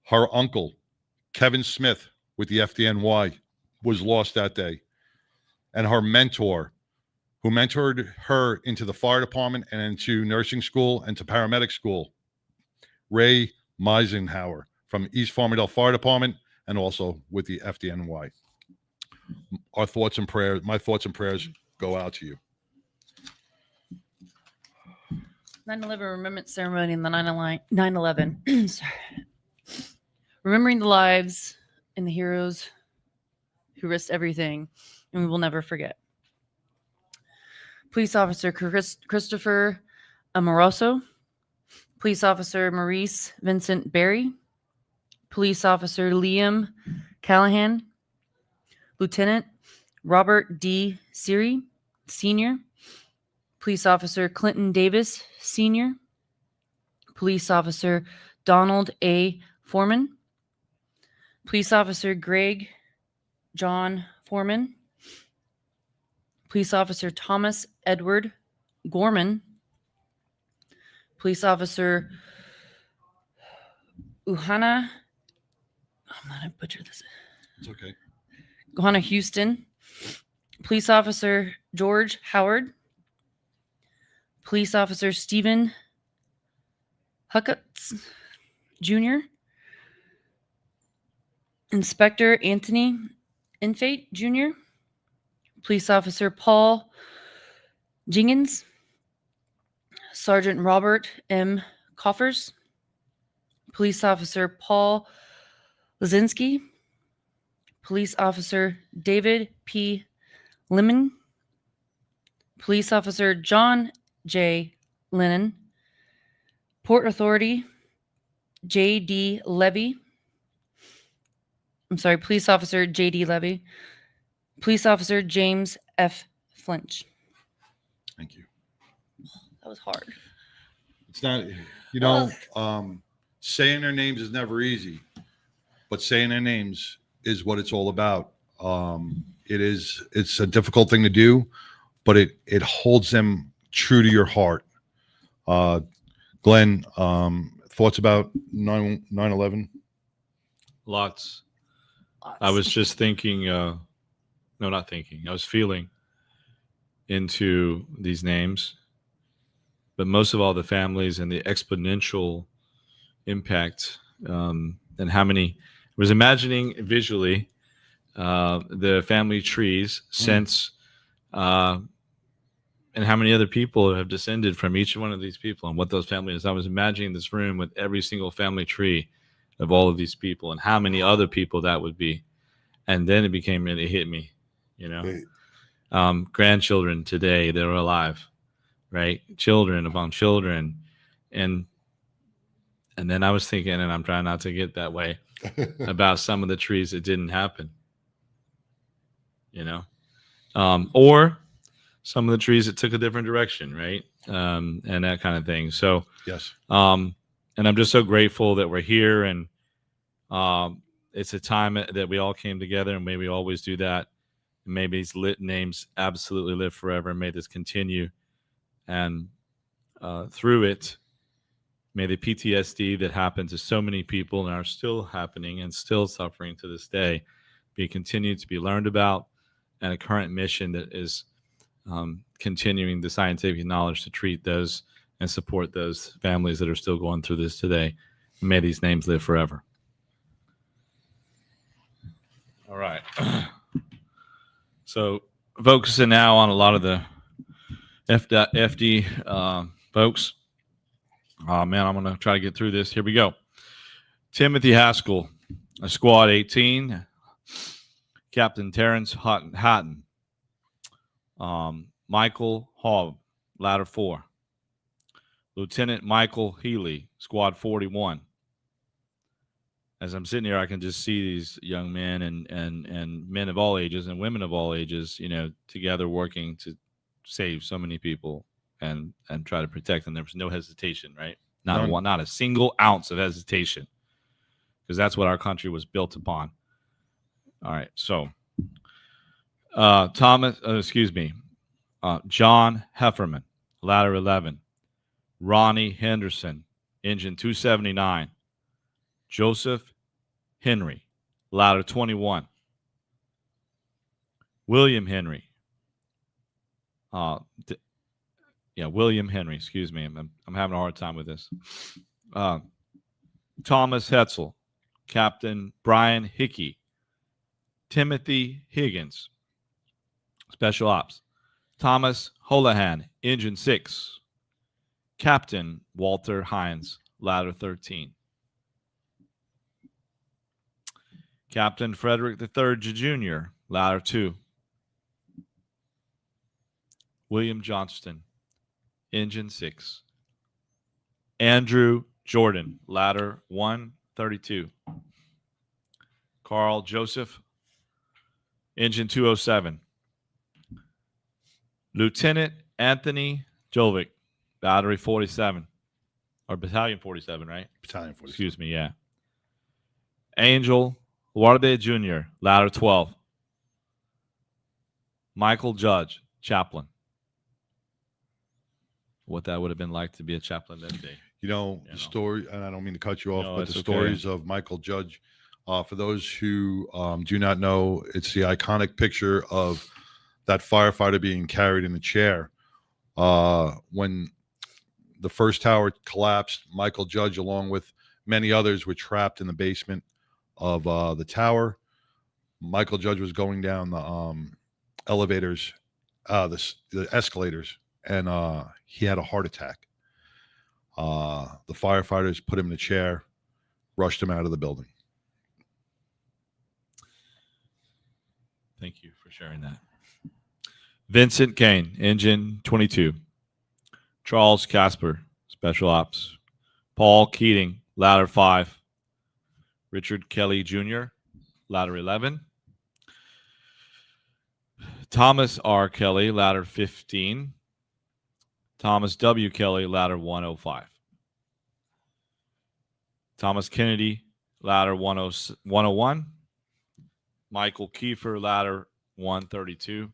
Her uncle, Kevin Smith, with the FDNY, was lost that day. And her mentor, who mentored her into the fire department and into nursing school and to paramedic school, Ray Meisenhower from East Farmingdale Fire Department and also with the FDNY. Our thoughts and prayers, my thoughts and prayers go out to you. 9/11 Remembrance Ceremony and the 9/11. Sorry. Remembering the lives and the heroes who risked everything, and we will never forget. Police Officer Christopher Amoroso, Police Officer Maurice Vincent Berry, Police Officer Liam Callahan, Lieutenant Robert D. Seary, Sr., Police Officer Clinton Davis, Sr., Police Officer Donald A. Foreman, Police Officer Greg John Foreman, Police Officer Thomas Edward Gorman, Police Officer Uhana, I'm not going to butcher this. It's okay. Johanna Houston, Police Officer George Howard, Police Officer Stephen Huckatz Jr., Inspector Anthony Infate Jr., Police Officer Paul Jenkins, Sergeant Robert M. Coffers, Police Officer Paul Lazinski, Police Officer David P. Lemon, Police Officer John J. Lennon, Port Authority J.D. Levy, Police Officer J.D. Levy, Police Officer James F. Flinch. Thank you. That was hard. It's not, saying their names is never easy, but saying their names is what it's all about. It's a difficult thing to do, but it holds them true to your heart. Glenn, thoughts about 9/11? Lots. I was just thinking, I was feeling into these names, but most of all the families and the exponential impact, and how many, I was imagining visually the family trees since, and how many other people have descended from each one of these people and what those families. I was imagining this room with every single family tree of all of these people and how many other people that would be. And then it hit me, grandchildren today, they're alive, right? Children upon children. And then I was thinking, and I'm trying not to get that way, about some of the trees that didn't happen, or some of the trees that took a different direction, right? And that kind of thing. So, yes. And I'm just so grateful that we're here, and it's a time that we all came together, and may we always do that. And may these names absolutely live forever. May this continue, and through it, may the PTSD that happened to so many people and are still happening and still suffering to this day be continued to be learned about, and a current mission that is continuing the scientific knowledge to treat those and support those families that are still going through this today. May these names live forever. All right. So focusing now on a lot of the FD folks. Oh, man, I'm going to try to get through this. Here we go. Timothy Haskell, Squad 18. Captain Terrence Hatton. Michael Hall, Ladder 4. Lieutenant Michael Healy, Squad 41. As I'm sitting here, I can just see these young men and men of all ages and women of all ages, together working to save so many people and try to protect them. There was no hesitation, right? Not a single ounce of hesitation, because that's what our country was built upon. All right, so John Hefferman, Ladder 11. Ronnie Henderson, Engine 279. Joseph Henry, ladder 21. William Henry. William Henry. Excuse me. I'm having a hard time with this. Thomas Hetzel, Captain Brian Hickey, Timothy Higgins, Special Ops, Thomas Holohan, Engine 6, Captain Walter Hines, ladder 13. Captain Frederick III Jr., ladder 2. William Johnston, Engine 6. Andrew Jordan, ladder 132. Carl Joseph, Engine 207. Lieutenant Anthony Jovic, Battery 47. Or Battalion 47, right? Battalion 47. Excuse me, yeah. Angel Guarde Jr., ladder 12. Michael Judge, chaplain. What that would have been like to be a chaplain that day. You know, the story, and I don't mean to cut you off, No, but it's the okay. stories of Michael Judge, for those who do not know, it's the iconic picture of that firefighter being carried in a chair. When the first tower collapsed, Michael Judge, along with many others, were trapped in the basement of the tower. Michael Judge was going down the elevators, the escalators, and he had a heart attack. The firefighters put him in a chair, rushed him out of the building. Thank you for sharing that. Vincent Kane, Engine 22. Charles Casper, Special Ops. Paul Keating, ladder 5. Richard Kelly Jr., ladder 11. Thomas R. Kelly, ladder 15. Thomas W. Kelly, ladder 105. Thomas Kennedy, ladder 101. Michael Kiefer, ladder 132.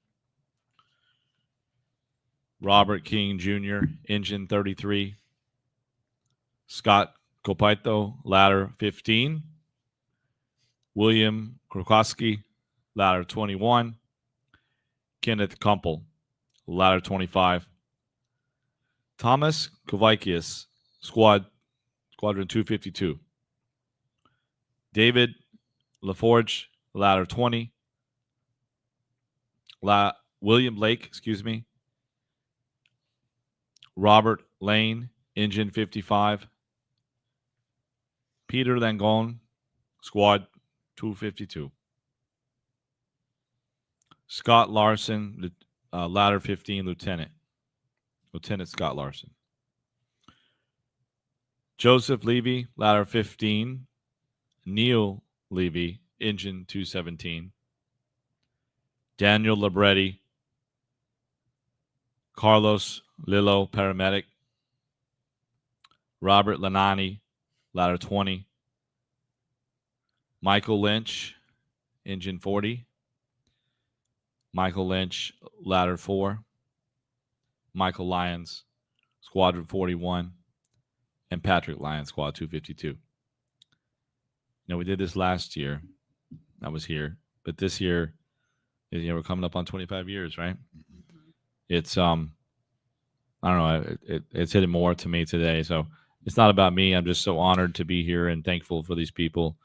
Robert King Jr., Engine 33. Scott Copito, ladder 15. William Krokowski, ladder 21. Kenneth Kumpel, ladder 25. Thomas Kovakias, Squadron 252. David LaForge, ladder 20. William Lake, Robert Lane, Engine 55. Peter Langone, Squad 252. Scott Larson, ladder 15, Lieutenant Scott Larson. Joseph Levy, ladder 15. Neil Levy, Engine 217. Daniel Libretti. Carlos Lillo, Paramedic. Robert Lanani, ladder 20. Michael Lynch, Engine 40. Michael Lynch, ladder 4. Michael Lyons, Squadron 41, and Patrick Lyons, Squad 252. You know, we did this last year. I was here, but this year, we're coming up on 25 years, right? It's I don't know, it's hitting more to me today. So it's not about me. I'm just so honored to be here and thankful for these people,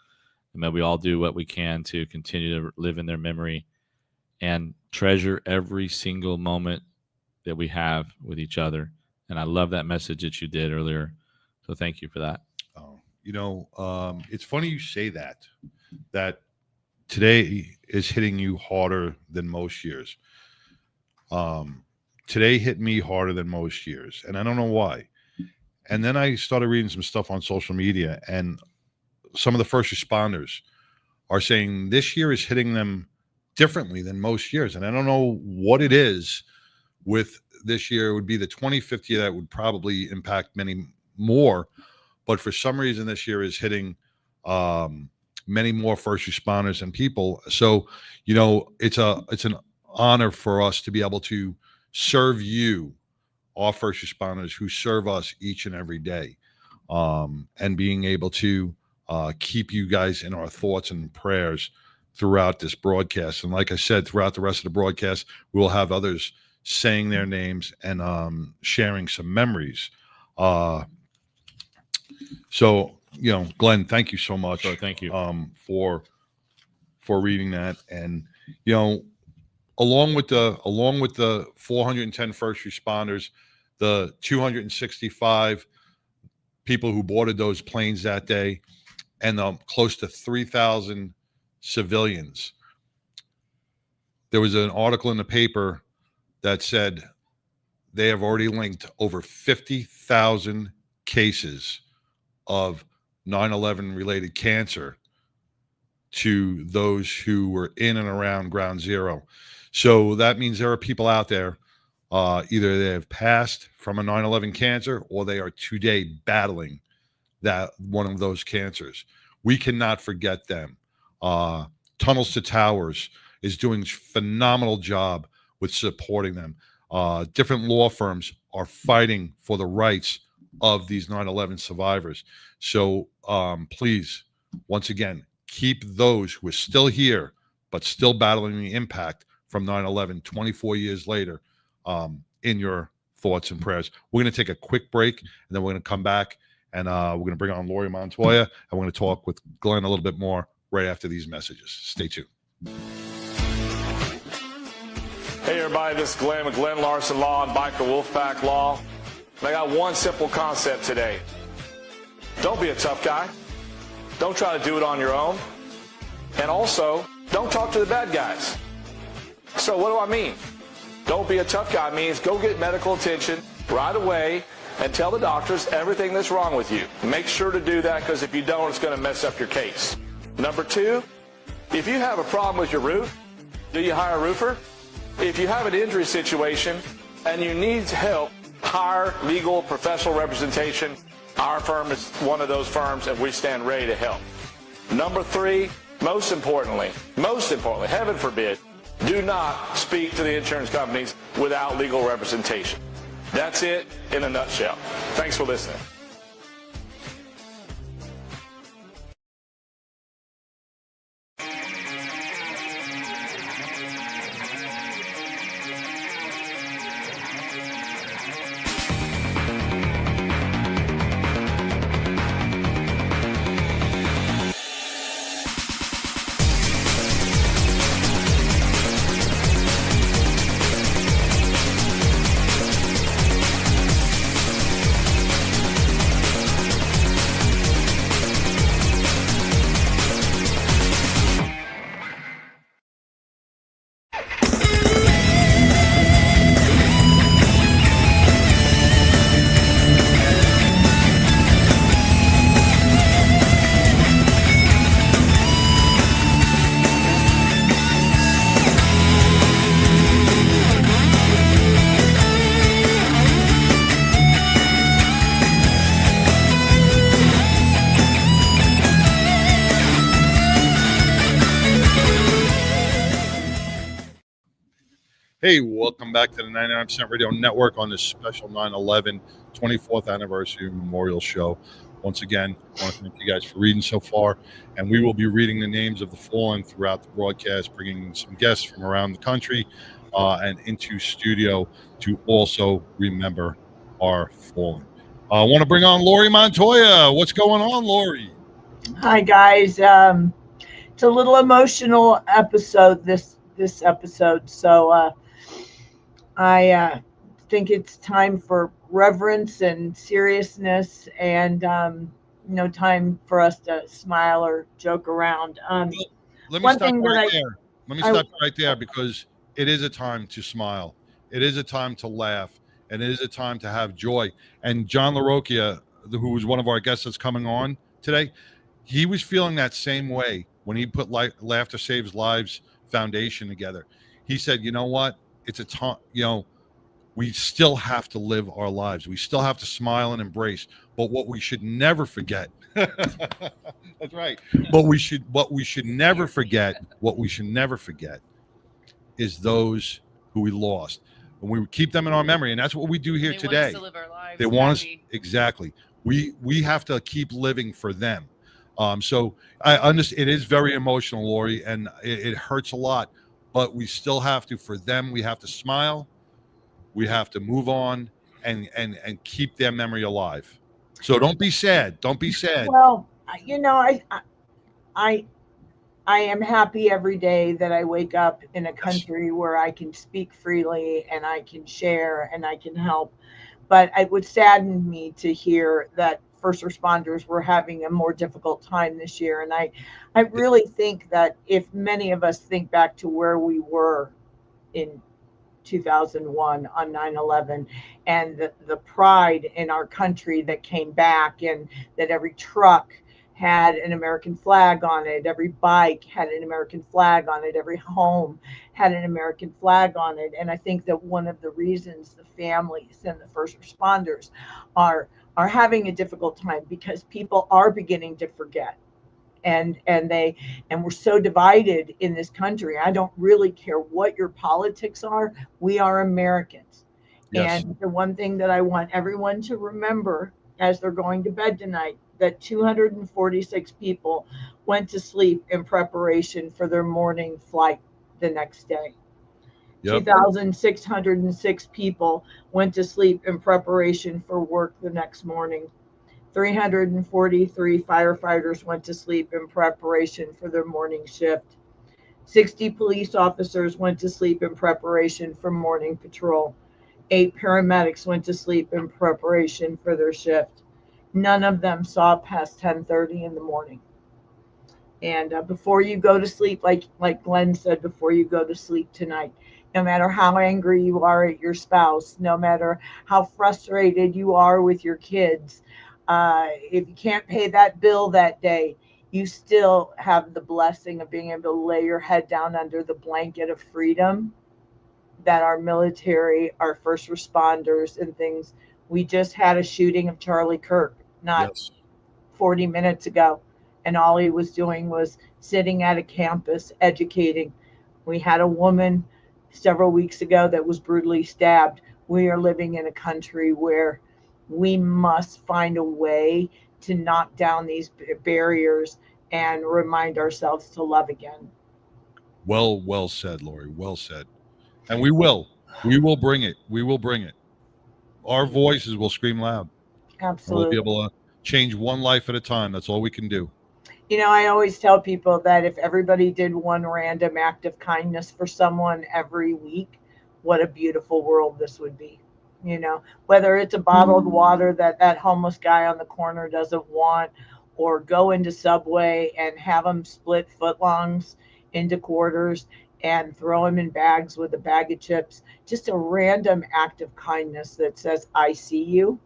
and that we all do what we can to continue to live in their memory and treasure every single moment that we have with each other. And I love that message that you did earlier. So thank you for that. It's funny you say that today is hitting you harder than most years. Today hit me harder than most years, and I don't know why. And then I started reading some stuff on social media, and some of the first responders are saying this year is hitting them differently than most years. And I don't know what it is with this year. It would be the 25th year that would probably impact many more. But for some reason, this year is hitting many more first responders and people. So, it's an honor for us to be able to serve you, our first responders who serve us each and every day, and being able to keep you guys in our thoughts and prayers throughout this broadcast. And like I said, throughout the rest of the broadcast, we'll have others saying their names and sharing some memories. So, Glenn, thank you so much. So thank you. For reading that. And, along with the 410 first responders, the 265 people who boarded those planes that day, and close to 3,000 civilians. There was an article in the paper that said they have already linked over 50,000 cases of 9/11 related cancer to those who were in and around Ground Zero. So that means there are people out there, either they have passed from a 9/11 cancer or they are today battling that one of those cancers. We cannot forget them. Tunnels to Towers is doing a phenomenal job with supporting them. Different law firms are fighting for the rights of these 9/11 survivors. So please, once again, keep those who are still here but still battling the impact from 9/11 24 years later in your thoughts and prayers. We're going to take a quick break, and then we're going to come back, and we're going to bring on Lori Montoya, and we're going to talk with Glenn a little bit more right after these messages. Stay tuned. Hey everybody, this is Glenn with Glenn Larson Law and Biker Wolfpack Law. And I got one simple concept today. Don't be a tough guy. Don't try to do it on your own. And also, don't talk to the bad guys. So what do I mean? Don't be a tough guy means go get medical attention right away and tell the doctors everything that's wrong with you. Make sure to do that, because if you don't, it's going to mess up your case. Number two, if you have a problem with your roof, do you hire a roofer? If you have an injury situation and you need help, hire legal professional representation. Our firm is one of those firms, and we stand ready to help. Number three, most importantly, heaven forbid, do not speak to the insurance companies without legal representation. That's it in a nutshell. Thanks for listening. Hey, welcome back to the 99% Radio Network on this special 9/11 24th anniversary memorial show. Once again, I want to thank you guys for reading so far, and we will be reading the names of the fallen throughout the broadcast, bringing some guests from around the country and into studio to also remember our fallen. I want to bring on Lori Montoya. What's going on, Lori? Hi, guys. It's a little emotional episode, this episode, so I think it's time for reverence and seriousness, and no time for us to smile or joke around. Let me one stop thing that right there. Let me stop right there, because it is a time to smile. It is a time to laugh, and it is a time to have joy. And John LaRocchia, who was one of our guests that's coming on today, he was feeling that same way when he put Laughter Saves Lives Foundation together. He said, you know what? It's a time, we still have to live our lives. We still have to smile and embrace. But what we should never forget, that's right. What we should never forget is those who we lost. And we keep them in our memory. And that's what we do here They today. Want us to live our lives They want us, happy. exactly. We have to keep living for them. So I understand it is very emotional, Lori, and it hurts a lot. But we still have to, for them, we have to smile, we have to move on, and keep their memory alive. So don't be sad. Don't be sad. Well, I I am happy every day that I wake up in a country where I can speak freely and I can share and I can help. But it would sadden me to hear that first responders were having a more difficult time this year. And I really think that if many of us think back to where we were in 2001 on 9/11 and the pride in our country that came back, and that every truck had an American flag on it, every bike had an American flag on it, every home had an American flag on it. And I think that one of the reasons the families and the first responders are having a difficult time, because people are beginning to forget, and we're so divided in this country. I don't really care what your politics are. We are Americans. Yes. And the one thing that I want everyone to remember as they're going to bed tonight, that 246 people went to sleep in preparation for their morning flight the next day. Yep. 2,606 people went to sleep in preparation for work the next morning. 343 firefighters went to sleep in preparation for their morning shift. 60 police officers went to sleep in preparation for morning patrol. 8 paramedics went to sleep in preparation for their shift. None of them saw past 10:30 in the morning. And before you go to sleep, like Glenn said, before you go to sleep tonight, no matter how angry you are at your spouse, no matter how frustrated you are with your kids, if you can't pay that bill that day, you still have the blessing of being able to lay your head down under the blanket of freedom that our military, our first responders and things. We just had a shooting of Charlie Kirk not Yes. 40 minutes ago, and all he was doing was sitting at a campus educating. We had a woman several weeks ago that was brutally stabbed. We are living in a country where we must find a way to knock down these barriers and remind ourselves to love again. Well said, Lori. Well said. And we will bring it. We will bring it. Our voices will scream loud. And we'll be Absolutely. able to change one life at a time. That's all we can do. You know, I always tell people that if everybody did one random act of kindness for someone every week, what a beautiful world this would be. You know, whether it's a bottled water that homeless guy on the corner doesn't want, or go into Subway and have them split footlongs into quarters and throw them in bags with a bag of chips. Just a random act of kindness that says, I see you.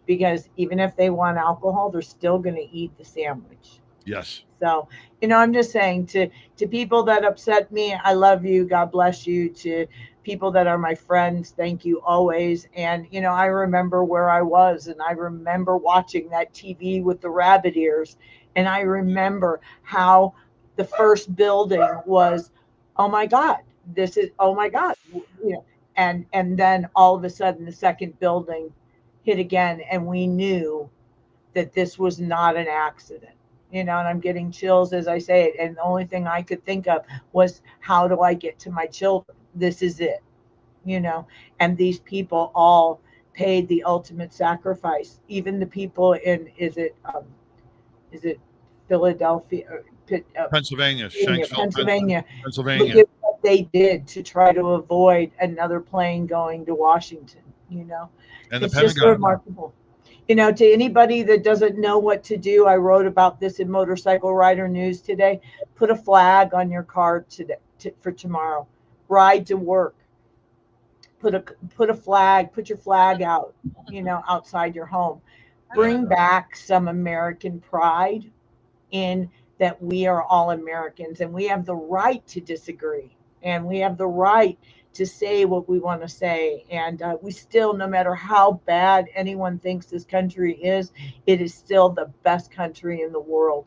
Because even if they want alcohol, they're still going to eat the sandwich. Yes. So, you know, I'm just saying to people that upset me, I love you. God bless you. To people that are my friends, thank you always. And, you know, I remember where I was, and I remember watching that TV with the rabbit ears. And I remember how the first building was, oh my God, this is, oh my God, you know, and then all of a sudden the second building hit again, and we knew that this was not an accident. You know, and I'm getting chills as I say it. And the only thing I could think of was, how do I get to my children? This is it, you know. And these people all paid the ultimate sacrifice. Even the people in, is it Philadelphia, Pennsylvania. Shanksville, Pennsylvania. Pennsylvania. Look at what they did to try to avoid another plane going to Washington, you know. And the It's just Pentagon. remarkable. You know, to anybody that doesn't know what to do, I wrote about this in Motorcycle Rider News today. Put a flag on your car today for tomorrow. Ride to work. Put a flag. Put your flag out. You know, outside your home. Bring back some American pride in that we are all Americans, and we have the right to disagree, and we have the right to say what we want to say. And we still, no matter how bad anyone thinks this country is, it is still the best country in the world.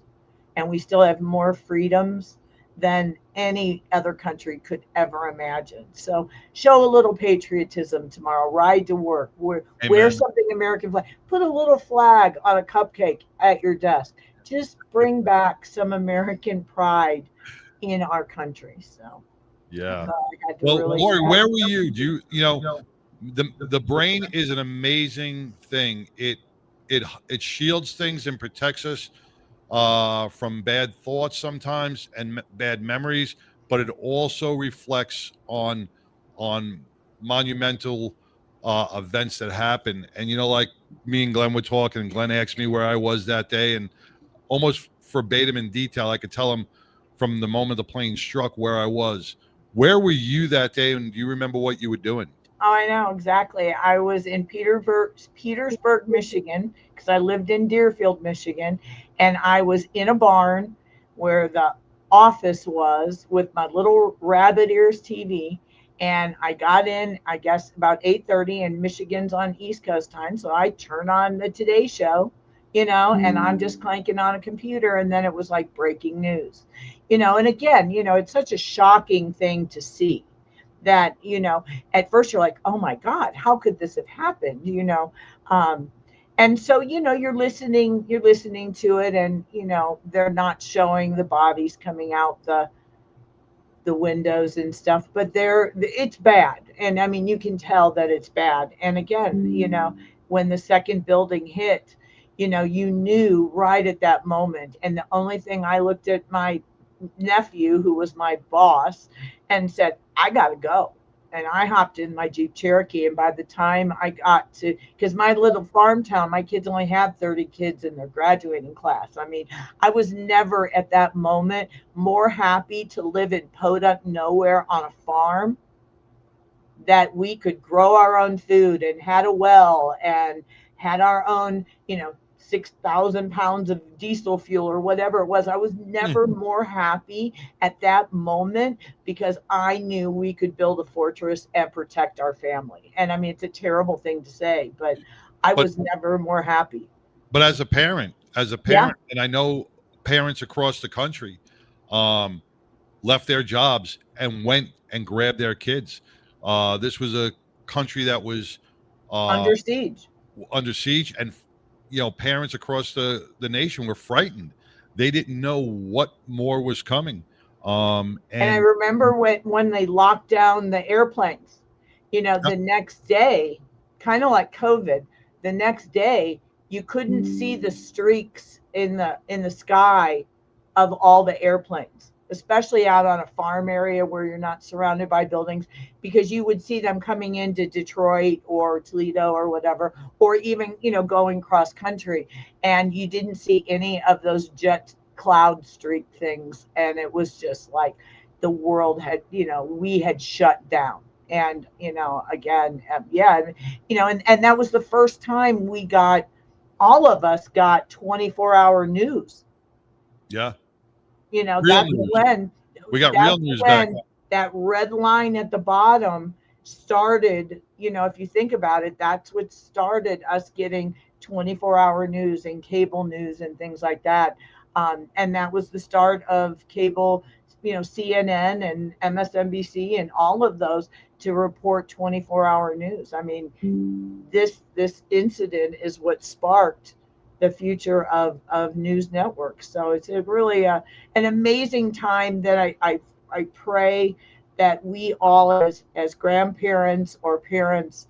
And we still have more freedoms than any other country could ever imagine. So show a little patriotism tomorrow. Ride to work. Wear Amen. something American flag. Put a little flag on a cupcake at your desk. just bring back some American pride in our country. So Yeah. I had to Well, really. Lori, where were you? You know, the brain is an amazing thing. It shields things and protects us from bad thoughts sometimes and bad memories, but it also reflects on monumental events that happen. And like me and Glenn were talking, and Glenn asked me where I was that day, and almost verbatim in detail, I could tell him from the moment the plane struck where I was. Where were you that day, and do you remember what you were doing? Oh, I know exactly. I was in Petersburg, Michigan, because I lived in Deerfield, Michigan, and I was in a barn where the office was with my little rabbit ears TV. And I got in, I guess, about 8:30, and Michigan's on East Coast time, so I turn on the Today Show, and I'm just clanking on a computer, and then it was like breaking news, And again, it's such a shocking thing to see that at first you're like, oh my God, how could this have happened, and so you're listening to it, and they're not showing the bodies coming out the windows and stuff, but it's bad, and I mean you can tell that it's bad. And again, when the second building hit, you knew right at that moment. And the only thing, I looked at my nephew, who was my boss, and said, I gotta go. And I hopped in my Jeep Cherokee, and by the time I got to, because my little farm town, my kids only had 30 kids in their graduating class. I mean, I was never at that moment more happy to live in Podunk nowhere on a farm, that we could grow our own food and had a well and had our own, 6,000 pounds of diesel fuel or whatever it was. I was never more happy at that moment, because I knew we could build a fortress and protect our family. And I mean, it's a terrible thing to say, but I was never more happy. But as a parent, and I know parents across the country left their jobs and went and grabbed their kids. This was a country that was Under siege. And parents across the nation were frightened. They didn't know what more was coming. And I remember when they locked down the airplanes, the next day, kind of like COVID, the next day you couldn't see the streaks in the sky of all the airplanes, especially out on a farm area where you're not surrounded by buildings, because you would see them coming into Detroit or Toledo or whatever, or even, going cross country, and you didn't see any of those jet cloud streak things. And it was just like the world had, we had shut down. And, again, and that was the first time all of us got 24-hour news. Yeah. That's when we got real news back. That red line at the bottom started, if you think about it, that's what started us getting 24-hour news and cable news and things like that. And that was the start of cable, CNN and MSNBC and all of those to report 24-hour news. I mean, this incident is what sparked the future of news networks. So it's really an amazing time that I pray that we all as grandparents or parents,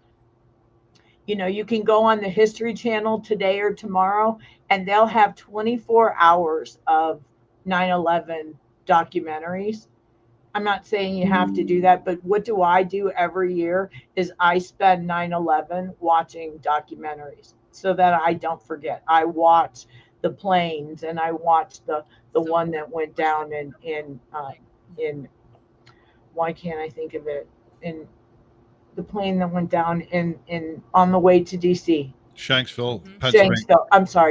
you can go on the History Channel today or tomorrow, and they'll have 24 hours of 9/11 documentaries. I'm not saying you have to do that, but what do I do every year is I spend 9/11 watching documentaries so that I don't forget. I watch the planes, and I watch the one that went down in why can't I think of it, in the plane that went down in on the way to DC. Shanksville, Pennsylvania.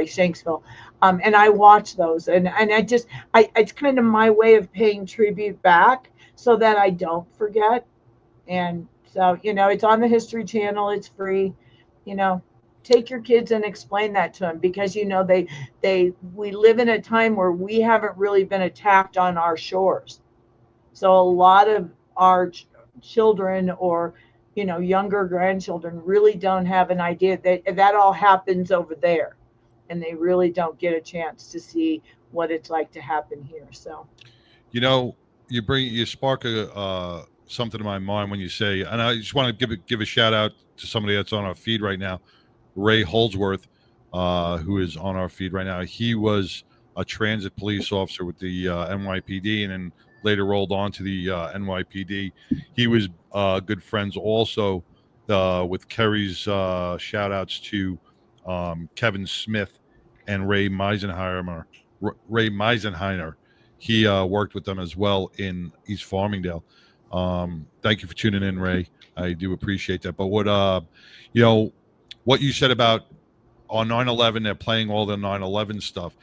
Shanksville. And I watch those, and it's kind of my way of paying tribute back so that I don't forget. And so, it's on the History Channel. It's free. Take your kids and explain that to them, because, we live in a time where we haven't really been attacked on our shores. So a lot of our children or, younger grandchildren really don't have an idea that all happens over there. and they really don't get a chance to see what it's like to happen here. So, You know, you spark something in my mind when you say, and I just want to give a shout out to somebody that's on our feed right now, Ray Holdsworth, who is on our feed right now. He was a transit police officer with the NYPD, and then later rolled on to the NYPD. He was good friends also with Kerry's shout outs to Kevin Smith and Ray Meisenheimer. He worked with them as well in East Farmingdale. Thank you for tuning in, Ray. I do appreciate that. But what you said about on 9/11, they're playing all the 9/11 stuff.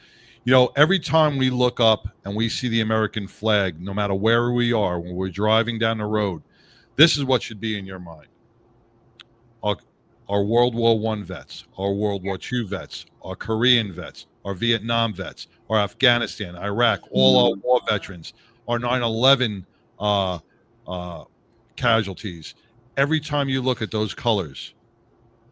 Every time we look up and we see the American flag, no matter where we are, when we're driving down the road, this is what should be in your mind. Our World War I vets, our World War II vets, our Korean vets, our Vietnam vets, our Afghanistan, Iraq, all our war veterans, our 9/11 casualties. Every time you look at those colors,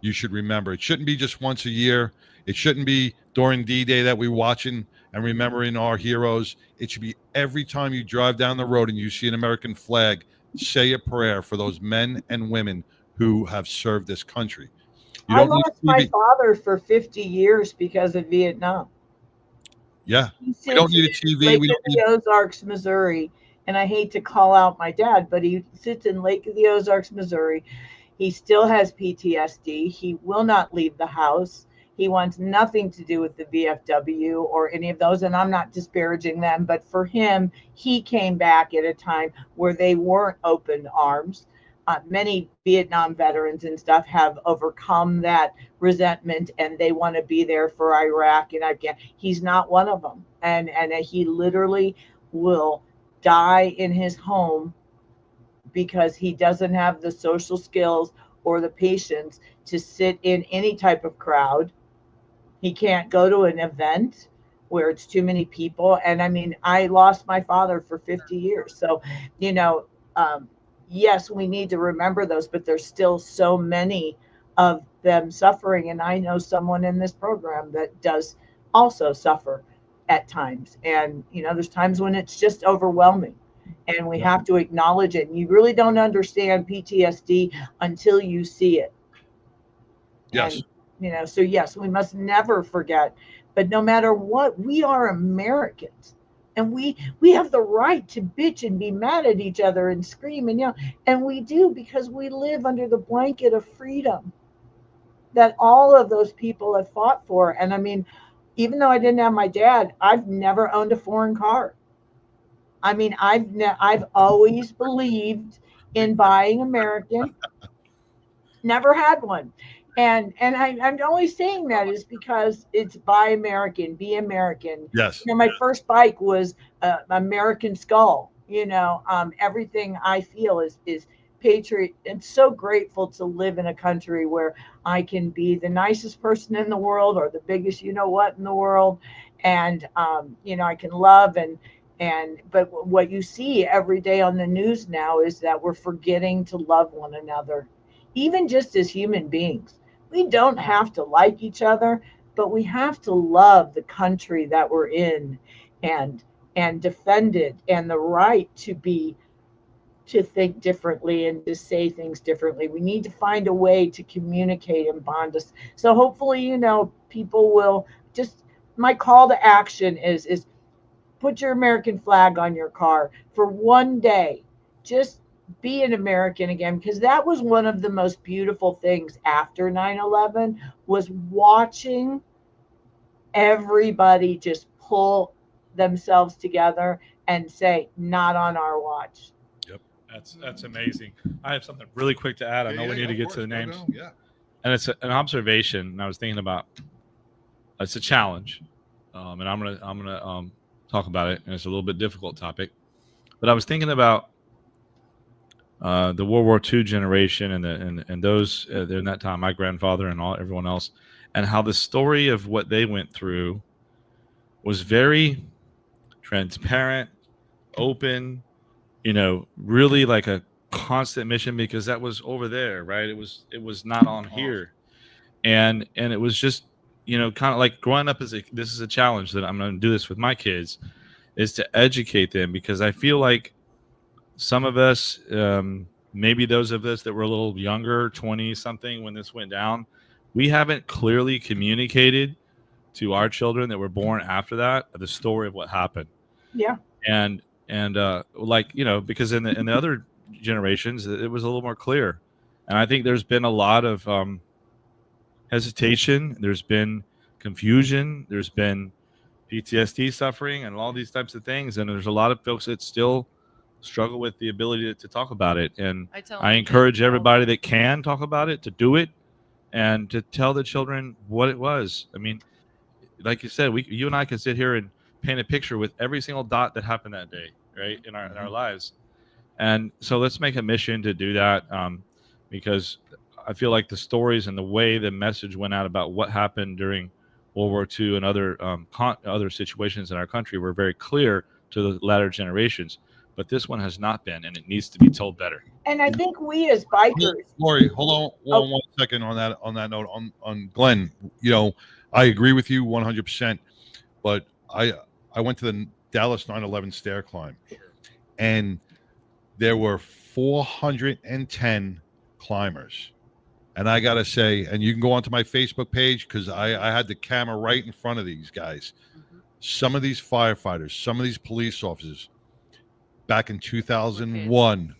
you should remember. It shouldn't be just once a year. It shouldn't be during D-Day that we're watching and remembering our heroes. It should be every time you drive down the road and you see an American flag, say a prayer for those men and women who have served this country. You I don't need lost my TV. father for 50 years because of Vietnam. Yeah, He we sits don't need a in TV. Lake We of don't need. the Ozarks, Missouri, and I hate to call out my dad, but he sits in Lake of the Ozarks, Missouri. He still has PTSD. He will not leave the house. He wants nothing to do with the VFW or any of those, and I'm not disparaging them, but for him, he came back at a time where they weren't open arms. Many Vietnam veterans and stuff have overcome that resentment, and they want to be there for Iraq and Afghanistan. He's not one of them, and he literally will die in his home because he doesn't have the social skills or the patience to sit in any type of crowd. He can't go to an event where it's too many people. And I mean, I lost my father for 50 years. So, yes, we need to remember those, but there's still so many of them suffering. And I know someone in this program that does also suffer at times. And, there's times when it's just overwhelming. And we have to acknowledge it. And you really don't understand PTSD until you see it. Yes. And, so yes, we must never forget. But no matter what, we are Americans. And we have the right to bitch and be mad at each other and scream and yell. And we do, because we live under the blanket of freedom that all of those people have fought for. And I mean, even though I didn't have my dad, I've never owned a foreign car. I mean, I've always believed in buying American. Never had one. And I'm only saying that is because it's buy American, be American. Yes. My first bike was American Skull. Everything I feel is patriot. I'm so grateful to live in a country where I can be the nicest person in the world or the biggest in the world, and I can love but what you see every day on the news now is that we're forgetting to love one another, even just as human beings. We don't have to like each other, but we have to love the country that we're in and defend it, and the right to think differently and to say things differently. We need to find a way to communicate and bond us. So hopefully, people will my call to action is put your American flag on your car for one day. Just be an American again, because that was one of the most beautiful things after 9/11 was watching everybody just pull themselves together and say, not on our watch. That's amazing. I have something really quick to add. I know we need to get to the names. Yeah. And it's an observation. And I was thinking about it's a challenge, and I'm gonna talk about it. And it's a little bit difficult topic, but I was thinking about the World War II generation and those in that time, my grandfather and everyone else, and how the story of what they went through was very transparent, open. Really like a constant mission, because that was over there, right? It was not on here, and it was just you know, kind of like growing up this is a challenge that I'm going to do this with my kids, is to educate them, because I feel like some of us, maybe those of us that were a little younger, 20 something when this went down, we haven't clearly communicated to our children that were born after that the story of what happened. Yeah. And like, you know, because in the other generations it was a little more clear, and I think there's been a lot of hesitation, there's been confusion, there's been PTSD suffering and all these types of things, and there's a lot of folks that still struggle with the ability to talk about it. And I encourage everybody that can talk about it to do it, and to tell the children what it was. I mean, like you said, you and I can sit here and paint a picture with every single dot that happened that day, right, in our lives. And so let's make a mission to do that, because I feel like the stories and the way the message went out about what happened during World War II and other situations in our country were very clear to the latter generations. But this one has not been, and it needs to be told better. And I think we as bikers, Lori, hold on 1 second on that note on Glenn. You know, I agree with you 100%, but I went to the Dallas 9/11 stair climb, and there were 410 climbers. And I got to say, and you can go onto my Facebook page, because I had the camera right in front of these guys. Some of these firefighters, some of these police officers back in 2001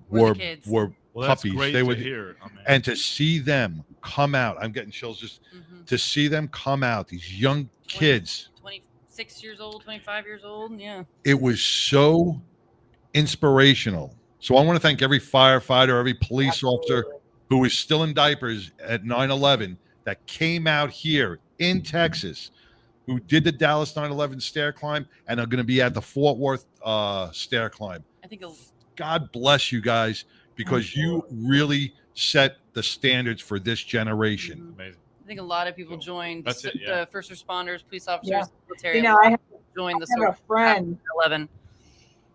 were Well, that's puppies. great They to were, hear. I mean, and to see them come out, I'm getting chills just to see them come out, these young kids. 26 years old, 25 years old. Yeah. It was so inspirational. So I want to thank every firefighter, every police officer who was still in diapers at 9/11 that came out here in Texas, who did the Dallas 9/11 stair climb and are going to be at the Fort Worth stair climb. I think God bless you guys, because you really set the standards for this generation. amazing. I think a lot of people joined That's it, yeah. the first responders, police officers, Yeah. military. you know, I joined the have a friend 11.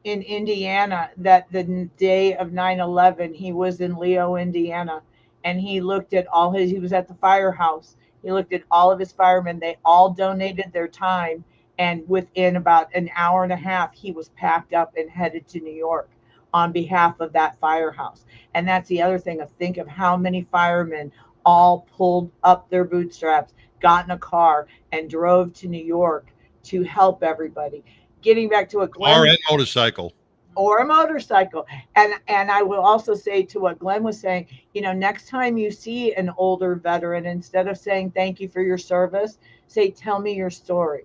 in Indiana that the day of 9/11, he was in Leo, Indiana, and he looked at he was at the firehouse. He looked at all of his firemen. They all donated their time. And within about an hour and a half, he was packed up and headed to New York on behalf of that firehouse. And that's the other thing, think of how many firemen all pulled up their bootstraps, got in a car, and drove to New York to help everybody. Getting back to what Glenn, Or a motorcycle. or a motorcycle. And I will also say to what Glenn was saying, you know, next time you see an older veteran, instead of saying thank you for your service, say, tell me your story.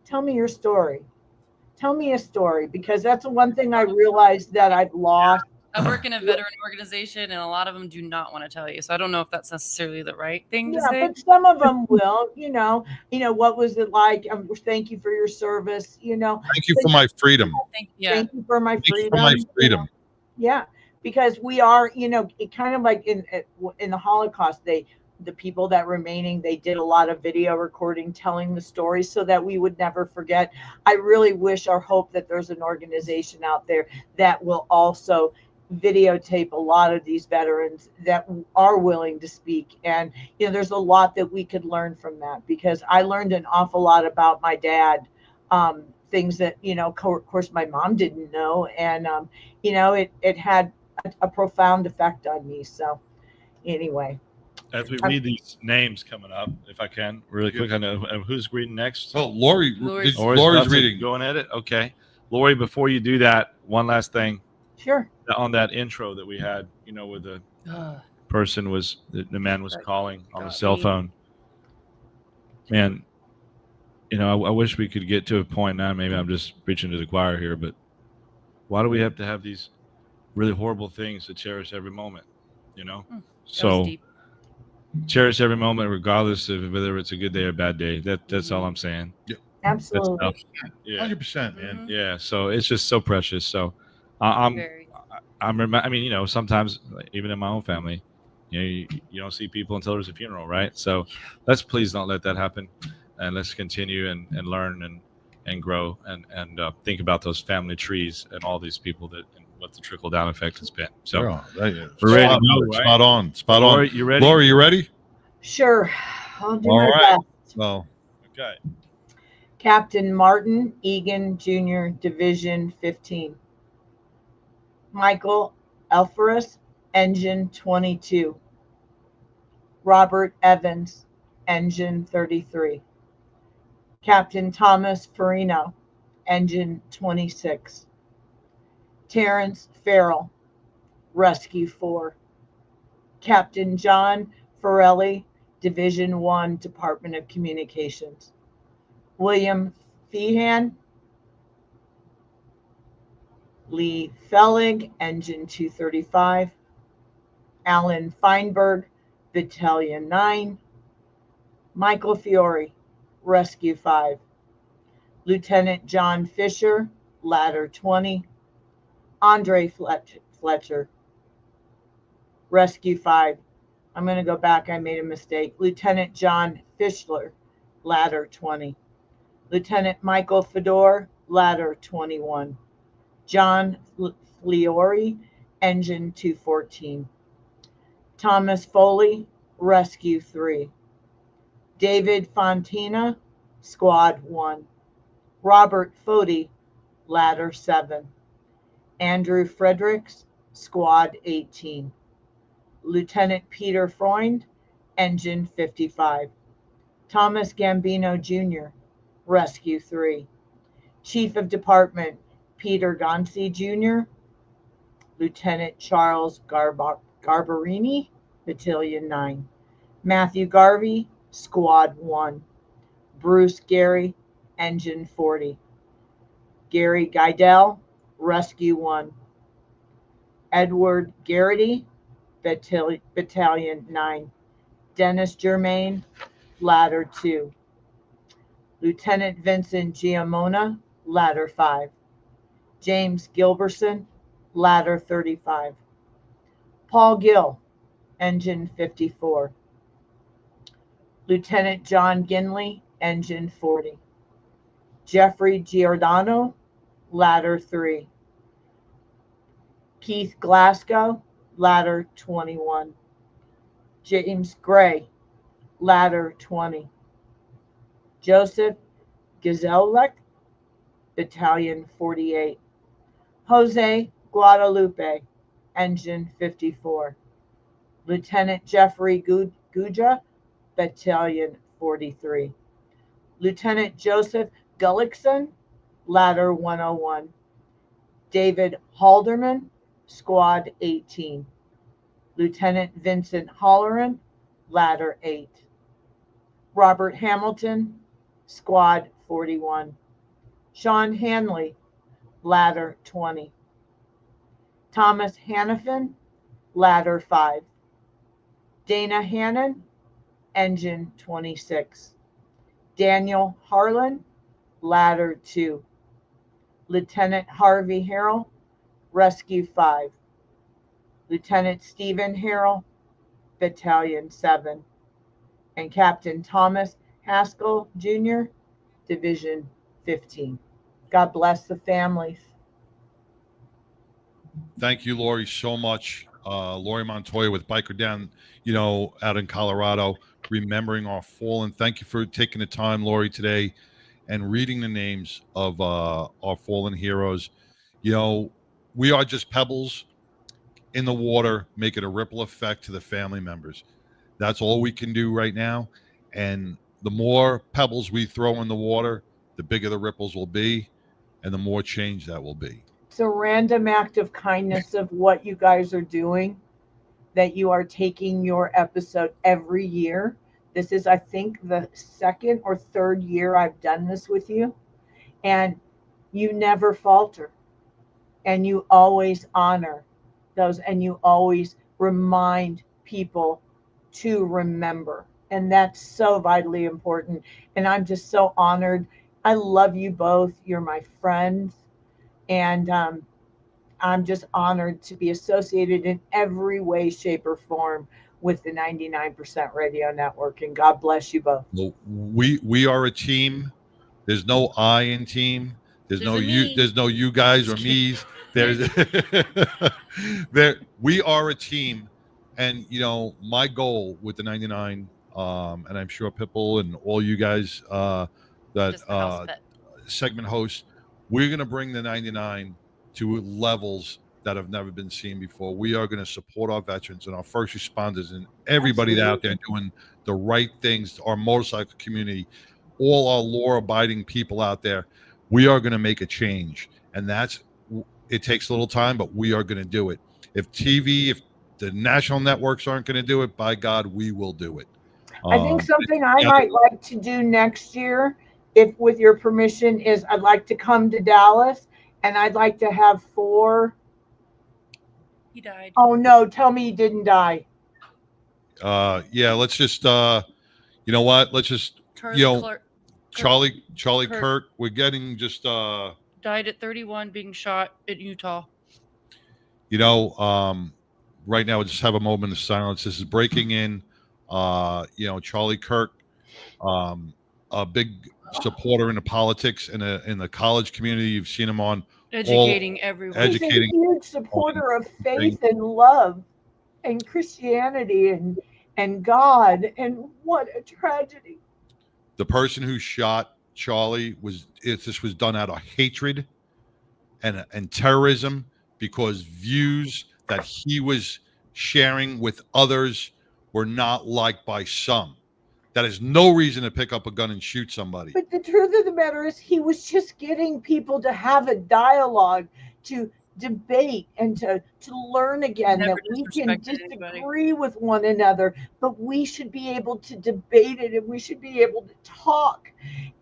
Tell me your story. Tell me a story, because that's the one thing I realized that I've lost. I work in a veteran organization, and a lot of them do not want to tell you. So I don't know if that's necessarily the right thing to Yeah, say. but some of them will, you know, what was it like? Thank you for your service, you know. Thank you for my freedom. Thank Thank you for my Thank you freedom. for my you know. freedom. Yeah, because we are, you know, it kind of like in the Holocaust, the people that remaining, they did a lot of video recording telling the story so that we would never forget. I really wish or hope that there's an organization out there that will also videotape a lot of these veterans that are willing to speak. And, you know, there's a lot that we could learn from that, because I learned an awful lot about my dad, things that, you know, of course my mom didn't know. And, you know, it had a profound effect on me. So anyway. As we read these names coming up, if I can, really quick, I know who's reading next. Oh, Lori's Lori's Lori's reading. Going at it. Okay. Lori, before you do that, one last thing. Sure. On that intro that we had, you know, where the person was, the man was calling on the cell phone. Man, you know, I wish we could get to a point now. Maybe I'm just preaching to the choir here, but why do we have to have these really horrible things to cherish every moment? You know, so cherish every moment, regardless of whether it's a good day or a bad day. That's all I'm saying. Yeah. Absolutely. Yeah. 100%, man. Yeah. So it's just so precious. So I mean, you know, sometimes even in my own family, you know, you don't see people until there's a funeral, right? So let's please don't let that happen, and let's continue and learn and grow and think about those family trees and all these people that and what the trickle down effect has been. So We're we're ready to go, right? Spot on. Lori, you ready? Lori, you ready? Sure. I'll do All my right. best. Well, okay. Captain Martin Egan Jr., Division 15. Michael Alferus, Engine 22. Robert Evans, Engine 33. Captain Thomas Farino, Engine 26. Terrence Farrell, Rescue 4. Captain John Farelli, Division 1, Department of Communications. William Feehan, Lee Fellig, Engine 235. Alan Feinberg, Battalion 9. Michael Fiore, Rescue 5. Lieutenant John Fisher, Ladder 20. Andre Fletcher, Rescue 5. I'm going to go back. I made a mistake. Lieutenant John Fischler, Ladder 20. Lieutenant Michael Fedor, Ladder 21. John Fliori, Engine 214. Thomas Foley, Rescue 3. David Fontina, Squad 1. Robert Fody, Ladder 7. Andrew Fredericks, Squad 18. Lieutenant Peter Freund, Engine 55. Thomas Gambino Jr., Rescue 3. Chief of Department Peter Gonsi Jr., Lieutenant Charles Garbarini, Battalion 9. Matthew Garvey, Squad 1. Bruce Gary, Engine 40. Gary Guidel, Rescue 1. Edward Garrity, Battalion 9. Dennis Germain, Ladder 2. Lieutenant Vincent Giamona, Ladder 5. James Gilberson, Ladder 35. Paul Gill, Engine 54. Lieutenant John Ginley, Engine 40. Jeffrey Giordano, Ladder 3. Keith Glasgow, Ladder 21. James Gray, Ladder 20. Joseph Gazelek, Battalion 48. Jose Guadalupe, Engine 54. Lieutenant Jeffrey Guja, Battalion 43. Lieutenant Joseph Gullickson, Ladder 101. David Halderman, Squad 18. Lieutenant Vincent Holleran, Ladder 8. Robert Hamilton, Squad 41. Sean Hanley, Ladder 20. Thomas Hannafin, Ladder 5. Dana Hannon, Engine 26. Daniel Harlan, Ladder 2. Lieutenant Harvey Harrell, Rescue 5. Lieutenant Stephen Harrell, Battalion 7. And Captain Thomas Haskell Jr., Division 15. God bless the families. Thank you, Lori, so much. Lori Montoya with Biker Down, out in Colorado, remembering our fallen. Thank you for taking the time, Lori, today and reading the names of our fallen heroes. We are just pebbles in the water, making a ripple effect to the family members. That's all we can do right now. And the more pebbles we throw in the water, the bigger the ripples will be, and the more change that will be. It's a random act of kindness of what you guys are doing, that you are taking your episode every year. This is, I think, the second or third year I've done this with you. And you never falter. And you always honor those, and you always remind people to remember. And that's so vitally important. And I'm just so honored. I love you both. You're my friends. And I'm just honored to be associated in every way, shape, or form with the 99% Radio Network. And God bless you both. Well, we are a team. There's no I in team. There's no you. There's no you guys or me's. There's we are a team. And my goal with the 99 and I'm sure Pipple and all you guys that Just the house pet. segment hosts, we're going to bring the 99 to levels that have never been seen before. We are going to support our veterans and our first responders and everybody out there doing the right things, our motorcycle community, all our law-abiding people out there. We are going to make a change, and it takes a little time, but we are going to do it. If the national networks aren't going to do it, by God, we will do it. I think something I might like to do next year, if with your permission, is I'd like to come to Dallas and I'd like to have 4. He died. Oh no, tell me he didn't die. Yeah, let's just you know what? Let's just Charlie Kirk. We're getting just died at 31 being shot in Utah. Right now we'll just have a moment of silence. This is breaking in. Charlie Kirk, a big supporter in the politics in the college community. You've seen him on Educating everyone. He's a huge supporter of faith and love and Christianity and God. And what a tragedy. The person who shot Charlie this was done out of hatred and terrorism, because views that he was sharing with others were not liked by some. That is no reason to pick up a gun and shoot somebody. But the truth of the matter is, he was just getting people to have a dialogue, to debate, and to learn again that we can disagree with one another, but we should be able to debate it, and we should be able to talk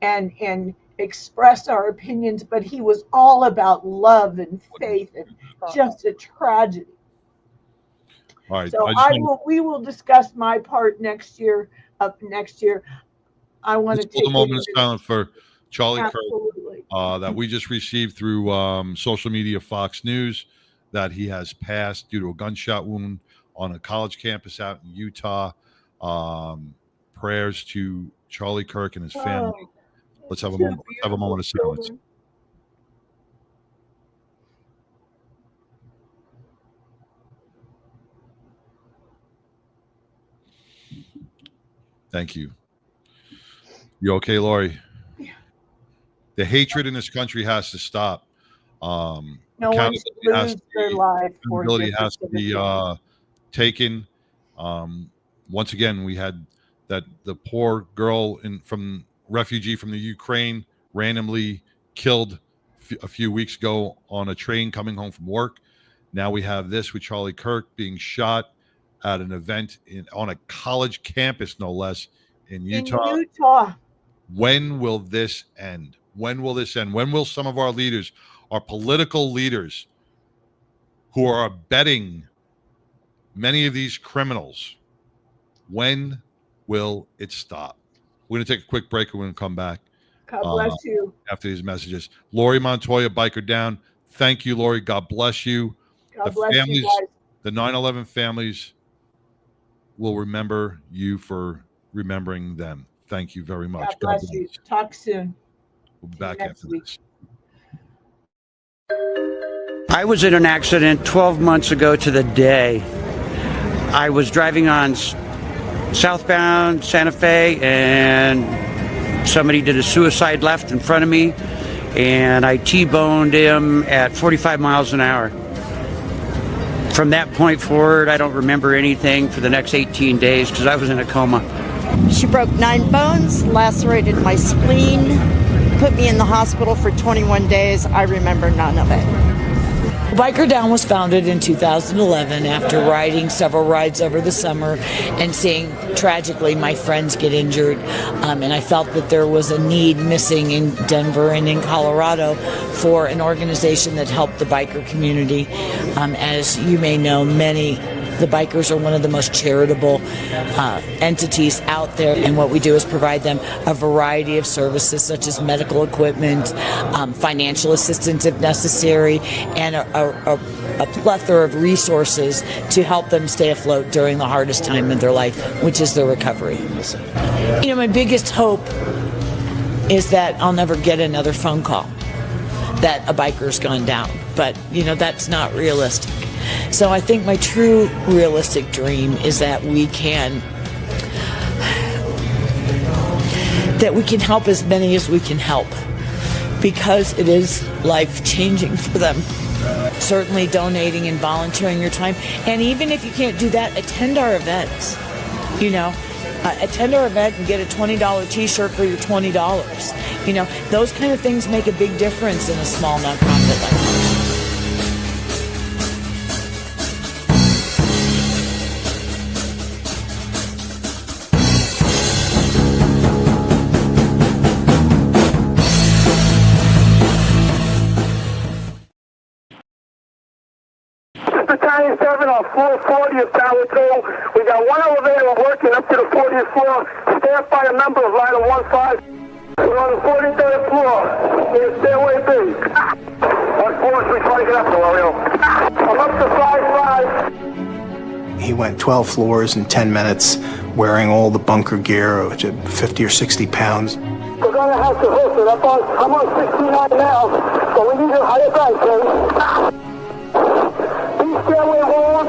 and express our opinions. But he was all about love and faith, and just a tragedy. All right, so we will discuss my part next year. I want to take a moment of silence for Charlie Absolutely. Kirk that we just received through social media, Fox News, that he has passed due to a gunshot wound on a college campus out in Utah. Prayers to Charlie Kirk and his family. Let's have a moment. Let's have a moment of silence. Thank you. You okay, Lori? Yeah. The hatred in this country has to stop. No one should lose their life. Accountability has to be taken. Once again, we had the poor girl refugee from the Ukraine randomly killed a few weeks ago on a train coming home from work. Now we have this with Charlie Kirk being shot at an event on a college campus, no less, in Utah. When will this end? When will this end? When will some of our leaders, our political leaders, who are abetting many of these criminals, when will it stop? We're going to take a quick break and we're going to come back. God bless you. After these messages. Lori Montoya, Biker Down. Thank you, Lori. God bless you. God bless you guys. The 9/11 families will remember you for remembering them. Thank you very much. God bless you. Talk soon. We'll be back after this. I was in an accident 12 months ago to the day. I was driving on southbound Santa Fe, and somebody did a suicide left in front of me, and I T-boned him at 45 miles an hour. From that point forward, I don't remember anything for the next 18 days because I was in a coma. She broke 9 bones, lacerated my spleen, put me in the hospital for 21 days. I remember none of it. Biker Down was founded in 2011 after riding several rides over the summer and seeing, tragically, my friends get injured. And I felt that there was a need missing in Denver and in Colorado for an organization that helped the biker community. As you may know, the bikers are one of the most charitable entities out there, and what we do is provide them a variety of services such as medical equipment, financial assistance if necessary, and a plethora of resources to help them stay afloat during the hardest time of their life, which is their recovery. My biggest hope is that I'll never get another phone call that a biker's gone down, but that's not realistic. So I think my true realistic dream is that we can that we can help as many as we can help, because it is life-changing for them. Certainly donating and volunteering your time. And even if you can't do that, attend our events. Attend our event and get a $20 t-shirt for your $20. Those kind of things make a big difference in a small nonprofit like ours. Battalion 7 on floor 40 of Tower 2. We got one elevator working up to the 40th floor, staffed by a member of Line 15. We're on the 43rd floor, near Stairway B. What floor should we try to get up to, Oreo? I'm up to 5-5. He went 12 floors in 10 minutes, wearing all the bunker gear, which at 50 or 60 pounds. We're going to have to host it. I'm on 69 now, so we need a higher bank, please. Stairway walls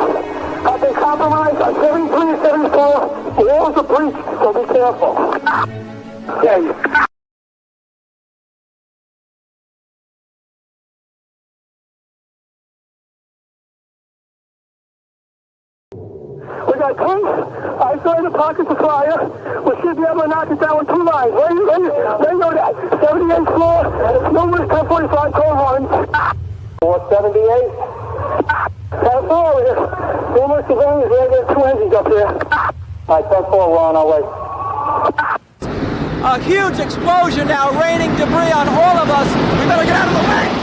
have been compromised on 73 and 74. The walls are breached, so be careful. Okay. We got tanks. I saw in the pockets of fire. We should be able to knock it down with 2 lines. Where you know that? 78th floor. Numerous 1045 call runs. 478. California, numerous civilians, we're going to get 2 engines up here. All right, 10-4, we're on our way. A huge explosion now, raining debris on all of us. We better get out of the way.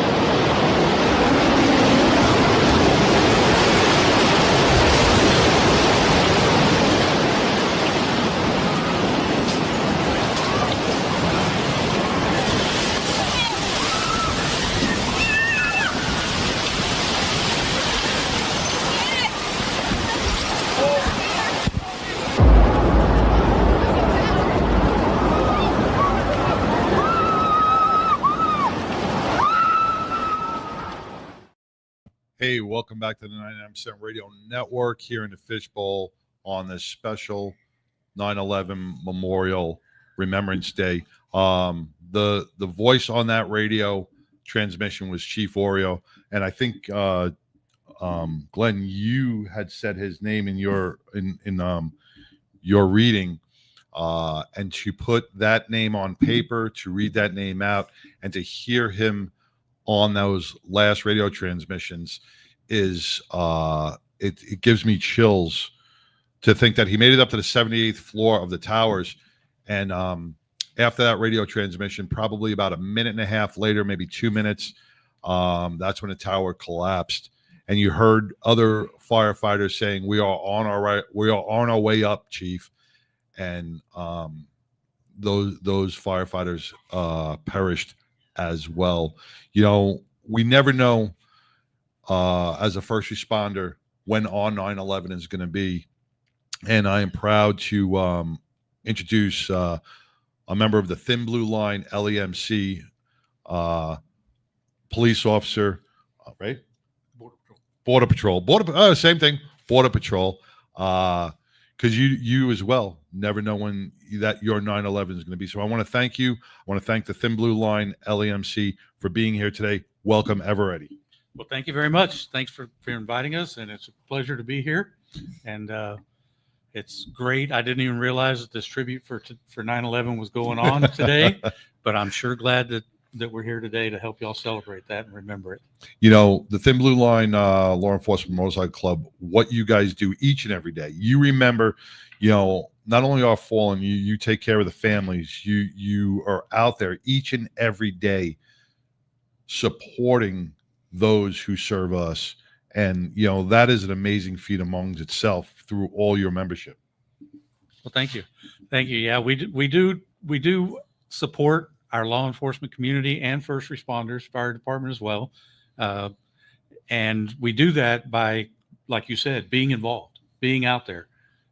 Hey, welcome back to the 99% Radio Network here in the Fishbowl on this special 9/11 Memorial Remembrance Day. The voice on that radio transmission was Chief Oreo, and I think Glenn, you had said his name in your reading, and to put that name on paper, to read that name out, and to hear him on those last radio transmissions is it gives me chills to think that he made it up to the 78th floor of the towers, and after that radio transmission, probably about a minute and a half later, maybe 2 minutes, that's when the tower collapsed, and you heard other firefighters saying, we are on our way up, Chief. And those firefighters perished as well. We never know as a first responder when on 9/11 is going to be. And I am proud to introduce a member of the Thin Blue Line LEMC police officer, right? Border Patrol. Same thing. Border Patrol. Because you as well never know when that your 9/11 is going to be. So I want to thank you. I want to thank the Thin Blue Line LEMC for being here today. Welcome, Eveready. Well, thank you very much. Thanks for inviting us, and it's a pleasure to be here. And it's great. I didn't even realize that this tribute for 9/11 was going on today, but I'm sure glad that we're here today to help y'all celebrate that and remember it. The Thin Blue Line Law Enforcement Motorcycle Club, what you guys do each and every day. You remember, not only our fallen, you take care of the families. You are out there each and every day supporting those who serve us. And, that is an amazing feat among itself through all your membership. Well, thank you. Thank you. Yeah, we do support our law enforcement community and first responders, fire department as well. And we do that by, like you said, being involved, being out there.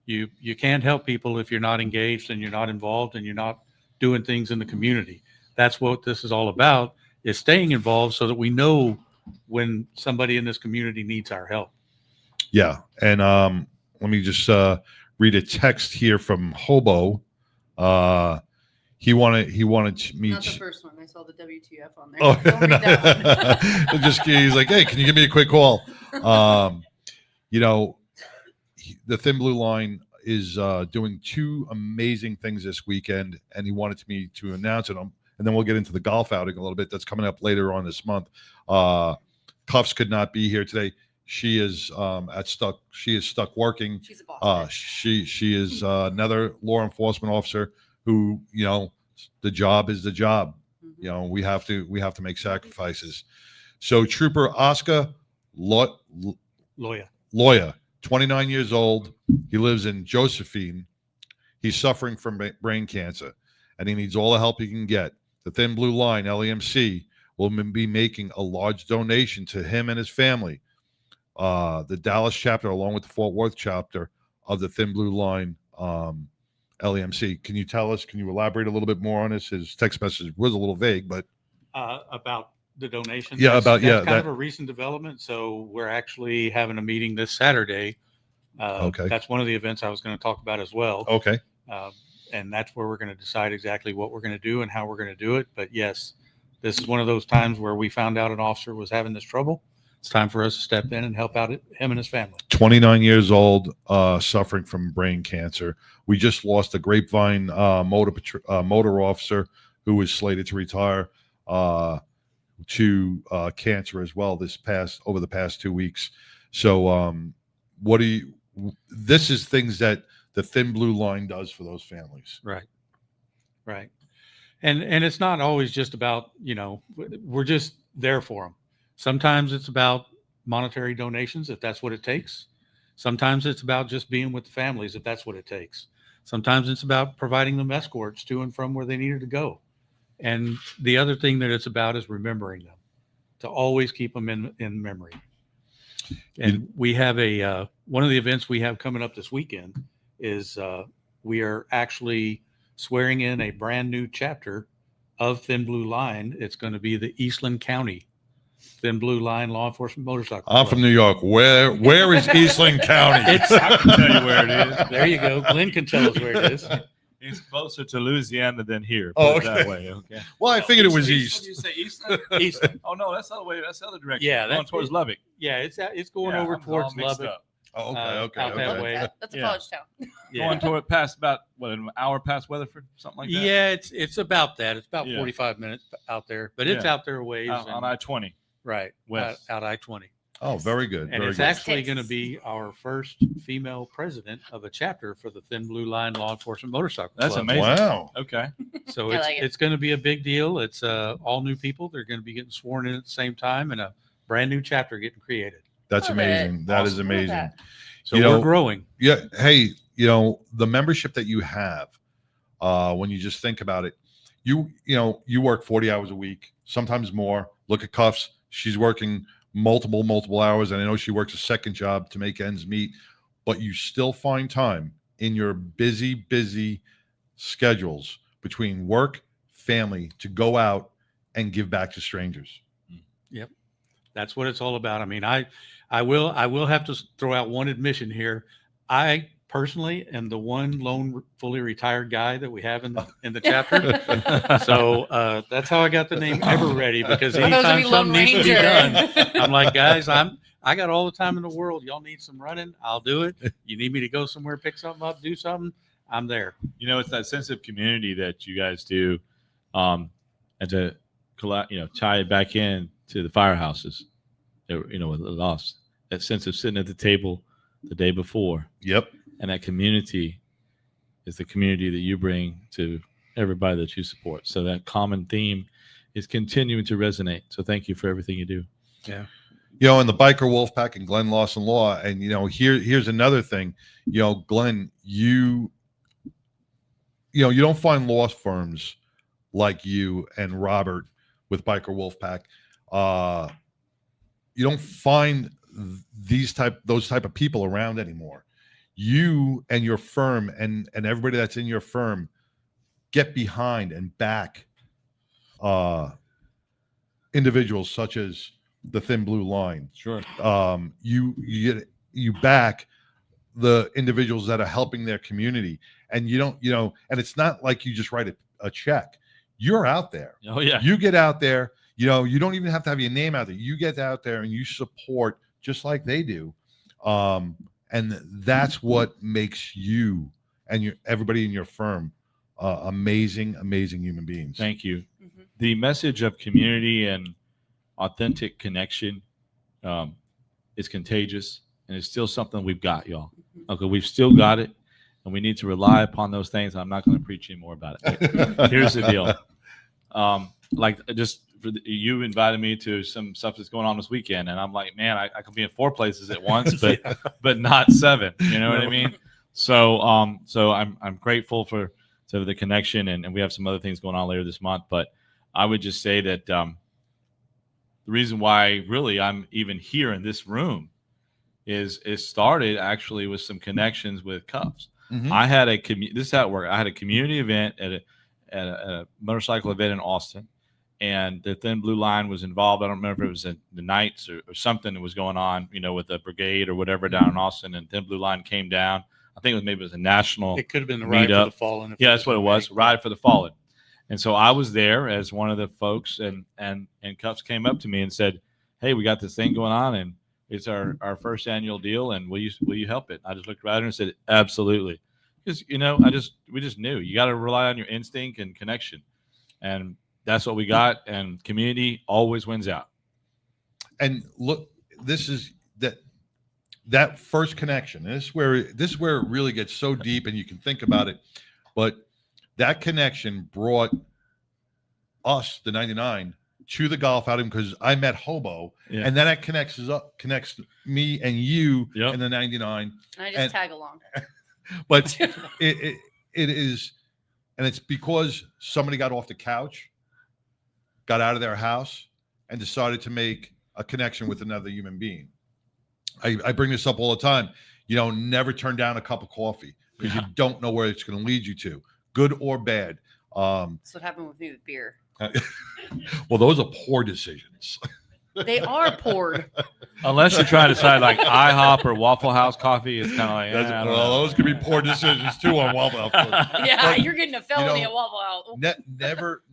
You can't help people if you're not engaged and you're not involved and you're not doing things in the community. That's what this is all about, is staying involved so that we know when somebody in this community needs our help. Yeah. And let me just read a text here from Hobo. he wanted to meet. Not the first one. I saw the WTF on there. Oh, Don't read that one. just he's like, hey, can you give me a quick call? You know, the Thin Blue Line is doing two amazing things this weekend, and he wanted me to announce it. And then we'll get into the golf outing a little bit. That's coming up later on this month. Cuffs could not be here today. She is She is stuck working. She's a boss. She is another law enforcement officer who, you know, the job is the job. Mm-hmm. You know, we have to make sacrifices. So Trooper Oscar Loya, 29 years old. He lives in Josephine. He's suffering from brain cancer, and he needs all the help he can get. The Thin Blue Line, LEMC, will be making a large donation to him and his family. The Dallas chapter, along with the Fort Worth chapter of the Thin Blue Line LEMC. Can you elaborate a little bit more on this? His text message was a little vague, but About the donation. Yeah, That's kind that- of a recent development. So we're actually having a meeting this Saturday. Okay. That's one of the events I was going to talk about as well. okay. And that's where we're going to decide exactly what we're going to do and how we're going to do it. But yes, this is one of those times where we found out an officer was having this trouble. It's time for us to step in and help out him and his family. 29 years old, suffering from brain cancer. We just lost a Grapevine motor officer who was slated to retire to cancer as well over the past 2 weeks. So this is things that the Thin Blue Line does for those families. Right. And it's not always just about, you know, we're just there for them. Sometimes it's about monetary donations, if that's what it takes. Sometimes it's about just being with the families, if that's what it takes. Sometimes it's about providing them escorts to and from where they needed to go. And the other thing that it's about is remembering them, to always keep them in memory. And we have one of the events we have coming up this weekend is we are actually swearing in a brand new chapter of Thin Blue Line. It's going to be the Eastland County Thin Blue Line Law Enforcement Motorcycle I'm Club. from New York. Where is Eastland County? I can tell you where it is. There you go. Glenn can tell us where it is. It's closer to Louisiana than here. Oh, Put it okay. that way. Okay. Well, I figured it was East. east. Did you say east? East. Oh no, that's the other way. That's the other direction. Yeah, going that's towards Lubbock. Yeah, it's going Yeah, over I'm all towards mixed Lubbock. up. Oh, okay. out that okay. way. That's a Yeah. college town. Yeah. Going toward past about an hour past Weatherford, something like that. Yeah, it's about that. It's about Yeah. 45 minutes out there, but it's Yeah. out there a ways. on and- I-20. right, west. out I-20. Oh, very good. And Very it's good. actually going to be our first female president of a chapter for the Thin Blue Line Law Enforcement Motorcycle That's Club. amazing. Wow. Okay. So I it's like it. it's going to be a big deal. It's all new people. They're going to be getting sworn in at the same time, and a brand new chapter getting created. That's Love it. amazing. That is Awesome. Love amazing. that. So You we're know- growing. Yeah. Hey, you know, the membership that you have, when you just think about it, you work 40 hours a week, sometimes more. Look at Cuffs. She's working multiple hours. And I know she works a second job to make ends meet, but you still find time in your busy schedules between work, family to go out and give back to strangers. Yep. That's what it's all about. I mean, I will have to throw out one admission here. I personally am the one lone fully retired guy that we have in the chapter. So that's how I got the name Ever Ready, because Supposed to anytime be Lone something needs to be Ranger. done, I'm like, guys, I got all the time in the world. Y'all need some running, I'll do it. You need me to go somewhere, pick something up, do something, I'm there. You know, it's that sense of community that you guys do, and to tie it back in to the firehouses. With the loss, that sense of sitting at the table the day before. Yep. And that community is the community that you bring to everybody that you support. So that common theme is continuing to resonate. So thank you for everything you do. Yeah. And the Biker Wolfpack and Glenn Lawson Law. And, here's another thing, Glenn, you don't find law firms like you and Robert with Biker Wolfpack. You don't find those type of people around anymore. You and your firm and everybody that's in your firm get behind and back individuals such as the Thin Blue Line. Sure. You back the individuals that are helping their community, and you don't, and it's not like you just write a check. You're out there. Oh yeah. You get out there. You know, you don't even have to have your name out there. You get out there and you support just like they do. And that's what makes you and everybody in your firm amazing human beings. Thank you. The message of community and authentic connection is contagious, and it's still something we've got, y'all. Okay, we've still got it, and we need to rely upon those things. I'm not going to preach any more about it. Here's the deal. You invited me to some stuff that's going on this weekend, and I'm like, man, I could be in 4 places at once, but not 7. You know what I mean? So I'm grateful for the connection, and we have some other things going on later this month. But I would just say that the reason why really I'm even here in this room is it started actually with some connections with Cubs. I had this is how it worked. I had a community event at a motorcycle event in Austin, and the Thin Blue Line was involved. I don't remember if it was the Knights or something that was going on, you know, with the brigade or whatever down in Austin, and Thin Blue Line came down. I think maybe it was a national. It could have been the Ride for the Fallen. Yeah, that's what it was. Ride for the Fallen. And so I was there as one of the folks, and Cubs came up to me and said, "Hey, we got this thing going on, and it's our first annual deal, and will you help it?" I just looked right at her and said, "Absolutely," because we just knew you got to rely on your instinct and connection, and that's what we got. And community always wins out. And look, this is that first connection. This is where it really gets so deep, and you can think about it, but that connection brought us, the 99, to the golf outing because I met Hobo, and then that connects me and you and the 99. I just tag along. But it is, and it's because somebody got off the couch, got out of their house, and decided to make a connection with another human being. I bring this up all the time. You know, never turn down a cup of coffee because you don't know where it's going to lead you to, good or bad. That's what happened with me with beer. Well, those are poor decisions. They are poured. Unless you're trying to decide like IHOP or Waffle House coffee, it's kind of like, I don't know. Those could be poor decisions too on Waffle House. Yeah, you're getting a felony at Waffle House. Never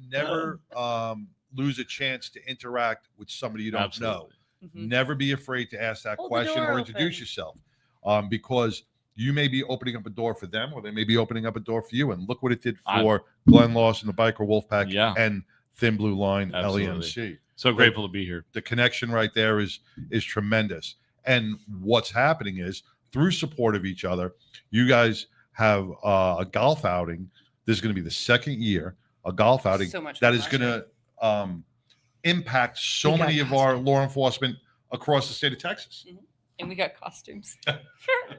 lose a chance to interact with somebody you don't know. Never be afraid to ask that question or introduce yourself, because you may be opening up a door for them, or they may be opening up a door for you. And look what it did for Glenn Lawson, the Biker Wolfpack, and Thin Blue Line, LEMC. So grateful to be here. The connection right there is tremendous. And what's happening is through support of each other, you guys have a golf outing. This is going to be the second year, a golf outing that is going to impact so many of our law enforcement across the state of Texas. And we got costumes.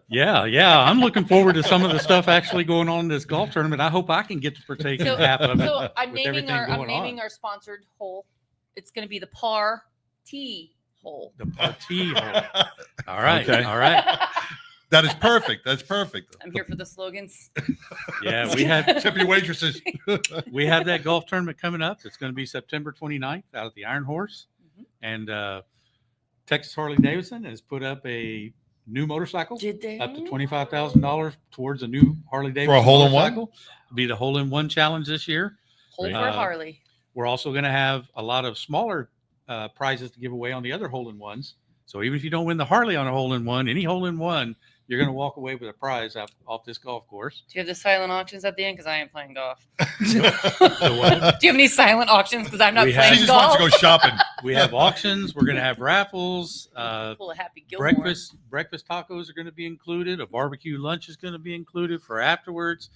Yeah. I'm looking forward to some of the stuff actually going on in this golf tournament. I hope I can get to partake in half of it. So I'm naming our sponsored hole. It's going to be the Par T hole. The Par T hole. All right. Okay. All right. That is perfect. That's perfect. I'm here for the slogans. Yeah, we have tip your waitresses. We have that golf tournament coming up. It's going to be September 29th out at the Iron Horse. And Texas Harley Davidson has put up a new motorcycle. Did they? Up to $25,000 towards a new Harley Davidson for a hole in motorcycle. one? It'll be the hole in one challenge this year. Hole for Harley. We're also going to have a lot of smaller prizes to give away on the other hole in ones. So even if you don't win the Harley on a hole in one, any hole in one, you're going to walk away with a prize off this golf course. Do you have the silent auctions at the end? Because I ain't playing golf. Do you have any silent auctions? Because I'm not playing golf. She just wants to go shopping. We have auctions. We're going to have raffles. Pull a Happy Gilmore. Breakfast tacos are going to be included. A barbecue lunch is going to be included for afterwards.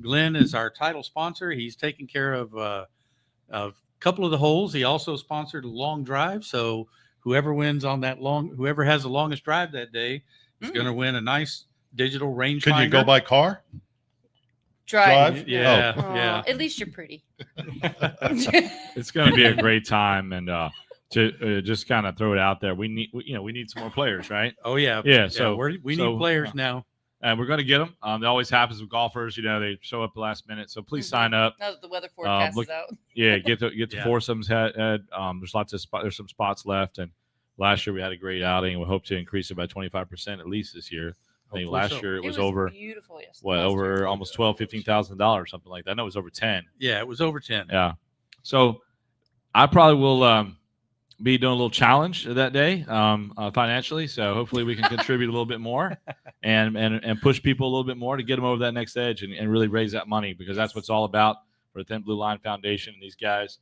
Glenn is our title sponsor. He's taking care of a couple of the holes. He also sponsored a long drive. So whoever wins on that whoever has the longest drive that day is going to win a nice digital rangefinder. Can you go by car? Drive. Yeah. Oh. Yeah. At least you're pretty. It's going to be a great time, and to just kind of throw it out there, we need some more players, right? Oh yeah. Yeah. So we need players now. And we're going to get them. It always happens with golfers. You know, they show up the last minute. So please sign up. Now that the weather forecast is out. Yeah, get the foursomes head. There's some spots left. And last year we had a great outing. We hope to increase it by 25% at least this year. I think Hopefully last so. year it was over beautiful. Yes. what last year. over almost $12,000-$15,000 something like that. I know it was over 10. Yeah, it was over 10. Yeah. So I probably will be doing a little challenge that day financially. So hopefully we can contribute a little bit more and push people a little bit more to get them over that next edge and really raise that money, because that's what it's all about for the Thin Blue Line Foundation and these guys.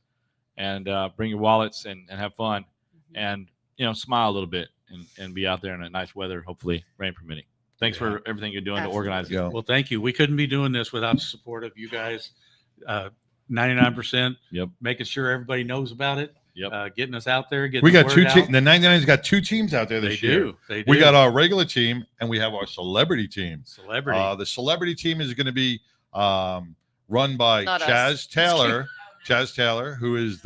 And bring your wallets and have fun and, smile a little bit and be out there in a nice weather, hopefully rain permitting. Thanks for everything you're doing to organize it. Well, thank you. We couldn't be doing this without the support of you guys. 99%. Yep. Making sure everybody knows about it. Yep. Getting us out there. Getting We the got word two out. teams. The 99's got two teams out there this They year. do. They We do. got our regular team and we have our celebrity team. Celebrity. The celebrity team is going to be run by Not us. Chaz Taylor. Chaz Taylor, who is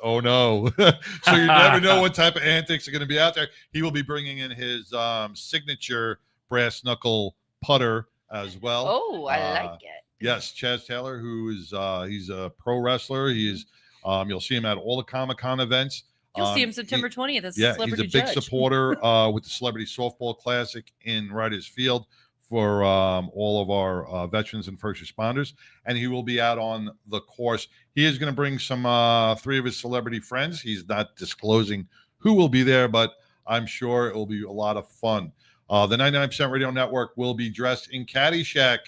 oh no. So you never know what type of antics are going to be out there. He will be bringing in his signature brass knuckle putter as well. Oh, I like it. Yes, Chaz Taylor, who is he's a pro wrestler. He is you'll see him at all the Comic-Con events. You'll see him September 20th as a Yeah, he's celebrity a big judge. supporter with the Celebrity Softball Classic in Writers Field for all of our veterans and first responders, and he will be out on the course. He is going to bring some 3 of his celebrity friends. He's not disclosing who will be there, but I'm sure it will be a lot of fun. The 99% Radio Network will be dressed in Caddyshack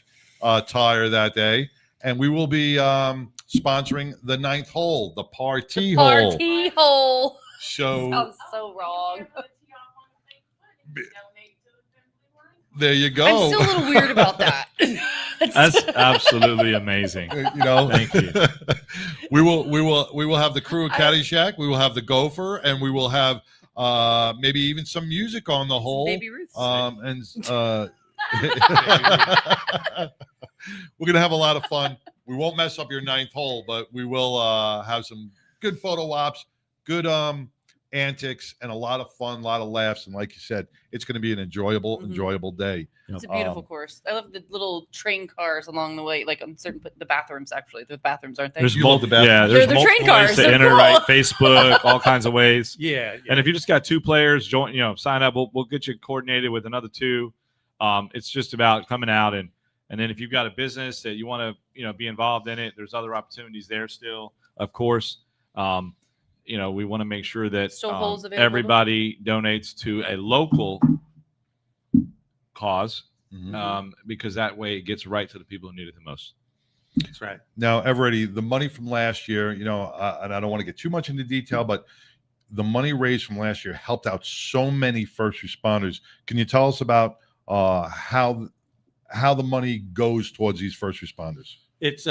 attire that day, and we will be sponsoring the 9th hole, the party hole. Party hole. So Sounds so wrong. there you go. I'm still a little weird about that. That's absolutely amazing. Thank you. we will have the crew of Caddyshack. We will have the Gopher, and we will have maybe even some music on the hole. Baby Ruth. We're gonna have a lot of fun. We won't mess up your 9th hole, but we will have some good photo ops, good antics, and a lot of fun, a lot of laughs. And like you said, it's going to be an enjoyable day. It's a beautiful course. I love the little train cars along the way, like on certain the bathrooms. Actually, the bathrooms aren't they? There's You love the bathroom. yeah, They're there's the train multiple ways cars. to They're enter, cool. right? Facebook, all kinds of ways. Yeah. And if you just got 2 players, sign up. We'll get you coordinated with another 2. It's just about coming out and then if you've got a business that you want to be involved in it, there's other opportunities there still. Of course, we want to make sure that Still holes available. everybody donates to a local cause because that way it gets right to the people who need it the most. That's right. Now, Eveready, the money from last year, and I don't want to get too much into detail, but the money raised from last year helped out so many first responders. Can you tell us about how the money goes towards these first responders? It's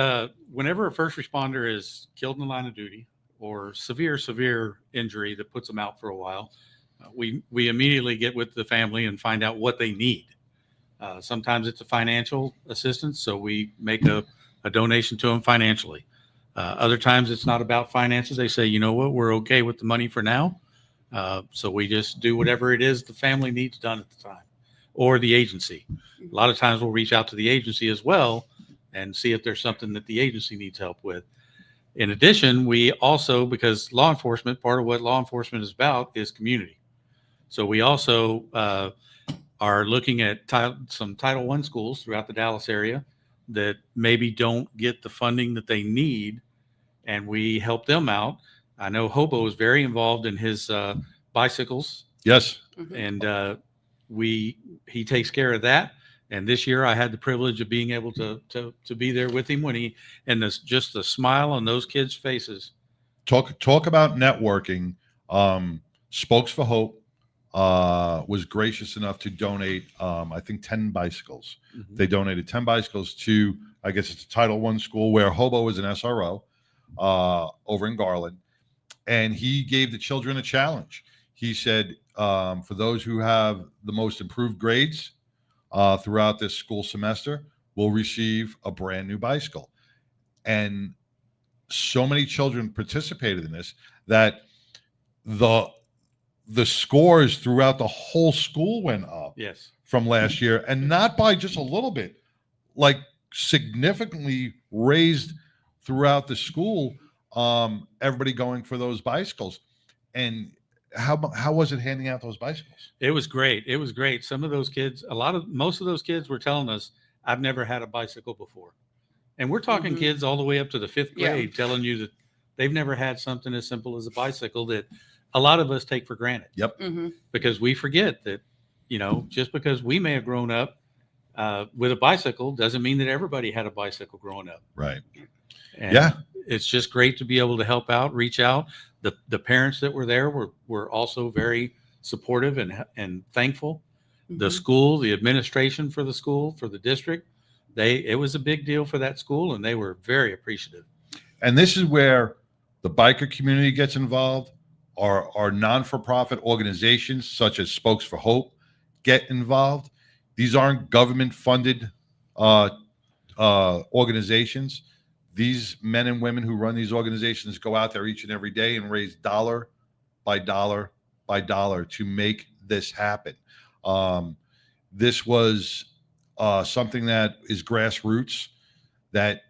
whenever a first responder is killed in the line of duty or severe injury that puts them out for a while, we immediately get with the family and find out what they need. Sometimes it's a financial assistance, so we make a donation to them financially. Other times it's not about finances. They say, you know what, we're okay with the money for now. So we just do whatever it is the family needs done at the time, or the agency. A lot of times we'll reach out to the agency as well and see if there's something that the agency needs help with. In addition, we also, because law enforcement, part of what law enforcement is about is community. So we also are looking at some Title I schools throughout the Dallas area that maybe don't get the funding that they need, and we help them out. I know Hobo is very involved in his bicycles. Yes. And he takes care of that. And this year I had the privilege of being able to be there with him when just the smile on those kids' faces. Talk about networking. Spokes for Hope was gracious enough to donate, I think 10 bicycles. Mm-hmm. They donated 10 bicycles to, I guess it's a Title I school where Hobo is an SRO over in Garland. And he gave the children a challenge. He said, for those who have the most improved grades throughout this school semester, will receive a brand new bicycle. And so many children participated in this that the scores throughout the whole school went up. Yes. From last year, and not by just a little bit, like significantly raised throughout the school. Everybody going for those bicycles. And how was it handing out those bicycles? It was great. It was great. Some of those kids, most of those kids were telling us, I've never had a bicycle before. And we're talking kids all the way up to the 5th grade telling you that they've never had something as simple as a bicycle that a lot of us take for granted. Yep. Because we forget that, just because we may have grown up with a bicycle doesn't mean that everybody had a bicycle growing up. Right. And it's just great to be able to help out, reach out. The parents that were there were also very supportive and thankful. The school, the administration for the school, for the district, it was a big deal for that school, and they were very appreciative. And this is where the biker community gets involved. Our non-for-profit organizations such as Spokes for Hope get involved. These aren't government-funded organizations. These men and women who run these organizations go out there each and every day and raise dollar by dollar by dollar to make this happen. This was something that is grassroots that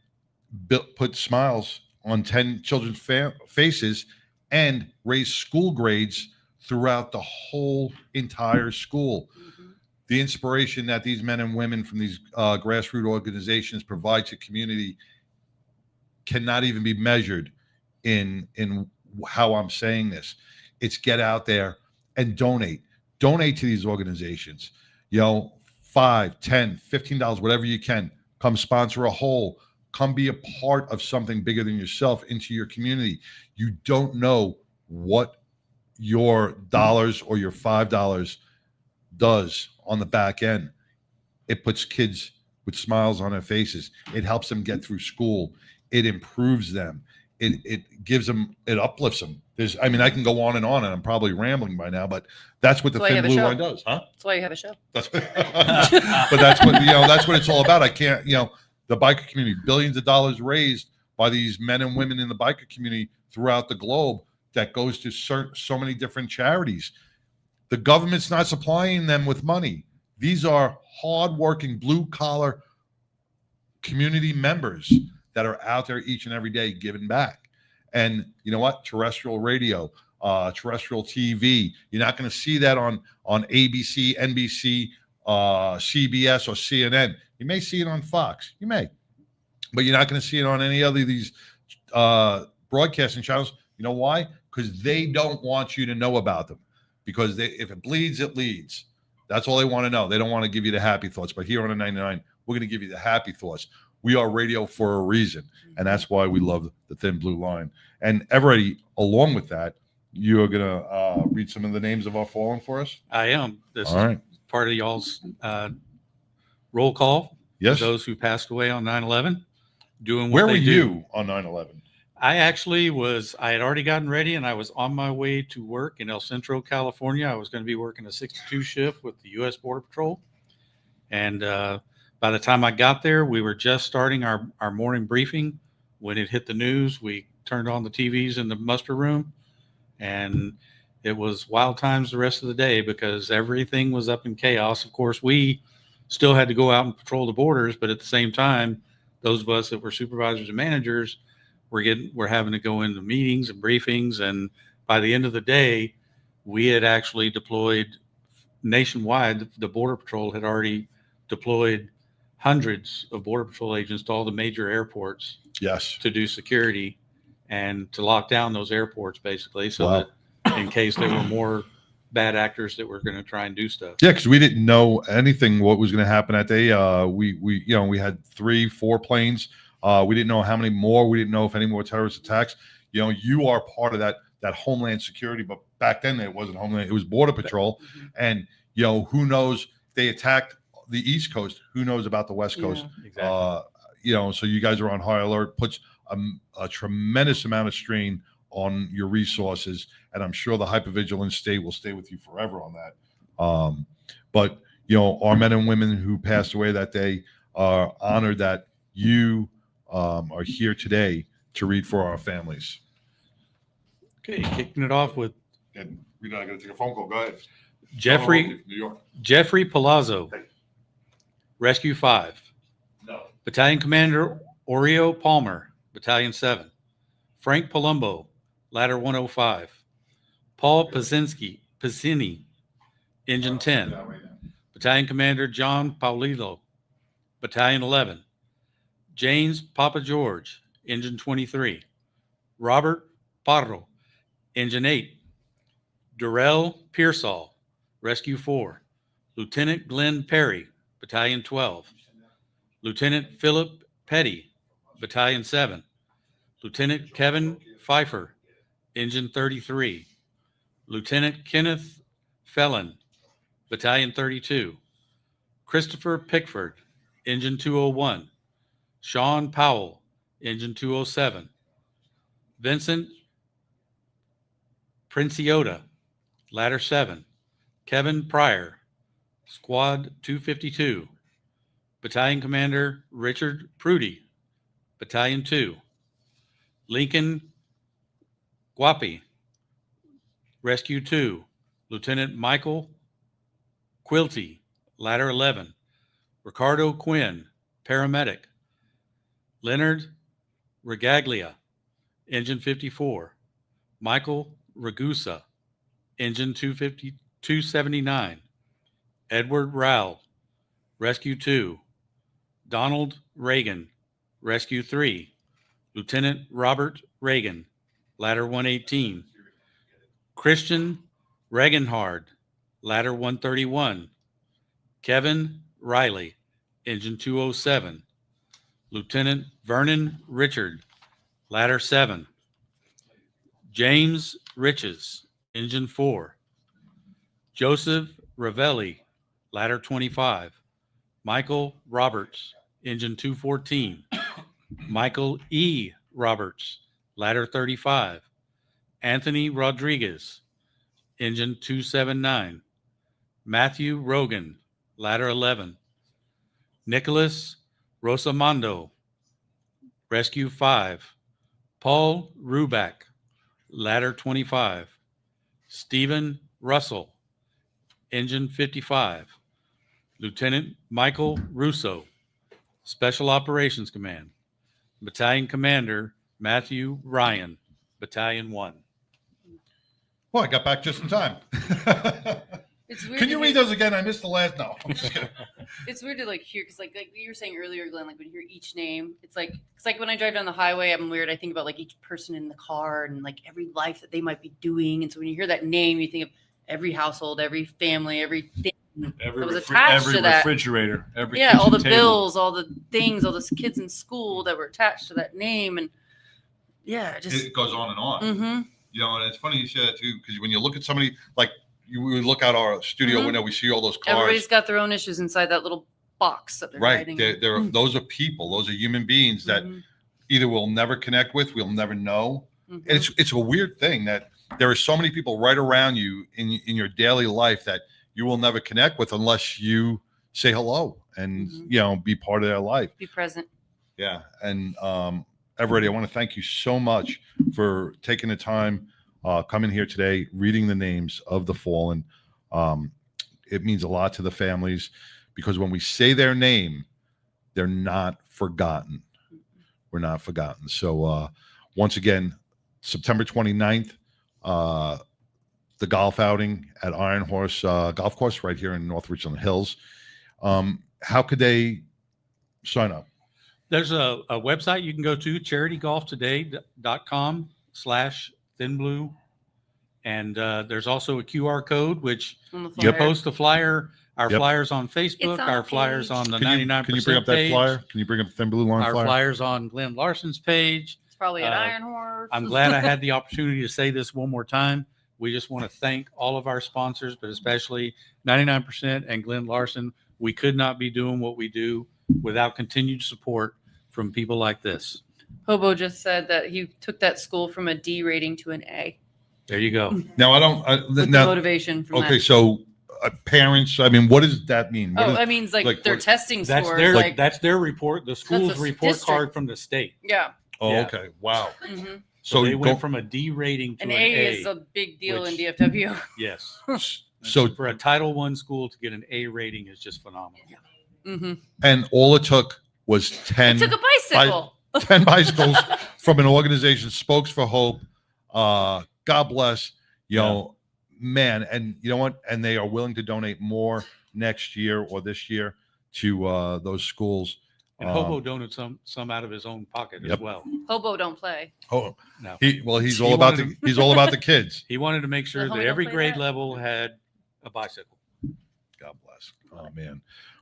put smiles on 10 children's faces and raised school grades throughout the whole entire school. The inspiration that these men and women from these grassroots organizations provide to community cannot even be measured in how I'm saying this. It's get out there and donate to these organizations. $5, $10, $15, whatever you can. Come sponsor a hole. Come be a part of something bigger than yourself into your community. You don't know what your dollars or your $5 does on the back end. It puts kids with smiles on their faces. It helps them get through school. It improves them. It gives them, it uplifts them. I can go on, and I'm probably rambling by now, but that's what the Thin Blue Line does, huh? That's why you have a show. But that's what that's what it's all about. I can't, the biker community, billions of dollars raised by these men and women in the biker community throughout the globe that goes to so many different charities. The government's not supplying them with money. These are hardworking blue collar community members that are out there each and every day giving back. And you know what? Terrestrial radio, terrestrial TV. You're not going to see that on ABC, NBC, CBS, or CNN. You may see it on Fox. You may. But you're not going to see it on any other of these broadcasting channels. You know why? Because they don't want you to know about them. Because if it bleeds, it leads. That's all they want to know. They don't want to give you the happy thoughts. But here on the 99, we're going to give you the happy thoughts. We are radio for a reason, and that's why we love the Thin Blue Line. And everybody, along with that, you are going to read some of the names of our fallen for us? I am. This All right. is part of y'all's roll call. Yes. For those who passed away on 9/11, doing what Where they were do. you on 9/11? I actually I had already gotten ready, and I was on my way to work in El Centro, California. I was going to be working a 62 shift with the U.S. Border Patrol. And by the time I got there, we were just starting our morning briefing. When it hit the news, we turned on the TVs in the muster room, and it was wild times the rest of the day because everything was up in chaos. Of course, we still had to go out and patrol the borders, but at the same time, those of us that were supervisors and managers we're having to go into meetings and briefings. And by the end of the day, we had actually deployed nationwide. The Border Patrol had already deployed hundreds of Border Patrol agents to all the major airports. Yes. To do security and to lock down those airports, basically, so Wow. that in case there were more bad actors that were going to try and do stuff. Yeah, because we didn't know anything what was going to happen that day. We had 3-4 planes. We didn't know how many more. We didn't know if any more terrorist attacks. You are part of that Homeland Security, but back then it wasn't Homeland. It was Border Patrol, and who knows if they attacked the East Coast? Who knows about the West Coast? Exactly. So you guys are on high alert. Puts a tremendous amount of strain on your resources, and I'm sure the hypervigilant state will stay with you forever on that. But our men and women who passed away that day are honored that you are here today to read for our families. Okay, kicking it off with And we're not going to take a phone call. Go ahead. Jeffrey New York. Palazzo, Rescue 5. No. Battalion Commander Oreo Palmer, Battalion 7. Frank Palumbo, Ladder 105. Paul Pizzini, Engine 10. Battalion Commander John Paulino, Battalion 11. James Papa George, Engine 23. Robert Parro, Engine 8. Darrell Pearsall, Rescue 4. Lieutenant Glenn Perry, Battalion 12. Lieutenant Philip Petty, Battalion 7. Lieutenant Kevin Pfeiffer, Engine 33. Lieutenant Kenneth Felon, Battalion 32. Christopher Pickford, Engine 201. Sean Powell, Engine 207. Vincent Princiota, Ladder 7. Kevin Pryor, Squad 252. Battalion Commander Richard Prudy, Battalion 2. Lincoln Guapi, Rescue 2. Lieutenant Michael Quilty, Ladder 11. Ricardo Quinn, Paramedic. Leonard Regaglia, Engine 54. Michael Ragusa, Engine 279. Edward Rowell, Rescue 2. Donald Reagan, Rescue 3. Lieutenant Robert Reagan, Ladder 118. Christian Regenhard, Ladder 131. Kevin Riley, Engine 207. Lieutenant Vernon Richard, Ladder 7. James Riches, Engine 4. Joseph Ravelli, Ladder 25. Michael Roberts, Engine 214. Michael E. Roberts, Ladder 35. Anthony Rodriguez, Engine 279. Matthew Rogan, Ladder 11. Nicholas Rosamondo, Rescue 5. Paul Ruback, Ladder 25. Stephen Russell, Engine 55. Lieutenant Michael Russo, Special Operations Command. Battalion Commander Matthew Ryan, Battalion 1. Well, I got back just in time. It's weird. Can you to read hear- those again? I missed the last. No, I'm just kidding. It's weird to like hear because like you were saying earlier, Glenn. Like when you hear each name, it's like when I drive down the highway, I'm weird. I think about like each person in the car and like every life that they might be doing. And so when you hear that name, you think of every household, every family, everything that was attached to that. refrigerator, every Yeah, all the kitchen table. bills, all the things, all the kids in school that were attached to that name, and yeah, just It goes on and on. mm-hmm. You know, and it's funny you say that too, because when you look at somebody like we look out our studio Mhm. window, we see all those cars. Everybody's got their own issues inside that little box that they're Right. hiding. They're those are people. Those are human beings that Mhm. either we'll never connect with, we'll never know. Mhm. And it's a weird thing that there are so many people right around you in your daily life that you will never connect with unless you say hello and Mhm. you know be part of their life. Be present. Yeah. And Everett, I want to thank you so much for taking the time coming here today, reading the names of the fallen. It means a lot to the families because when we say their name, they're not forgotten. We're not forgotten. So once again, September 29th, the golf outing at Iron Horse Golf Course right here in North Richland Hills. How could they sign up? There's a website you can go to, charitygolftoday.com/thinblue. And there's also a QR code, which On the you flyer. post the flyer, our Yep. flyers on Facebook, It's on our the flyers page. on the Can you 99% bring up that page, flyer? Can you bring up the Thin Blue Line our flyer? flyers on Glenn Larson's page. It's probably at Uh, Iron Horse. I'm glad I had the opportunity to say this one more time. We just want to thank all of our sponsors, but especially 99% and Glenn Larson. We could not be doing what we do without continued support from people like this. Hobo just said that he took that school from a D rating to an A. There you go. Now I don't. With the Now, motivation from okay, that. so parents. I mean, what does that mean? What Oh, is- I mean, it's like, like their what- testing That's scores. their like, that's their report. The school's a report district. card from the state. yeah. oh, yeah. okay. Wow. hmm So they you went go- from a D rating to An an A is a big deal which- in DFW. Yes. So For a Title I school to get an A rating is just phenomenal. hmm and all it took was 10, Took a bicycle. 10 bicycles from an organization, Spokes for Hope. God bless. You know, man, and you know what? And they are willing to donate more next year or this year to those schools. And Hobo donated some out of his own pocket as well. Hobo don't play. Oh, No. he's all about the kids. He wanted to make sure The that homie every don't play grade that? level had a bicycle. God bless. Oh man.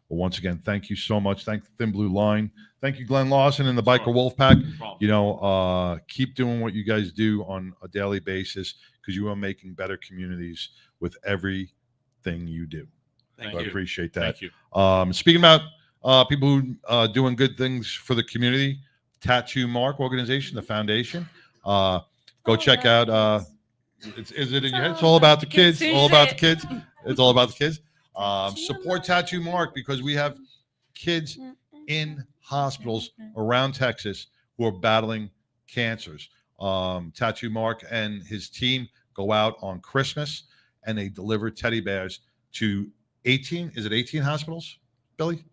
Well, once again, thank you so much. Thank the Thin Blue Line. Thank you, Glenn Lawson and the Biker Wolfpack. You know, keep doing what you guys do on a daily basis because you are making better communities with everything you do. Thank So you. I appreciate that. Thank you. Speaking about people who doing good things for the community, Tattoo Mark organization, the foundation. Go check out. Is it in your head? It's all about the kids. All about the kids. It's all about the kids. Support Tattoo Mark because we have kids in hospitals around Texas who are battling cancers. Tattoo Mark and his team go out on Christmas and they deliver teddy bears to 18 hospitals, Billy?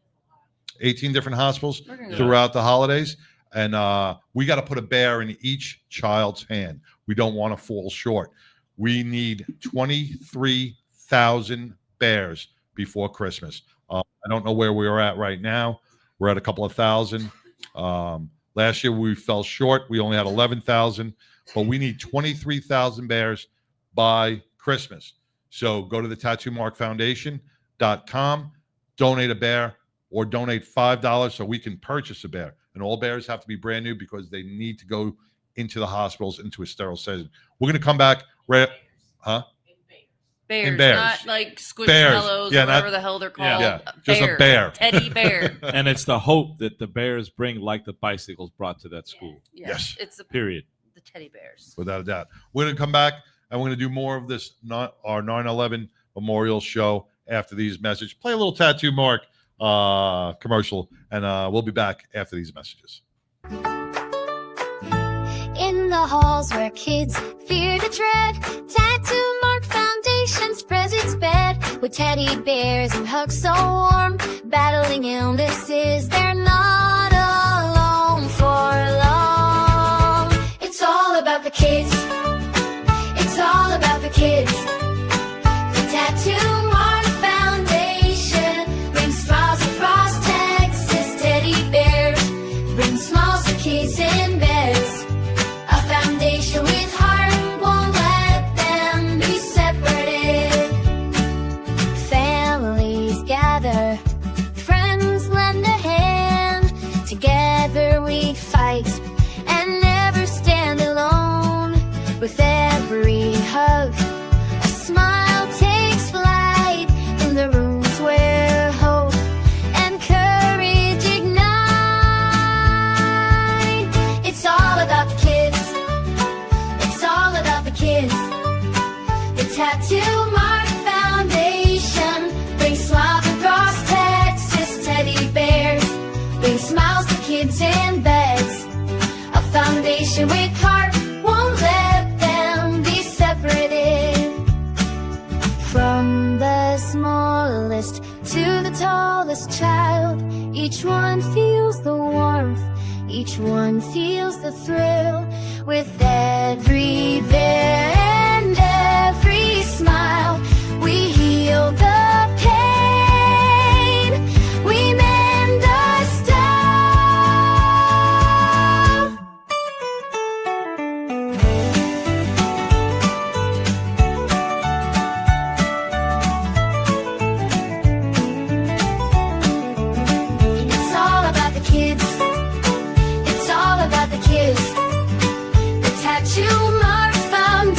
18 different hospitals throughout the holidays. And we got to put a bear in each child's hand. We don't want to fall short. We need 23,000 bears before Christmas. I don't know where we are at right now. We're at a couple of thousand. Last year we fell short. We only had 11,000, but we need 23,000 bears by Christmas. So go to the tattoomarkfoundation.com, donate a bear or donate $5 so we can purchase a bear. And all bears have to be brand new because they need to go into the hospitals into a sterile setting. We're going to come back. Bears, bears. not like Squishmallows, Bears. Yeah, whatever not- the hell they're called. Yeah, just a bear. Teddy bear. And it's the hope that the bears bring like the bicycles brought to that school. Yes. It's the Period. teddy bears. Without a doubt. We're going to come back and we're going to do more of this, our 9/11 memorial show after these messages. Play a little Tattoo Mark commercial, and we'll be back after these messages. In the halls where kids fear to tread, Tattoo Mark Foundation spreads its bed with teddy bears and hugs so warm. Battling illnesses, they're not alone for long. It's all about the kids. It's all about the kids. The Tattoo Mark Foundation brings smiles across Texas. Teddy bears bring smiles to kids in beds. A foundation with heart won't let them be separated. Families gather, friends lend a hand. Together we fight and never stand alone. With every hug, a smile takes flight in the rooms where hope and courage ignite. It's all about the kids. It's all about the kids. The Tattoo Mark Foundation brings smiles across Texas. Teddy bears bring smiles to kids in beds. A foundation with heart won't let them be separated. From the smallest to the tallest child, each one feels the warmth, each one feels the thrill. With every bear and every smile, we heal the pain, we mend the style. It's all about the kids. It's all about the kids. The Tattoo Mark Foundation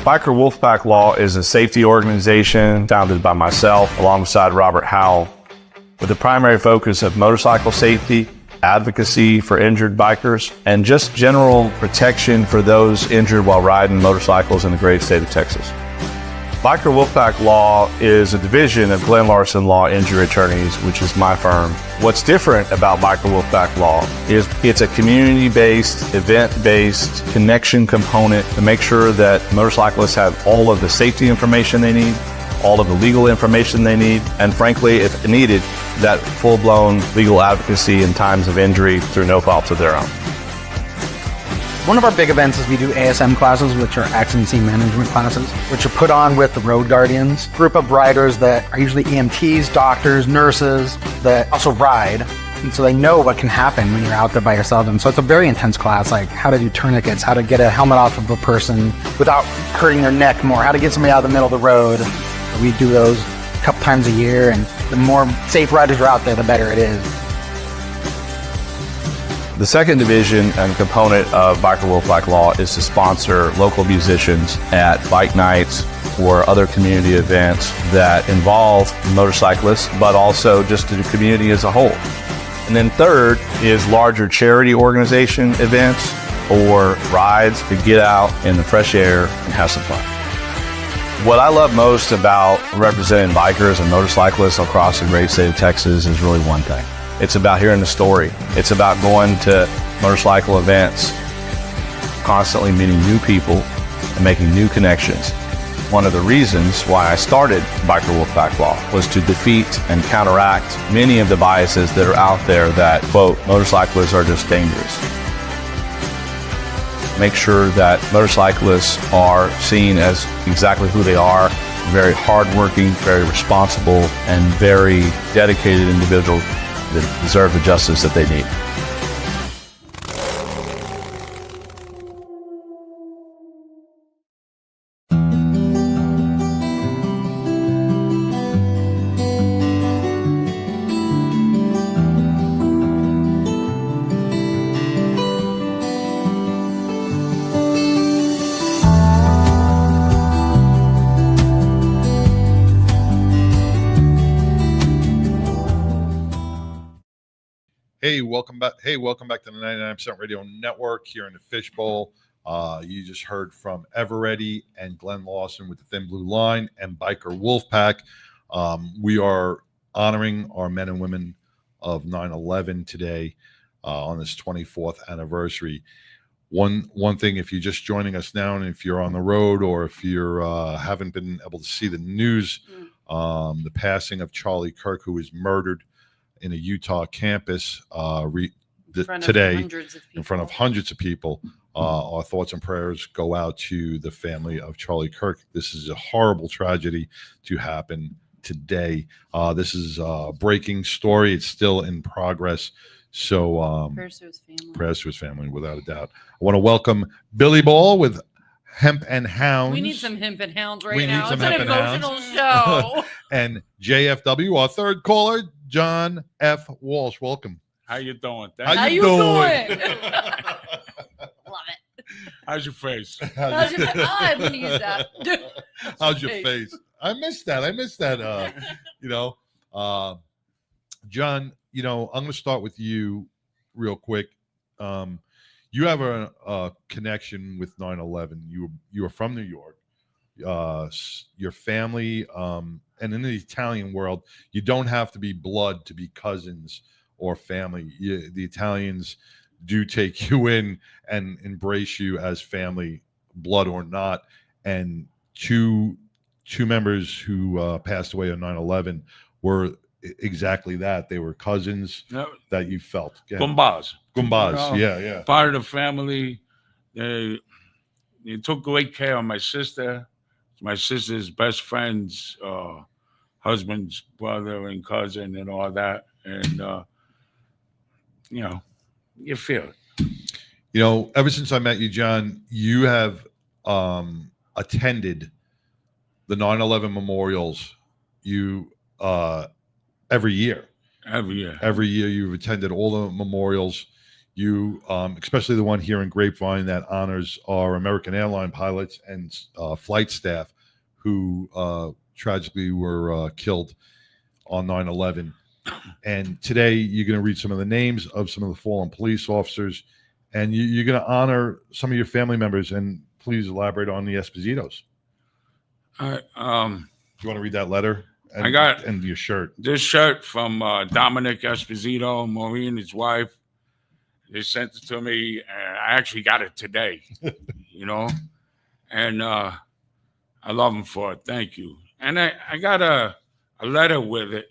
Biker Wolfpack Law is a safety organization founded by myself alongside Robert Howell with the primary focus of motorcycle safety, advocacy for injured bikers, and just general protection for those injured while riding motorcycles in the great state of Texas. Biker Wolfpack Law is a division of Glenn Larson Law Injury Attorneys, which is my firm. What's different about Biker Wolfpack Law is it's a community-based, event-based connection component to make sure that motorcyclists have all of the safety information they need, all of the legal information they need, and frankly, if needed, that full-blown legal advocacy in times of injury through no fault of their own. One of our big events is we do ASM classes, which are accident scene management classes, which are put on with the Road Guardians, group of riders that are usually EMTs, doctors, nurses that also ride. And so they know what can happen when you're out there by yourself. And so it's a very intense class, like how to do tourniquets, how to get a helmet off of a person without hurting their neck more, how to get somebody out of the middle of the road. We do those a couple times a year, and the more safe riders are out there, the better it is. The second division and component of Biker Wolfpack Law is to sponsor local musicians at bike nights or other community events that involve motorcyclists, but also just the community as a whole. And then third is larger charity organization events or rides to get out in the fresh air and have some fun. What I love most about representing bikers and motorcyclists across the great state of Texas is really one thing. It's about hearing the story. It's about going to motorcycle events, constantly meeting new people and making new connections. One of the reasons why I started Biker Wolfpack Law was to defeat and counteract many of the biases that are out there that, quote, motorcyclists are just dangerous. Make sure that motorcyclists are seen as exactly who they are, very hardworking, very responsible, and very dedicated individuals that deserve the justice that they need. Hey, welcome back. Hey, welcome back to the 99% Radio Network here in the Fishbowl. You just heard from Eveready and Glenn Lawson with the Thin Blue Line and Biker Wolfpack. We are honoring our men and women of 9/11 today on this 24th anniversary. One thing, if you're just joining us now, and if you're on the road or if you haven't been able to see the news, the passing of Charlie Kirk, who was murdered in a Utah campus today in front of hundreds of people. Our thoughts and prayers go out to the family of Charlie Kirk. This is a horrible tragedy to happen today. This is a breaking story. It's still in progress. So prayers to his family. Prayers to his family, without a doubt. I want to welcome Billy Ball with Hemp and Hounds. We need some hemp and hounds right We now. need some It's hemp an and emotional show. And JFW, our third caller, John F. Walsh. Welcome. How you doing? How you doing? Love it. How's your face? How's your face? Oh, I'm gonna use that. How's your face? I missed that. John, I'm going to start with you real quick. You have a connection with 9/11. You are from New York. Your family, and in the Italian world, you don't have to be blood to be cousins or family. The Italians do take you in and embrace you as family, blood or not. And two members who passed away on 9/11 were exactly that. They were cousins that you felt. Gumbaz. Yeah. Part of the family. They took great care of my sister. My sister's best friend's husband's brother and cousin and all that. And, you feel it. Ever since I met you, John, you have attended the 9/11 memorials. Every year. Every year. Every year you've attended all the memorials. you, especially the one here in Grapevine that honors our American airline pilots and flight staff who tragically were killed on 9/11. And today you're going to read some of the names of some of the fallen police officers, and you're going to honor some of your family members. And please elaborate on the Espositos. All right. Do you want to read that letter? And, I got and your shirt. This shirt from Dominic Esposito, Maureen, his wife. They sent it to me, and I actually got it today. You know, and I love them for it. Thank you. And I got a letter with it.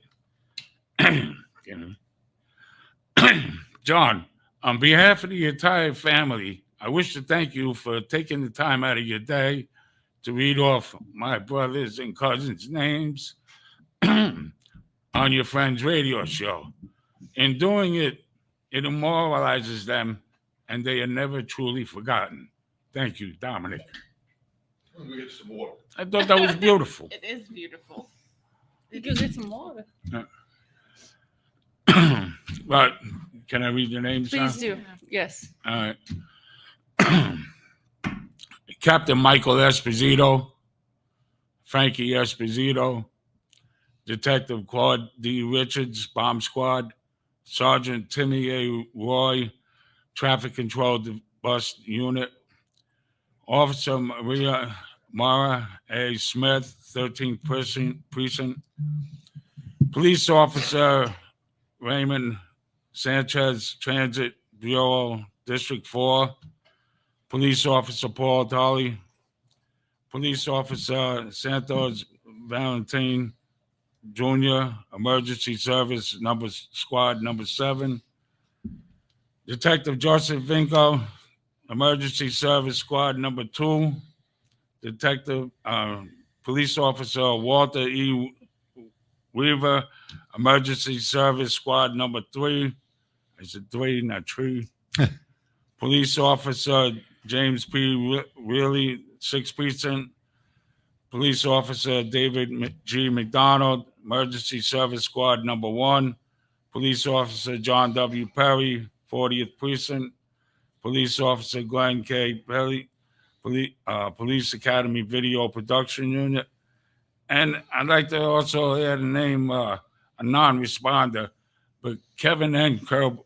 John, on behalf of the entire family, I wish to thank you for taking the time out of your day to read off my brothers and cousins' names on your friend's radio show. In doing it, it immortalizes them, and they are never truly forgotten. Thank you, Dominic. We get some water. I thought that was beautiful. It is beautiful. You can get some water. But can I read the names? Please now? do. Yes. All right. Captain Michael Esposito, Frankie Esposito, Detective Claude D. Richards, Bomb Squad, Sergeant Timmy A. Roy, Traffic Control Bus Unit, Officer Maria Mara A. Smith, 13th Precinct, Police Officer Raymond Sanchez, Transit Bureau, District 4, Police Officer Paul Dolly, Police Officer Santos Valentin Jr., Emergency Service Squad number 7, Detective Joseph Vinco, Emergency Service Squad number 2, Detective Police Officer Walter E. Weaver, Emergency Service Squad number 3. I said 3, not 3. Police Officer James P. Reilly, 6th Precinct. Police Officer David G. McDonald, Emergency Service Squad number 1. Police Officer John W. Perry, 40th Precinct. Police Officer Glenn K. Perry, Police Academy Video Production Unit. And I'd like to also add a name, a non-responder, but Kevin N. Gerber.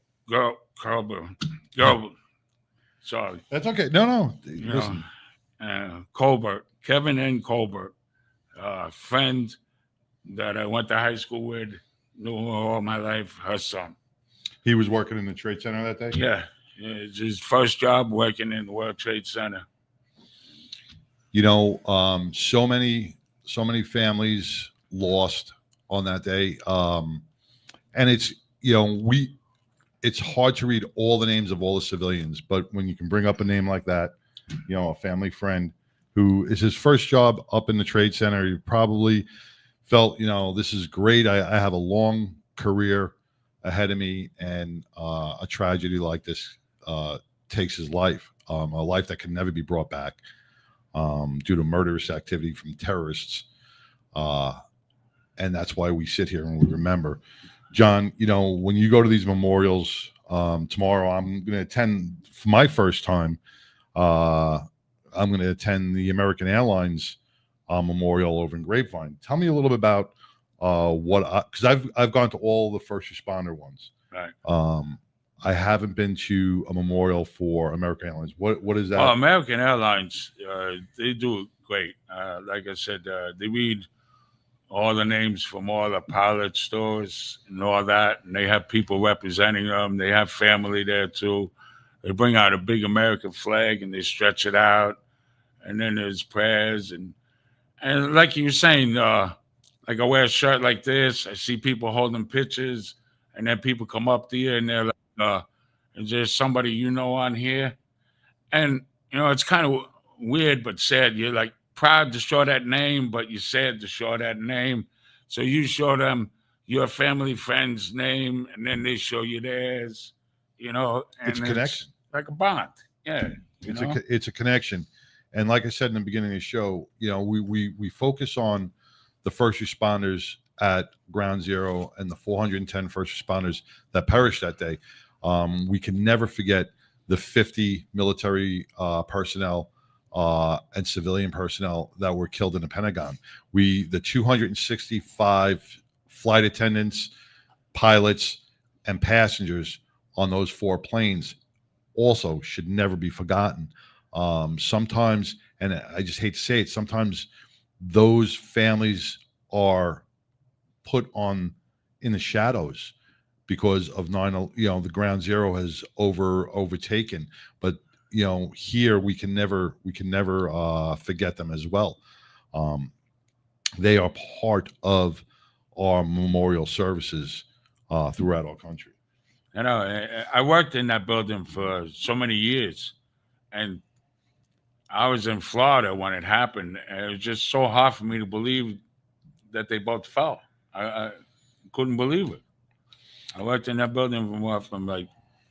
Sorry. That's okay. No. Listen. Colbert, Kevin N. Colbert, friend that I went to high school with, knew her all my life, her son. He was working in the Trade Center that day? Yeah. It's his first job working in the World Trade Center. You know, so many families lost on that day. And it's, you know, it's hard to read all the names of all the civilians, but when you can bring up a name like that, you know, a family friend who is his first job up in the Trade Center, he probably felt, you know, this is great. I have a long career ahead of me, and a tragedy like this takes his life, a life that can never be brought back due to murderous activity from terrorists. And that's why we sit here and we remember. John, you know, when you go to these memorials tomorrow, I'm going to attend for my first time. I'm going to attend the American Airlines memorial over in Grapevine. Tell me a little bit about because I've gone to all the first responder ones. Right. I haven't been to a memorial for American Airlines. What is that? Oh, American Airlines, they do great. Like I said, they read all the names from all the pilot stores and all that, and they have people representing them. They have family there too. They bring out a big American flag and they stretch it out, and then there's prayers and like you were saying, like I wear a shirt like this, I see people holding pictures, and then people come up to you and they're like, is there somebody you know on here? And you know, it's kind of weird but sad. You're like proud to show that name, but you're sad to show that name. So you show them your family friend's name, and then they show you theirs. You know, and it's a connection, like a bond. Yeah, it's a connection. And like I said in the beginning of the show, you know, we focus on the first responders at Ground Zero and the 410 first responders that perished that day. We can never forget the 50 military personnel and civilian personnel that were killed in the Pentagon. The 265 flight attendants, pilots, and passengers on those 4 planes also should never be forgotten. Sometimes, and I just hate to say it, sometimes those families are put on in the shadows because of the ground zero has overtaken. But here we can never forget them as well. They are part of our memorial services throughout our country. I worked in that building for so many years, and I was in Florida when it happened, and it was just so hard for me to believe that they both fell. I couldn't believe it. I worked in that building from like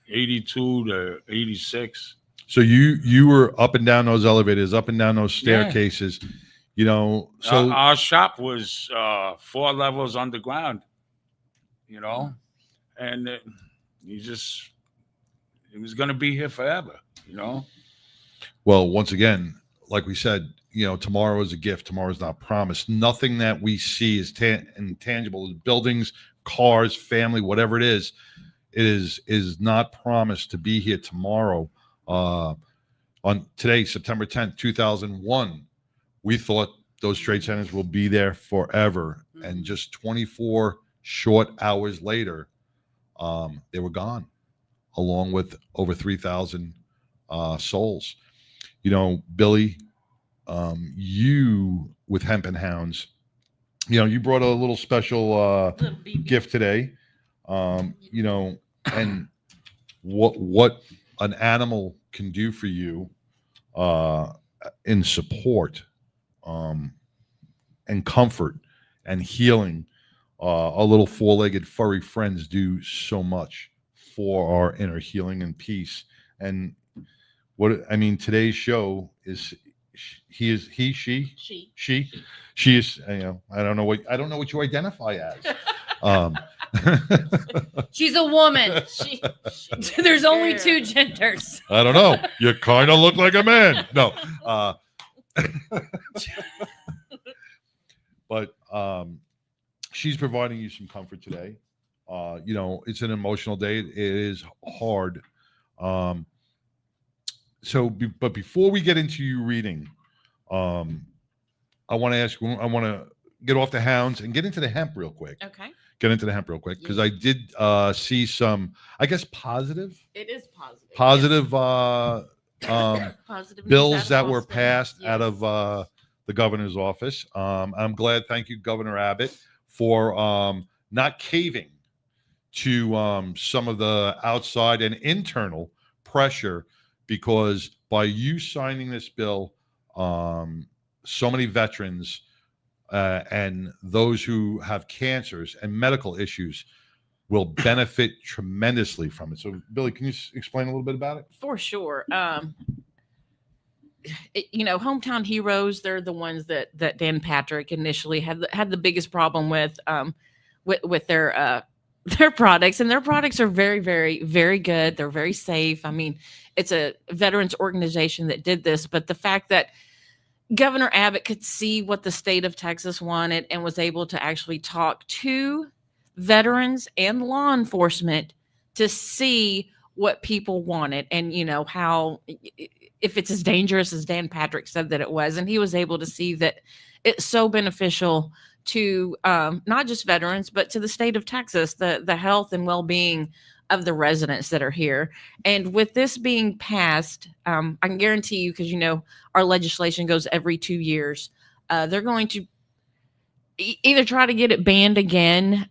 82 to 86. So you were up and down those elevators, up and down those staircases, So our shop was 4 levels underground, and it was going to be here forever, Well, once again, like we said, tomorrow is a gift. Tomorrow is not promised. Nothing that we see is intangible. Buildings, cars, family, whatever it is not promised to be here tomorrow. On today, September 10th, 2001, we thought those trade centers will be there forever. And just 24 short hours later, they were gone, along with over 3,000 souls. Billy, you with Hemp and Hounds, you brought a little special gift today. And what an animal can do for you in support and comfort and healing. Our little 4-legged furry friends do so much for our inner healing and peace. And today's show is she is I don't know what you identify as. She's a woman. There's only 2 genders. I don't know. You kind of look like a man. No. But she's providing you some comfort today. It's an emotional day. It is hard. But before we get into you reading, I want to get off the hounds and get into the hemp real quick. Okay. Get into the hemp real quick because I did see some, I guess, positive. It is positive. Positive Positive bills that were passed out of the governor's office. I'm glad. Thank you, Governor Abbott, for not caving to some of the outside and internal pressure, because by you signing this bill, so many veterans and those who have cancers and medical issues will benefit tremendously from it. So, Billy, can you explain a little bit about it? For sure. Hometown Heroes, they're the ones that Dan Patrick initially had the biggest problem with their products, and their products are very, very, very good. They're very safe. It's a veterans organization that did this, but the fact that Governor Abbott could see what the state of Texas wanted and was able to actually talk to veterans and law enforcement to see what people wanted, and how, if it's as dangerous as Dan Patrick said that it was, and he was able to see that it's so beneficial to not just veterans, but to the state of Texas, the health and well-being of the residents that are here. And with this being passed, I can guarantee you, because our legislation goes every 2 years, they're going to either try to get it banned again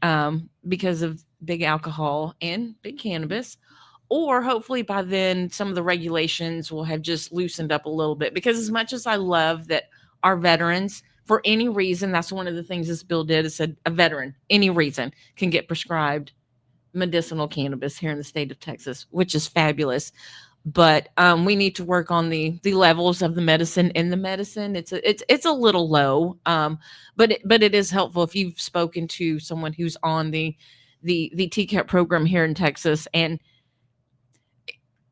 because of big alcohol and big cannabis, or hopefully by then some of the regulations will have just loosened up a little bit. Because as much as I love that our veterans, for any reason, that's one of the things this bill did, is said a veteran, any reason, can get prescribed medicinal cannabis here in the state of Texas, which is fabulous. But we need to work on the levels of the medicine in the medicine. It's a little low, but it is helpful if you've spoken to someone who's on the TCAP program here in Texas, and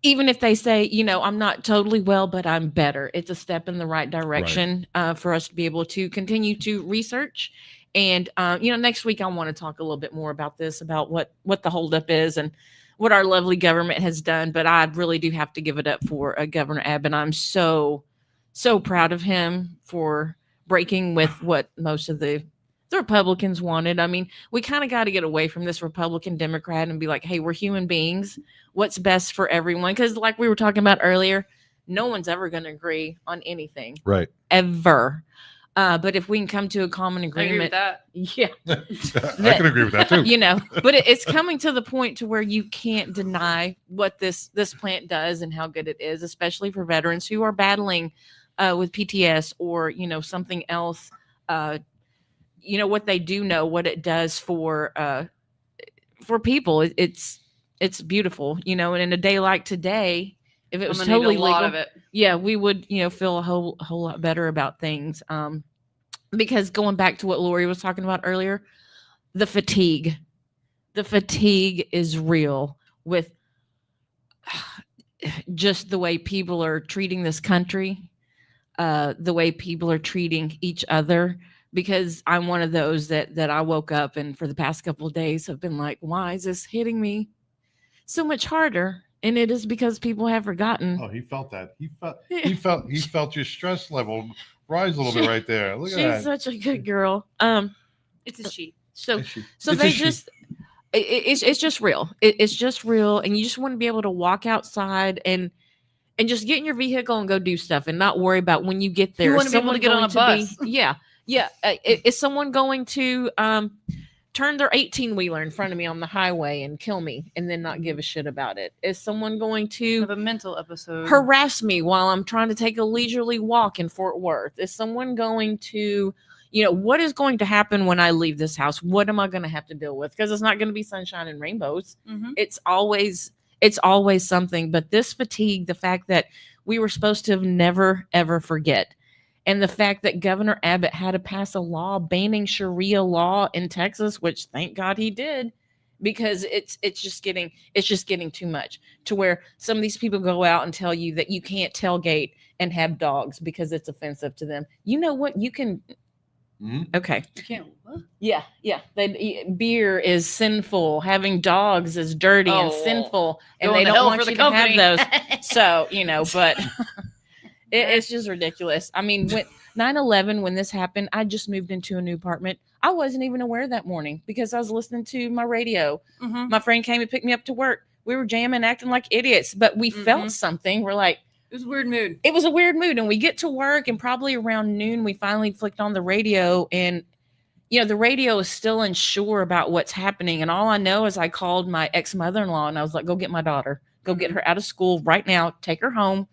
even if they say, I'm not totally well, but I'm better, it's a step in the right direction for us to be able to continue to research. And, next week I want to talk a little bit more about this, about what the holdup is and what our lovely government has done. But I really do have to give it up for Governor Abbott. I'm so proud of him for breaking with what most of the Republicans wanted. I mean, we kind of got to get away from this Republican Democrat and be like, hey, we're human beings. What's best for everyone? Because like we were talking about earlier, no one's ever going to agree on anything. Right. Ever. But if we can come to a common I agree with agreement, that. yeah, I can agree with that too. but it's coming to the point to where you can't deny what this plant does and how good it is, especially for veterans who are battling with PTS or, something else. What they do know, what it does for people. It's beautiful, and in a day like today, if it was I'm gonna need totally a lot legal, of it. yeah, we would, feel a whole lot better about things. Because going back to what Lori was talking about earlier, the fatigue is real with just the way people are treating this country, the way people are treating each other. Because I'm one of those that I woke up and for the past couple of days have been like, why is this hitting me so much harder? And it is because people have forgotten. Oh, he felt that. He felt your stress level rise a little bit right there. Look at that. She's such a good girl. It's a she. So It's they a she. just it's just real. It's just real, and you just want to be able to walk outside and just get in your vehicle and go do stuff and not worry about when you get there. You is want to be able to get on a someone going bus. yeah. Is someone going to turn their 18-wheeler in front of me on the highway and kill me and then not give a shit about it? Is someone going to Have a mental episode. harass me while I'm trying to take a leisurely walk in Fort Worth? Is someone going to, what is going to happen when I leave this house? What am I going to have to deal with? Because it's not going to be sunshine and rainbows. Mhm. It's always something. But this fatigue, the fact that we were supposed to have never, ever forget. And the fact that Governor Abbott had to pass a law banning Sharia law in Texas, which thank God he did, because it's just getting too much to where some of these people go out and tell you that you can't tailgate and have dogs because it's offensive to them. You know what? You can. Okay. You can't. What? Yeah. Beer is sinful. Having dogs is dirty and Oh, sinful, and going they to don't hell want for you the to company. have those. So but it's just ridiculous. I mean, when 9/11, when this happened, I just moved into a new apartment. I wasn't even aware that morning because I was listening to my radio. Mhm. My friend came and picked me up to work. We were jamming, acting like idiots, but we felt something. We're like, It was a weird mood. it was a weird mood. And we get to work, and probably around noon, we finally flicked on the radio, and the radio is still unsure about what's happening. And all I know is I called my ex-mother-in-law and I was like, go get my daughter, go get her out of school right now, take her home,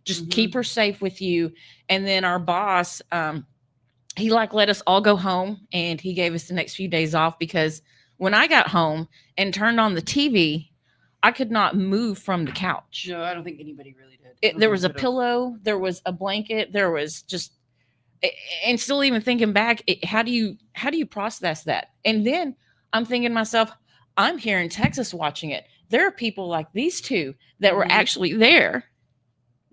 just keep her safe with you. And then our boss, he let us all go home, and he gave us the next few days off because when I got home and turned on the TV, I could not move from the couch. No, I don't think anybody really did. There was a pillow, there was a blanket, there was just, and still even thinking back, how do you process that? And then I'm thinking to myself, I'm here in Texas watching it. There are people like these two that were actually there.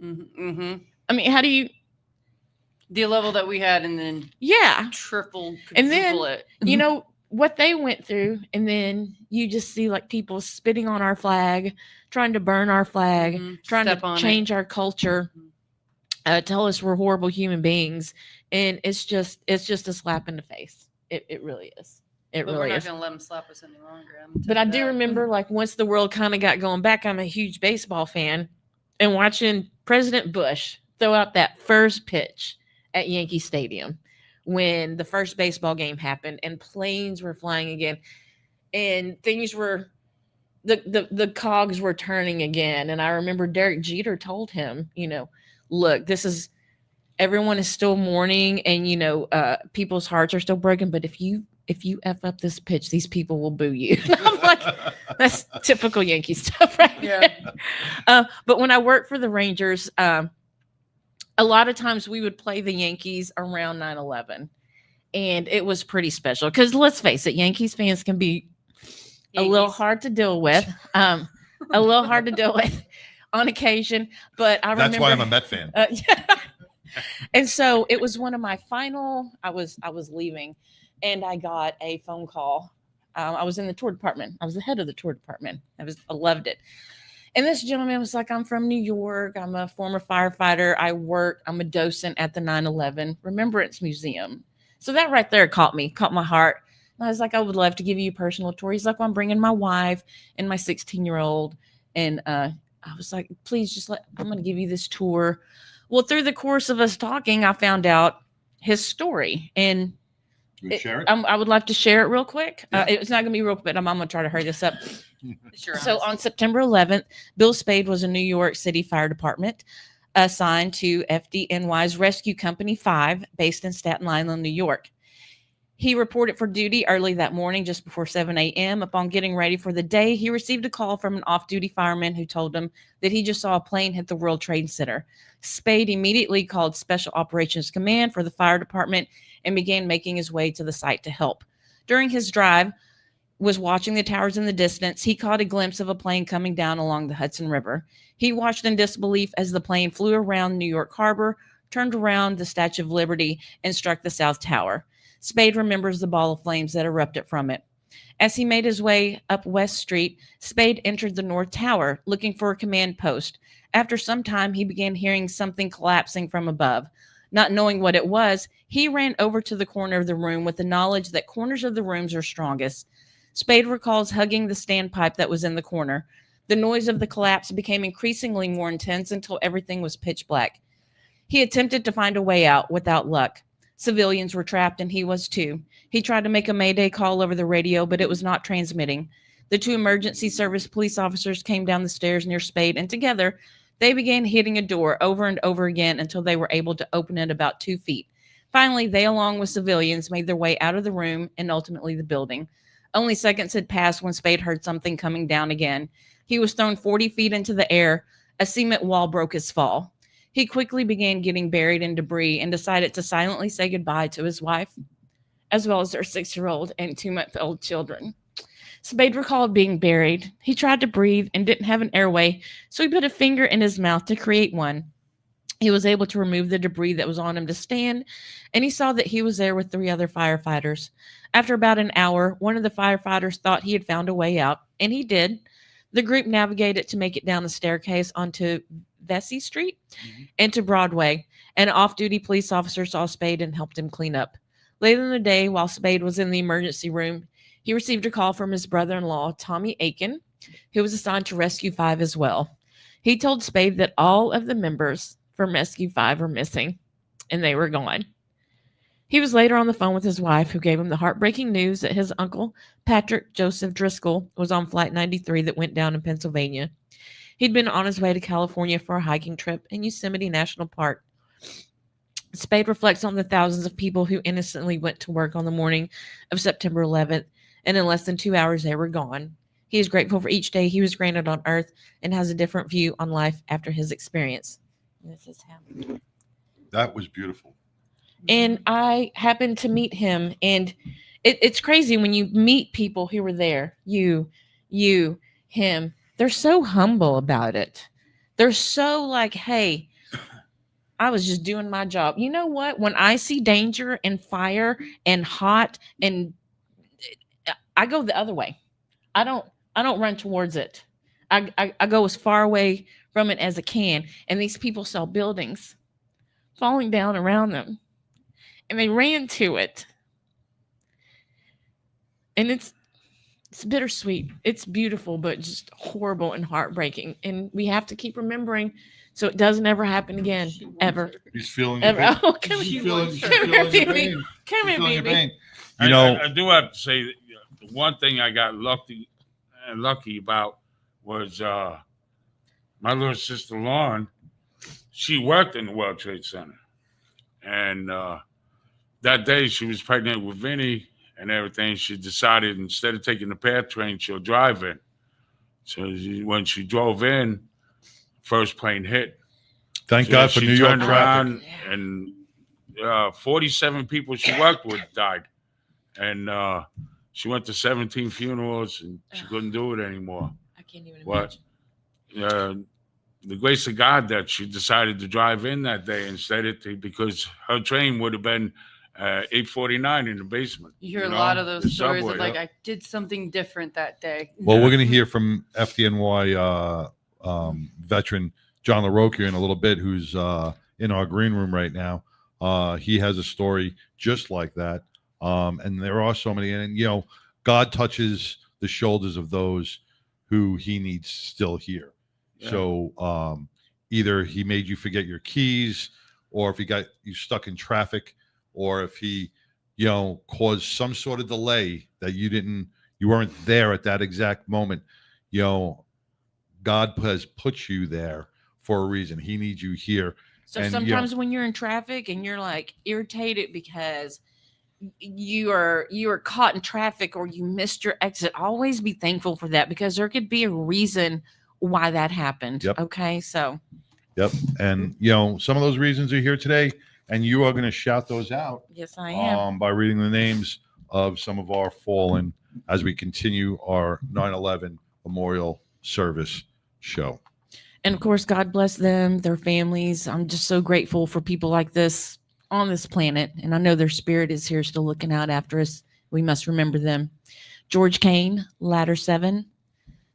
Mm-hmm. I mean, how do you? The level that we had, and then triple, and then quadruple it. you know what they went through, and then you just see like people spitting on our flag, trying to burn our flag, trying Step to on it. change our culture, tell us we're horrible human beings, and it's just a slap in the face. It really is. It But really we're not is. going to let them slap us any longer. But I do remember, like, once the world kind of got going back, I'm a huge baseball fan, and watching President Bush throw out that first pitch at Yankee Stadium when the first baseball game happened and planes were flying again and things were the cogs were turning again. And I remember Derek Jeter told him, look, everyone is still mourning, and people's hearts are still broken, but if you F up this pitch, these people will boo you. I'm like, that's typical Yankee stuff, right? Yeah. But when I worked for the Rangers, a lot of times we would play the Yankees around 9/11, and it was pretty special because let's face it, Yankees fans can be a little hard to deal with. on occasion. But I That's remember why I'm a Met fan. yeah. And so it was one of my final. I was leaving, and I got a phone call. I was in the tour department. I was the head of the tour department. I loved it. And this gentleman was like, "I'm from New York. I'm a former firefighter. I'm a docent at the 9/11 Remembrance Museum." So that right there caught my heart. And I was like, "I would love to give you a personal tour." He's like, "Well, I'm bringing my wife and my 16-year-old." And I was like, "Please I'm going to give you this tour." Well, through the course of us talking, I found out his story. And Share it? I would like to share it real quick. It's not going to be real quick, but I'm going to try to hurry this up. So on September 11th, Bill Spade was a New York City Fire Department assigned to FDNY's Rescue Company 5, based in Staten Island, New York. He reported for duty early that morning, just before 7 a.m. Upon getting ready for the day, he received a call from an off-duty fireman who told him that he just saw a plane hit the World Trade Center. Spade immediately called Special Operations Command for the fire department and began making his way to the site to help. During his drive, was watching the towers in the distance, he caught a glimpse of a plane coming down along the Hudson River. He watched in disbelief as the plane flew around New York Harbor, turned around the Statue of Liberty, and struck the South Tower. Spade remembers the ball of flames that erupted from it. As he made his way up West Street, Spade entered the North Tower, looking for a command post. After some time, he began hearing something collapsing from above. Not knowing what it was, he ran over to the corner of the room with the knowledge that corners of the rooms are strongest. Spade recalls hugging the standpipe that was in the corner. The noise of the collapse became increasingly more intense until everything was pitch black. He attempted to find a way out without luck. Civilians were trapped, and he was too. He tried to make a mayday call over the radio, but it was not transmitting. The two emergency service police officers came down the stairs near Spade, and together they began hitting a door over and over again until they were able to open it about 2 feet. Finally, they, along with civilians, made their way out of the room and ultimately the building. Only seconds had passed when Spade heard something coming down again. He was thrown 40 feet into the air. A cement wall broke his fall. He quickly began getting buried in debris and decided to silently say goodbye to his wife, as well as their 6-year-old and 2-month-old children. Spade recalled being buried. He tried to breathe and didn't have an airway, so he put a finger in his mouth to create one. He was able to remove the debris that was on him to stand, and he saw that he was there with 3 other firefighters. After about an hour, one of the firefighters thought he had found a way out, and he did. The group navigated to make it down the staircase onto Vesey Street and to Broadway. An off-duty police officer saw Spade and helped him clean up. Later in the day, while Spade was in the emergency room, he received a call from his brother-in-law, Tommy Aiken, who was assigned to Rescue 5 as well. He told Spade that all of the members from Rescue 5 were missing, and they were gone. He was later on the phone with his wife, who gave him the heartbreaking news that his uncle, Patrick Joseph Driscoll, was on Flight 93 that went down in Pennsylvania. He'd been on his way to California for a hiking trip in Yosemite National Park. Spade reflects on the thousands of people who innocently went to work on the morning of September 11th, and in less than 2 hours they were gone. He is grateful for each day he was granted on Earth and has a different view on life after his experience. This is him. That was beautiful. And I happened to meet him, and it's crazy when you meet people who were there. You, him. They're so humble about it. They're so like, hey, I was just doing my job. You know what? When I see danger and fire and hot, and I go the other way. I don't run towards it. I go as far away from it as I can. And these people saw buildings falling down around them, and they ran to it. And it's bittersweet. It's beautiful, but just horrible and heartbreaking. And we have to keep remembering so it doesn't ever happen again. Ever. He's feeling Ever. your pain. Oh, come He's here, feeling your your baby. pain. Come here, He's feeling your baby. pain. You know, I do have to say that the one thing I got lucky about was my little sister Lauren. She worked in the World Trade Center, and that day she was pregnant with Vinny and everything. She decided instead of taking the PATH train, she'll drive in. So when she drove in, first plane hit. Thank God for she New York turned traffic. around and 47 people she worked with died. And she went to 17 funerals and she couldn't do it anymore. I can't even imagine. the grace of God that she decided to drive in that day instead of because her train would have been 849 in the basement. You hear a know, lot of those the stories subway, of like, yeah. I did something different that day. Well, we're going to hear from FDNY veteran John LaRocchia in a little bit, who's in our green room right now. He has a story just like that. And there are so many, and God touches the shoulders of those who he needs still here. Yeah. So either he made you forget your keys, or if he got you stuck in traffic, or if he, caused some sort of delay that you weren't there at that exact moment. God has put you there for a reason. He needs you here. So And, sometimes when you're in traffic and you're like irritated because you are caught in traffic or you missed your exit, always be thankful for that, because there could be a reason why that happened. Yep. Okay. So Yep. And, some of those reasons are here today, and you are going to shout those out yes, I am. by reading the names of some of our fallen as we continue our 9/11 Memorial Service show. And of course, God bless them, their families. I'm just so grateful for people like this on this planet. And I know their spirit is here still looking out after us. We must remember them. George Kane, ladder 7.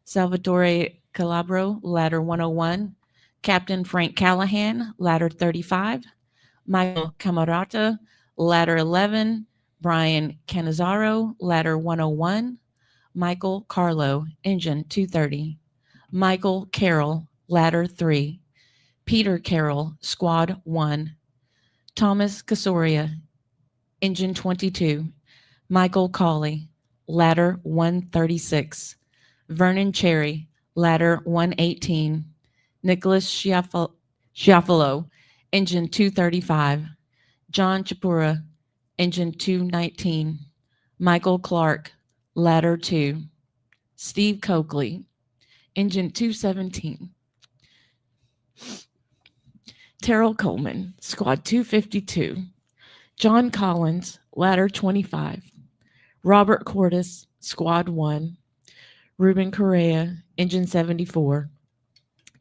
Salvatore Calabro, ladder 101. Captain Frank Callahan, ladder 35. Michael Camarata, ladder 11. Brian Canizaro, ladder 101. Michael Carlo, engine 230. Michael Carroll, ladder 3. Peter Carroll, squad 1. Thomas Casoria, engine 22. Michael Cawley, ladder 136. Vernon Cherry, ladder 118. Nicholas Schiaffolo, engine 235. John Chapura, engine 219. Michael Clark, ladder 2. Steve Coakley, engine 217. Terrell Coleman, squad 252. John Collins, ladder 25. Robert Cordes, squad 1. Ruben Correa, engine 74.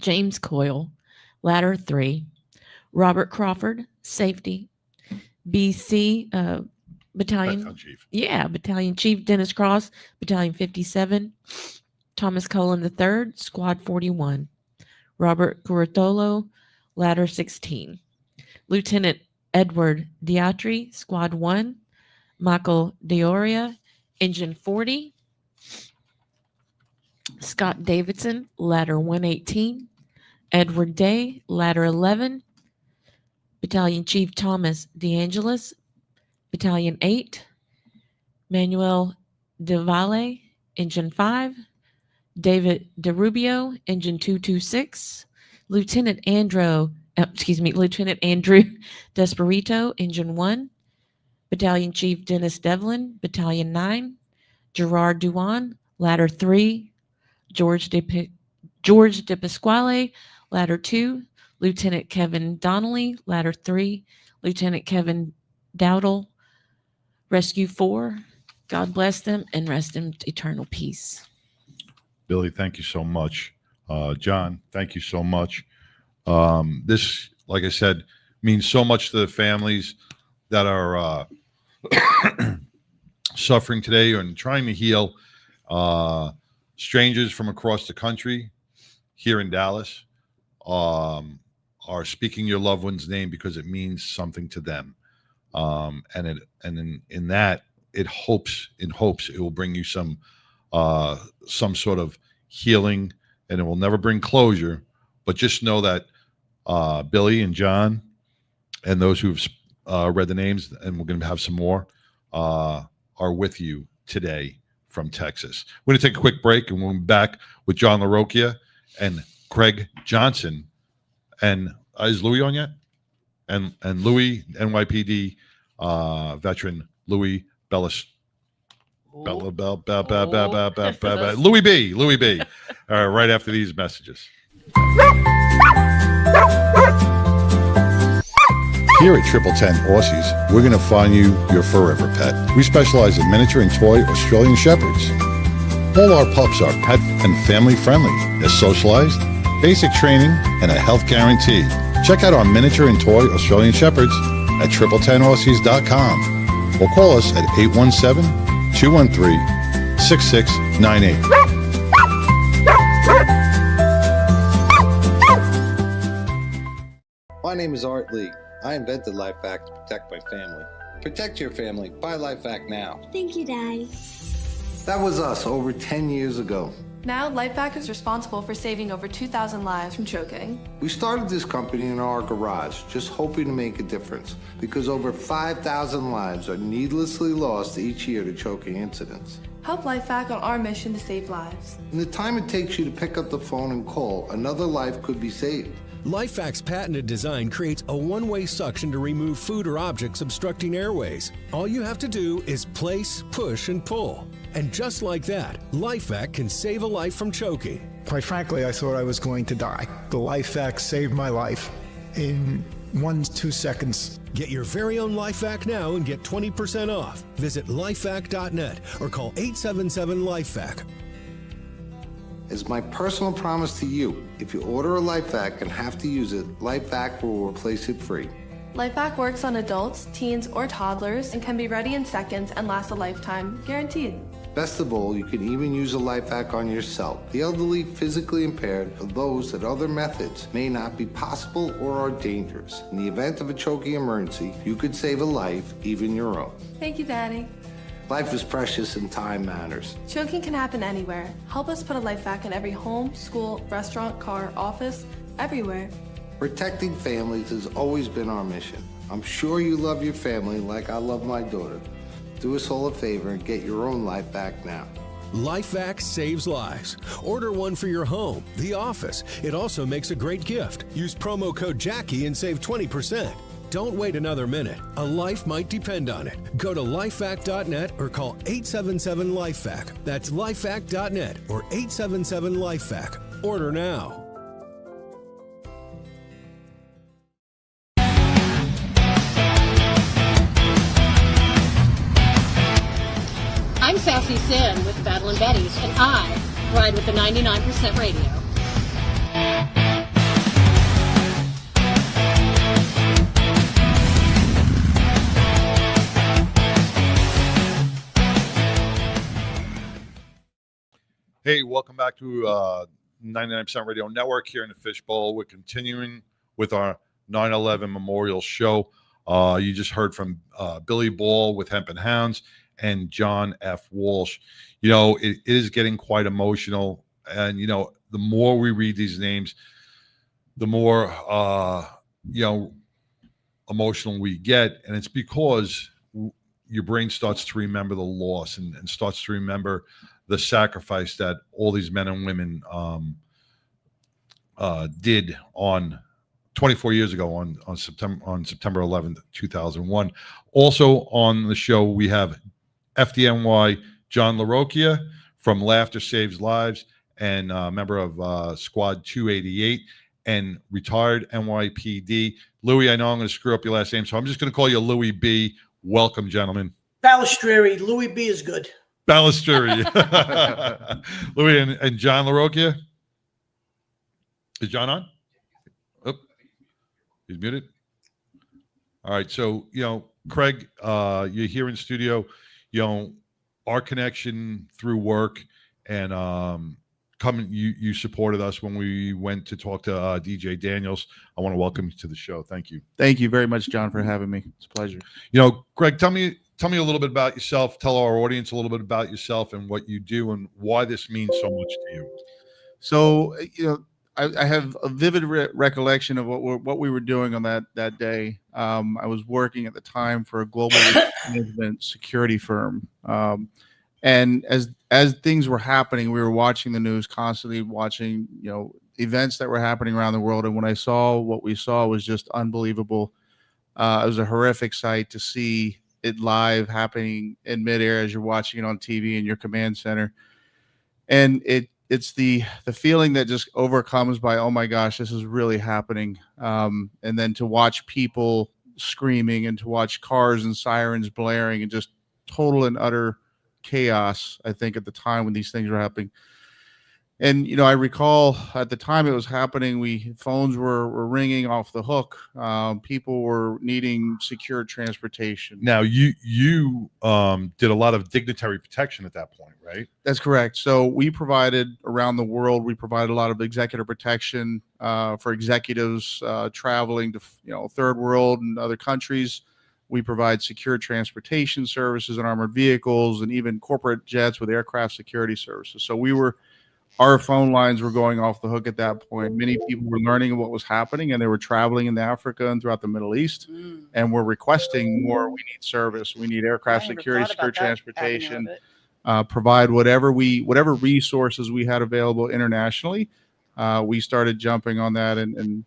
James Coyle, ladder 3. Robert Crawford, safety. BC battalion. Battalion Chief. Yeah, Battalion Chief Dennis Cross, Battalion 57. Thomas Cullen III, Squad 41. Robert Curatolo, ladder 16. Lieutenant Edward Diatri, Squad 1. Michael Dioria, engine 40. Scott Davidson, ladder 118. Edward Day, ladder 11. Battalion Chief Thomas DeAngelis, Battalion 8. Manuel DeValle, engine 5. David DeRubio, engine 226. Lieutenant Andrew Desperito, engine 1. Battalion Chief Dennis Devlin, Battalion 9. Gerard Duan, ladder 3. George De Pasquale, ladder 2. Lieutenant Kevin Donnelly, ladder 3. Lieutenant Kevin Dowdle, rescue 4. God bless them and rest in eternal peace. Billy, thank you so much. John, thank you so much. This, like I said, means so much to the families that are suffering today and trying to heal. Strangers from across the country here in Dallas are speaking your loved one's name because it means something to them. And in that, it hopes it will bring you some sort of healing, and it will never bring closure. But just know that Billy and John and those who've read the names, and we're going to have some more, are with you today from Texas. We're going to take a quick break, and we'll be back with John LaRocchia and Craig Johnson. And is Louis on yet? And Louis, NYPD veteran Louis Bellis. Louis B. All right, right after these messages. Here at 1010 Aussies, we're going to find you your forever pet. We specialize in miniature and toy Australian Shepherds. All our pups are pet and family friendly. They're socialized, basic training, and a health guarantee. Check out our miniature and toy Australian Shepherds at triple10aussies.com or call us at 817-213-6698. My name is Art Lee. I invented LifeVac to protect my family. Protect your family. Buy LifeVac now. Thank you, Daddy. That was us over 10 years ago. Now, LifeVac is responsible for saving over 2,000 lives from choking. We started this company in our garage, just hoping to make a difference, because over 5,000 lives are needlessly lost each year to choking incidents. Help LifeVac on our mission to save lives. In the time it takes you to pick up the phone and call, another life could be saved. LifeVac's patented design creates a one-way suction to remove food or objects obstructing airways. All you have to do is place, push, and pull. And just like that, LifeVac can save a life from choking. Quite frankly, I thought I was going to die. The LifeVac saved my life in 1-2 seconds. Get your very own LifeVac now and get 20% off. Visit lifevac.net or call 877-LifeVac. As my personal promise to you, if you order a LifeVac and have to use it, LifeVac will replace it free. LifeVac works on adults, teens, or toddlers and can be ready in seconds and last a lifetime, guaranteed. Best of all, you can even use a LifeVac on yourself, the elderly, physically impaired, or those that other methods may not be possible or are dangerous. In the event of a choking emergency, you could save a life, even your own. Thank you, Daddy. Life is precious and time matters. Choking can happen anywhere. Help us put a LifeVac in every home, school, restaurant, car, office, everywhere. Protecting families has always been our mission. I'm sure you love your family like I love my daughter. Do us all a favor and get your own LifeVac now. LifeVac saves lives. Order one for your home, the office. It also makes a great gift. Use promo code Jackie and save 20%. Don't wait another minute. A life might depend on it. Go to lifevac.net or call 877-LifeVac. That's lifevac.net or 877-LifeVac. Order now. I'm Sassy Sin with Battle and Betty's, and I ride with the 99% Radio. Hey, welcome back to 99% Radio Network here in the Fishbowl. We're continuing with our 9/11 Memorial Show. You just heard from Billy Ball with Hemp and Hounds and John F. Walsh. You know, it is getting quite emotional. And, you know, the more we read these names, the more, emotional we get. And it's because your brain starts to remember the loss and starts to remember the sacrifice that all these men and women did on 24 years ago on September 11th, 2001. Also on the show, we have FDNY John LaRocchia from Laughter Saves Lives and member of Squad 288 and retired NYPD. Louis, I know I'm going to screw up your last name, so I'm just going to call you Louis B. Welcome, gentlemen. Balistrieri, Louis B is good. Balistrieri. Louis and John LaRocchia. Is John on? Oh, he's muted. All right. So, Craig, you're here in studio. Our connection through work and you supported us when we went to talk to DJ Daniels. I want to welcome you to the show. Thank you. Thank you very much, John, for having me. It's a pleasure. Greg, tell me a little bit about yourself. Tell our audience a little bit about yourself and what you do and why this means so much to you. So, I have a vivid recollection of what we were doing on that day. I was working at the time for a global management security firm. And as things were happening, we were watching the news constantly, watching, events that were happening around the world. And when I saw what we saw was just unbelievable. It was a horrific sight to see it live happening in midair as you're watching it on TV in your command center. And it's the feeling that just overcomes by, oh my gosh, this is really happening. And then to watch people screaming and to watch cars and sirens blaring and just total and utter chaos, I think, at the time when these things were happening. And I recall at the time it was happening, phones were ringing off the hook. People were needing secure transportation. Now you did a lot of dignitary protection at that point, right? That's correct. So we provided around the world. We provided a lot of executive protection for executives traveling to third world and other countries. We provide secure transportation services and armored vehicles, and even corporate jets with aircraft security services. So our phone lines were going off the hook at that point. Many people were learning what was happening, and they were traveling into Africa and throughout the Middle East, and were requesting more. We need service. We need aircraft security, secure transportation. Provide whatever resources we had available internationally. We started jumping on that and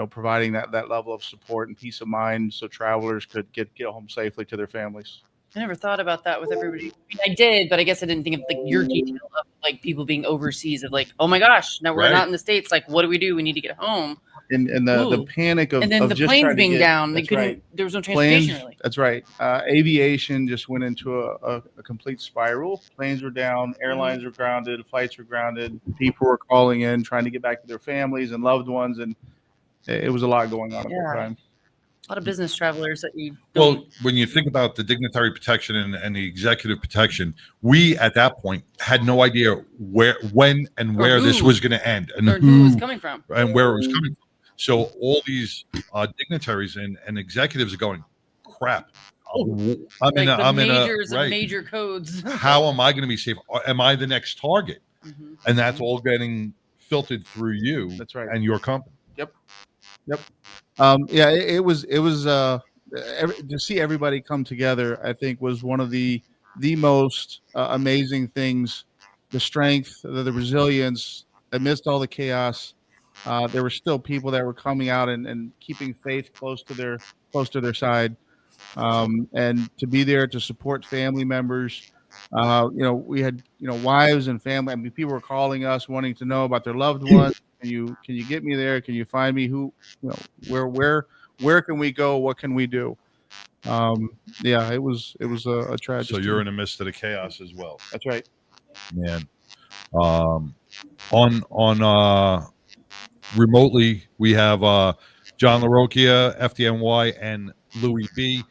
providing that level of support and peace of mind so travelers could get home safely to their families. I never thought about that with everybody. I mean, I did, but I guess I didn't think of like your detail of like people being overseas of like, oh my gosh, now we're Right. not in the States. Like, what do we do? We need to get home. And the Ooh. panic of And then of the just planes trying to being get- down, they that's couldn't- right. there was no transportation, really. That's right. Aviation just went into a complete spiral. Planes were down, airlines were grounded, flights were grounded. People were calling in, trying to get back to their families and loved ones, and it was a lot going on at Yeah. the time. A lot of business travelers that you Well, when you think about the dignitary protection and the executive protection, we at that point had no idea when and Or where this who. was going to end, and Or who it was coming from. and where it was coming from. So all these dignitaries and executives are going, crap. I'm like in a, the I'm in a majors of right. major codes. How am I going to be safe? Am I the next target? Mm-hmm. And that's all getting filtered through you. That's right. And your company. Yep. Yeah, it was to see everybody come together, I think, was one of the most amazing things. The strength, the resilience amidst all the chaos. There were still people that were coming out and keeping faith close to their side, and to be there to support family members. We had wives and family. I mean, people were calling us wanting to know about their loved ones. Can you get me there? Can you find me? Where can we go? What can we do? Yeah, it was a tragedy. So you're in the midst of the chaos as well. That's right. Man. On remotely, we have John LaRocchia, FDNY, and Louis B.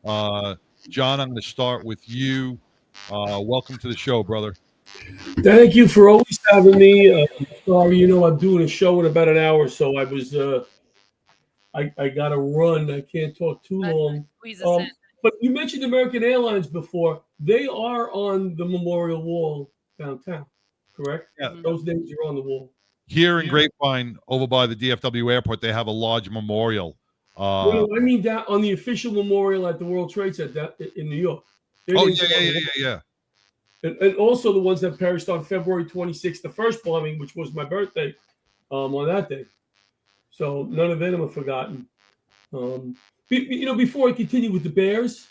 John, I'm going to start with you. Welcome to the show, brother. Thank you for always having me. Sorry, I'm doing a show in about an hour, so I was I got to run. I can't talk too long. But you mentioned American Airlines before. They are on the Memorial Wall downtown, correct? Yeah. Those names are on the wall. Here in Grapevine, over by the DFW airport, they have a large memorial. No, I mean down on the official memorial at the World Trade Center in New York. Their Oh, names are on the wall. yeah. And also the ones that perished on February 26th, the first bombing, which was my birthday, on that day. So none of them are forgotten. Before I continue with the Bears,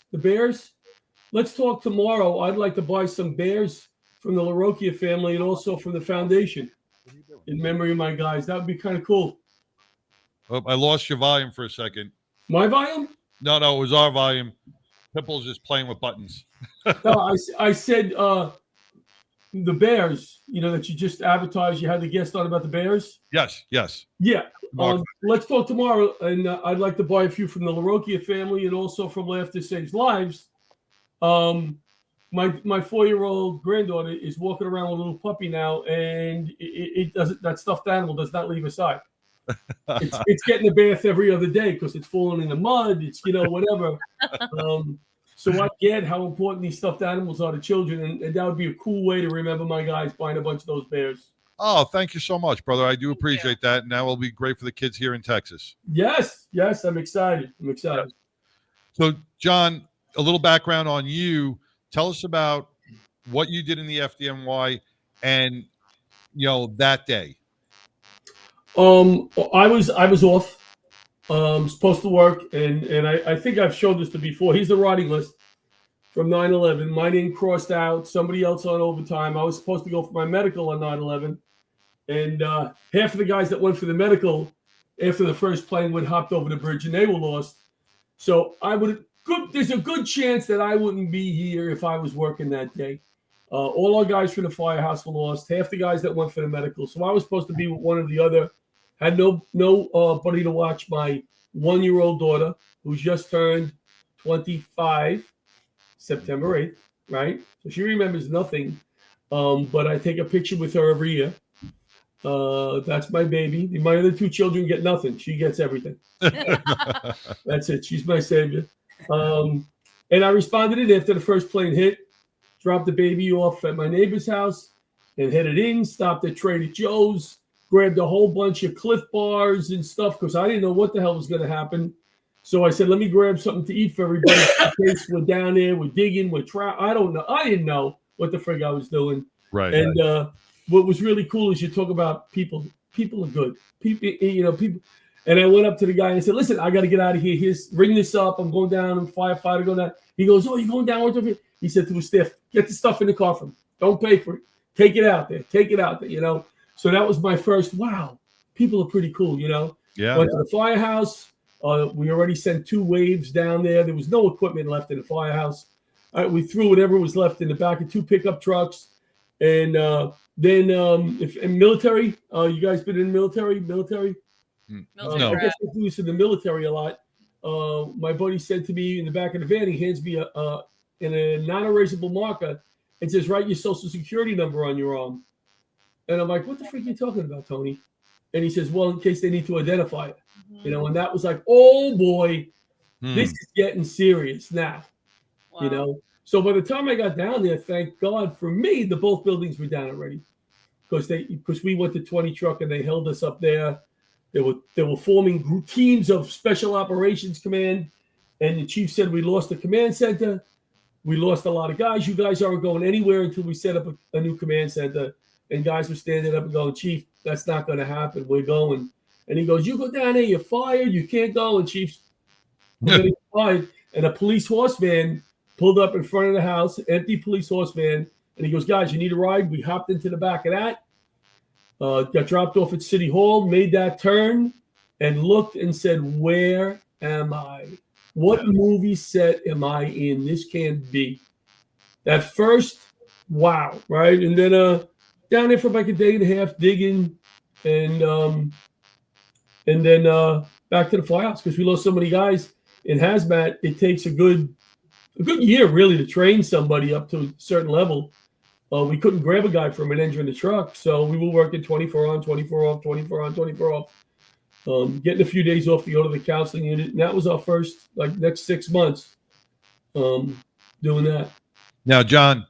let's talk tomorrow. I'd like to buy some bears from the LaRocchia family and also from the foundation in memory of my guys. That would be kind of cool. Oh, I lost your volume for a second. My volume? No, it was our volume. Pipple's just playing with buttons. No, I said the Bears, that you just advertised. You had the guest on about the Bears. Yes. Yeah. Mark. Let's talk tomorrow. And I'd like to buy a few from the LaRocchia family and also from Laughter Saves Lives. My 4-year-old granddaughter is walking around with a little puppy now, and it doesn't. That stuffed animal does not leave her side. It's getting a bath every other day because it's falling in the mud. It's whatever. So I get how important these stuffed animals are to children, and that would be a cool way to remember my guys buying a bunch of those bears. Oh, thank you so much, brother. I do appreciate that. And that will be great for the kids here in Texas. Yes, I'm excited. So, John, a little background on you. Tell us about what you did in the FDNY and, that day. I was off. Supposed to work, and I think I've showed this to before. Here's the riding list from 9/11. My name crossed out. Somebody else on overtime. I was supposed to go for my medical on 9/11, and half of the guys that went for the medical after the first plane would hopped over the bridge, and they were lost. So there's a good chance that I wouldn't be here if I was working that day. All our guys from the firehouse were lost. Half the guys that went for the medical. So I was supposed to be with one or the other. Had no buddy to watch my 1-year-old daughter, who's just turned 25, September 8th, right? So she remembers nothing. But I take a picture with her every year. That's my baby. My other 2 children get nothing. She gets everything. That's it. She's my savior. And I responded in after the first plane hit, dropped the baby off at my neighbor's house and headed in, stopped at Trader Joe's, grabbed a whole bunch of Cliff Bars and stuff because I didn't know what the hell was going to happen. So I said, let me grab something to eat for everybody in case we're down there, we're digging, I don't know. I didn't know what the frig I was doing. Right. And what was really cool is you talk about people. People are good. People. And I went up to the guy and I said, listen, I got to get out of here. Ring this up. I'm going down. I'm firefighter going down. He goes, oh, you're going down? He said to his staff, get the stuff in the car from him. Don't pay for it. Take it out there. Take it out there, So that was my first, wow, people are pretty cool, Yeah. Went to the firehouse. We already sent 2 waves down there. There was no equipment left in the firehouse. We threw whatever was left in the back of 2 pickup trucks. And then if in military, you guys been in military? No. I guess I do this in the military a lot. My buddy said to me in the back of the van, he hands me a non-erasable marker and says, write your social security number on your arm. And I'm like, what the freak are you talking about, Tony? And he says, well, in case they need to identify it. And that was like, oh boy, this is getting serious now. Wow. So by the time I got down there, thank God for me, both buildings were down already. Because we went to 20 truck and they held us up there. They were forming teams of Special Operations Command, and the chief said we lost the command center. We lost a lot of guys. You guys aren't going anywhere until we set up a new command center. And guys were standing up and going, Chief, that's not going to happen. We're going. And he goes, you go down there, you're fired. You can't go. And Chief's fired. And a police horse van pulled up in front of the house, empty police horse van. And he goes, guys, you need a ride? We hopped into the back of that. Got dropped off at City Hall, made that turn, and looked and said, where am I? What movie set am I in? This can't be. That first, wow, right? And then down there for like a day and a half digging, and then back to the firehouse because we lost so many guys in hazmat. It takes a good year really to train somebody up to a certain level. We couldn't grab a guy from an engine in the truck, so we were working 24 on, 24 off, 24 on, 24 off. Getting a few days off to go to the counseling unit, and that was our first next 6 months doing that. Now, John,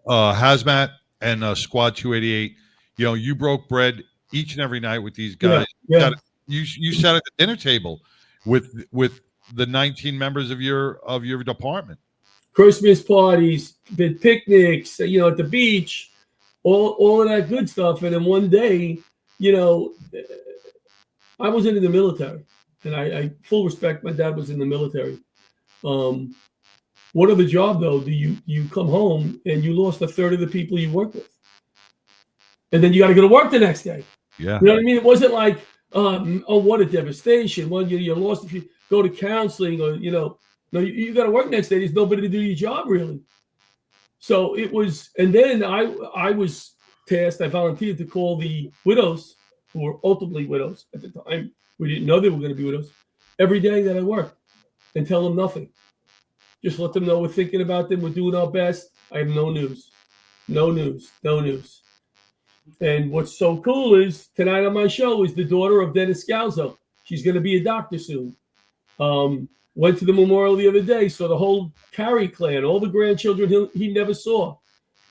hazmat and Squad 288. You broke bread each and every night with these guys. Yeah. You sat at the dinner table with the 19 members of your department. Christmas parties, the picnics, at the beach, all of that good stuff. And then one day, I wasn't in the military, and I full respect. My dad was in the military. What other job though do you come home and you lost a third of the people you work with, and then you got to go to work the next day? Yeah, you know what I mean. It wasn't like, oh, what a devastation. Well, you lost if you go to counseling or no, you got to work next day. There's nobody to do your job really. So it was, and then I was tasked. I volunteered to call the widows who were ultimately widows at the time. We didn't know they were going to be widows every day that I worked and tell them nothing. Just let them know we're thinking about them. We're doing our best. I have no news. And what's so cool is tonight on my show is the daughter of Dennis Scalzo. She's going to be a doctor soon. Went to the memorial the other day, saw the whole Carey clan, all the grandchildren he never saw.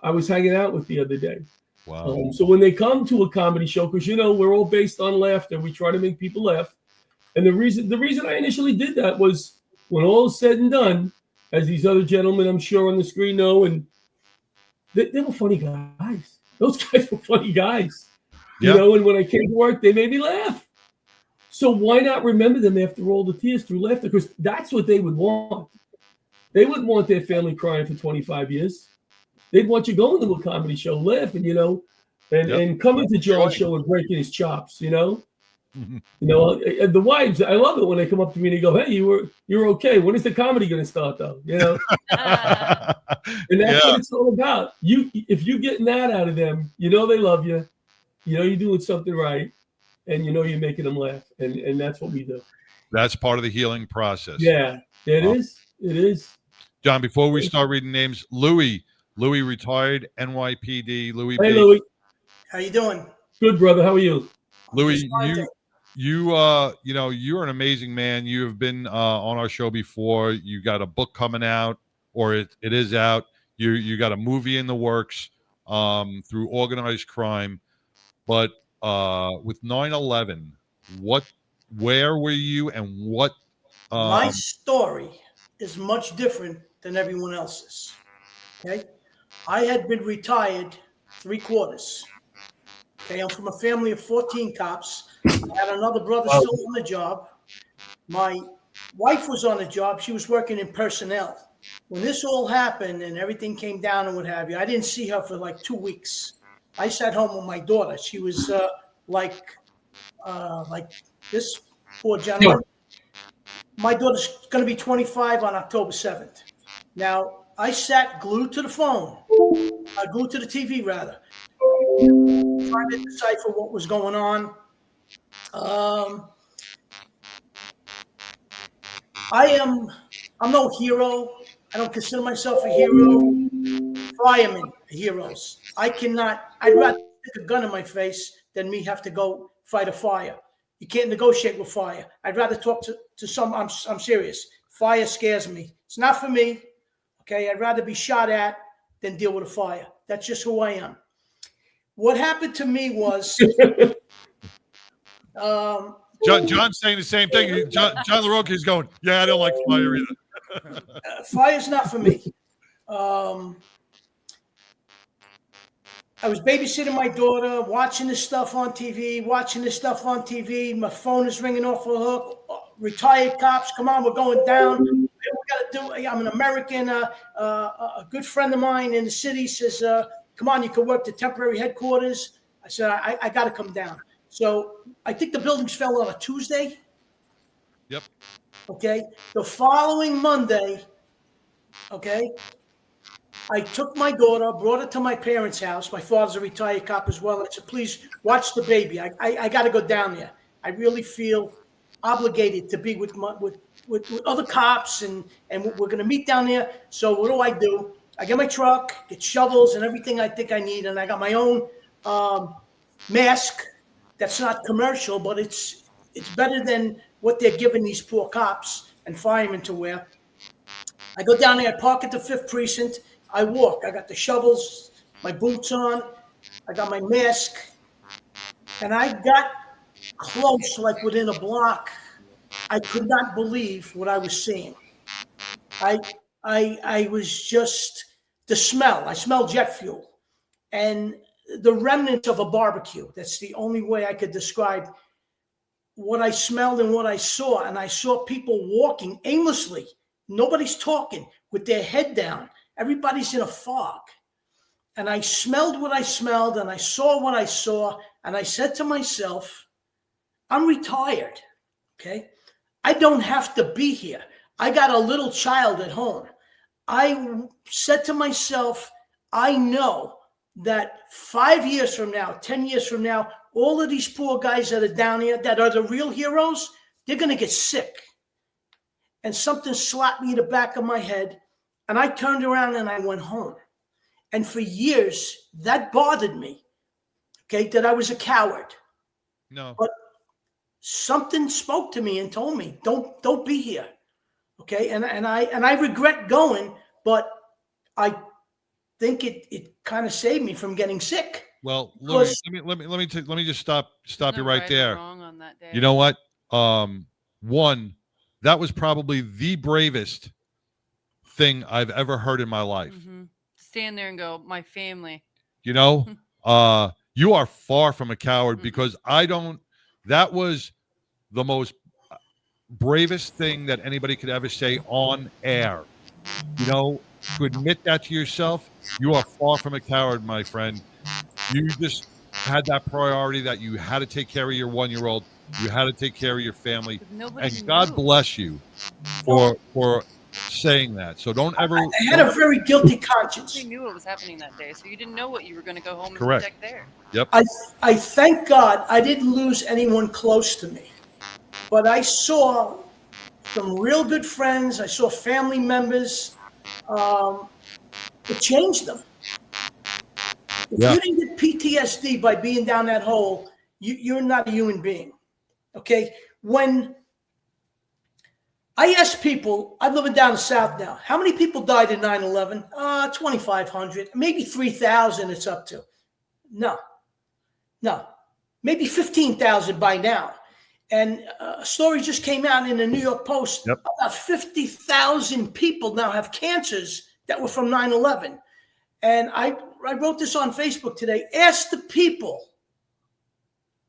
I was hanging out with the other day. Wow. So when they come to a comedy show, because we're all based on laughter, we try to make people laugh. And the reason I initially did that was when all is said and done, as these other gentlemen I'm sure on the screen know, and they were funny guys. Those guys were funny guys. Yep. And when I came to work, they made me laugh. So why not remember them after all the tears through laughter? Because that's what they would want. They wouldn't want their family crying for 25 years. They'd want you going to a comedy show, laughing, and coming to John's show and breaking his chops, You know, and the wives, I love it when they come up to me and they go, "Hey, you're okay. When is the comedy going to start, though?" You know, and that's what it's all about. If you're getting that out of them, you know they love you. You know you're doing something right, and you know you're making them laugh, and that's what we do. That's part of the healing process. Yeah, it is. It is. John, before we start reading names, Louis retired NYPD. Louis Hey, B. Louis. How you doing? Good, brother. How are you? Louis, you're an amazing man. You have been on our show before. You got a book coming out, or it is out. You got a movie in the works through organized crime. But with 9/11, where were you, and what? My story is much different than everyone else's. Okay, I had been retired 3/4. Okay, I'm from a family of 14 cops. I had another brother still on the job. My wife was on the job. She was working in personnel. When this all happened and everything came down and what have you, I didn't see her for like 2 weeks. I sat home with my daughter. She was like this poor gentleman. My daughter's going to be 25 on October 7th. Now, I sat glued to the phone, glued to the TV rather, trying to decipher what was going on. I'm no hero. I don't consider myself a hero. Firemen are heroes. I'd rather stick a gun in my face than me have to go fight a fire. You can't negotiate with fire. I'd rather talk to some, I'm serious. Fire scares me. It's not for me. Okay, I'd rather be shot at than deal with a fire. That's just who I am. What happened to me was John's saying the same thing. John LaRocca is going, yeah, I don't like fire either. Fire's not for me. I was babysitting my daughter, watching this stuff on TV. My phone is ringing off the hook. Retired cops, come on, we're going down. We got to do. I'm an American. A good friend of mine in the city says, "Come on, you can work the temporary headquarters." I said, "I got to come down." So I think the buildings fell on a Tuesday. Yep. Okay. The following Monday, okay, I took my daughter, brought her to my parents' house. My father's a retired cop as well. I said, "Please watch the baby. I got to go down there. I really feel obligated to be with other cops, and we're going to meet down there." So what do? I get my truck, get shovels and everything I think I need, and I got my own mask that's not commercial, but it's better than what they're giving these poor cops and firemen to wear. I go down there, I park at the 5th precinct. I walk. I got the shovels, my boots on. I got my mask. And I got close, like within a block. I could not believe what I was seeing. I was just, the smell. I smelled jet fuel. And the remnants of a barbecue. That's the only way I could describe what I smelled and what I saw. And I saw people walking aimlessly. Nobody's talking with their head down. Everybody's in a fog. And I smelled what I smelled, and I saw what I saw, and I said to myself, I'm retired, okay? I don't have to be here. I got a little child at home. I said to myself, I know that 5 years from now, 10 years from now, all of these poor guys that are down here that are the real heroes, they're going to get sick. And something slapped me in the back of my head, and I turned around and I went home. And for years, that bothered me, okay, that I was a coward. No. But something spoke to me and told me, don't be here, okay? And I regret going, but I think it kind of saved me from getting sick. Well, let me just stop you right there. Wrong on that day. You know what? One, that was probably the bravest thing I've ever heard in my life. Mm-hmm. Stand there and go, my family. You know, you are far from a coward, because that was the most bravest thing that anybody could ever say on air. You know, to admit that to yourself, you are far from a coward, my friend. You just had that priority that you had to take care of your 1-year-old, you had to take care of your family, Nobody and God knew. bless you for saying that. So don't ever. I had a very guilty conscience. You knew what was happening that day, so you didn't know what you were going to go home Correct. and protect there. Yep. I thank God I didn't lose anyone close to me, but I saw some real good friends. I saw family members. It changed them. If you didn't get PTSD by being down that hole, you're not a human being. Okay? When I ask people, I'm living down the South now, how many people died in 9/11? 2,500, maybe 3,000 it's up to. No, maybe 15,000 by now. And a story just came out in the New York Post. Yep. About 50,000 people now have cancers that were from 9/11. And I wrote this on Facebook today. Ask the people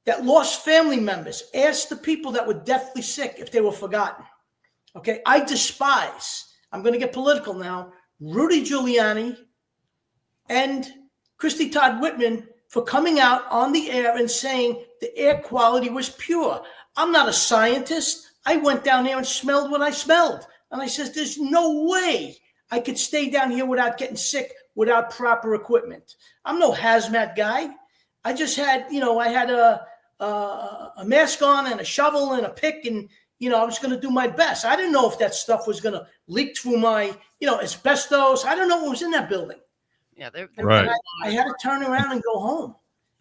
that lost family members. Ask the people that were deathly sick if they were forgotten. Okay, I despise, I'm going to get political now, Rudy Giuliani and Christy Todd Whitman for coming out on the air and saying the air quality was pure. I'm not a scientist. I went down there and smelled what I smelled. And I says, there's no way I could stay down here without getting sick without proper equipment. I'm no hazmat guy. I just had, I had a mask on and a shovel and a pick, and I was going to do my best. I didn't know if that stuff was going to leak through my, asbestos. I don't know what was in that building. Yeah, they're Right. I had to turn around and go home.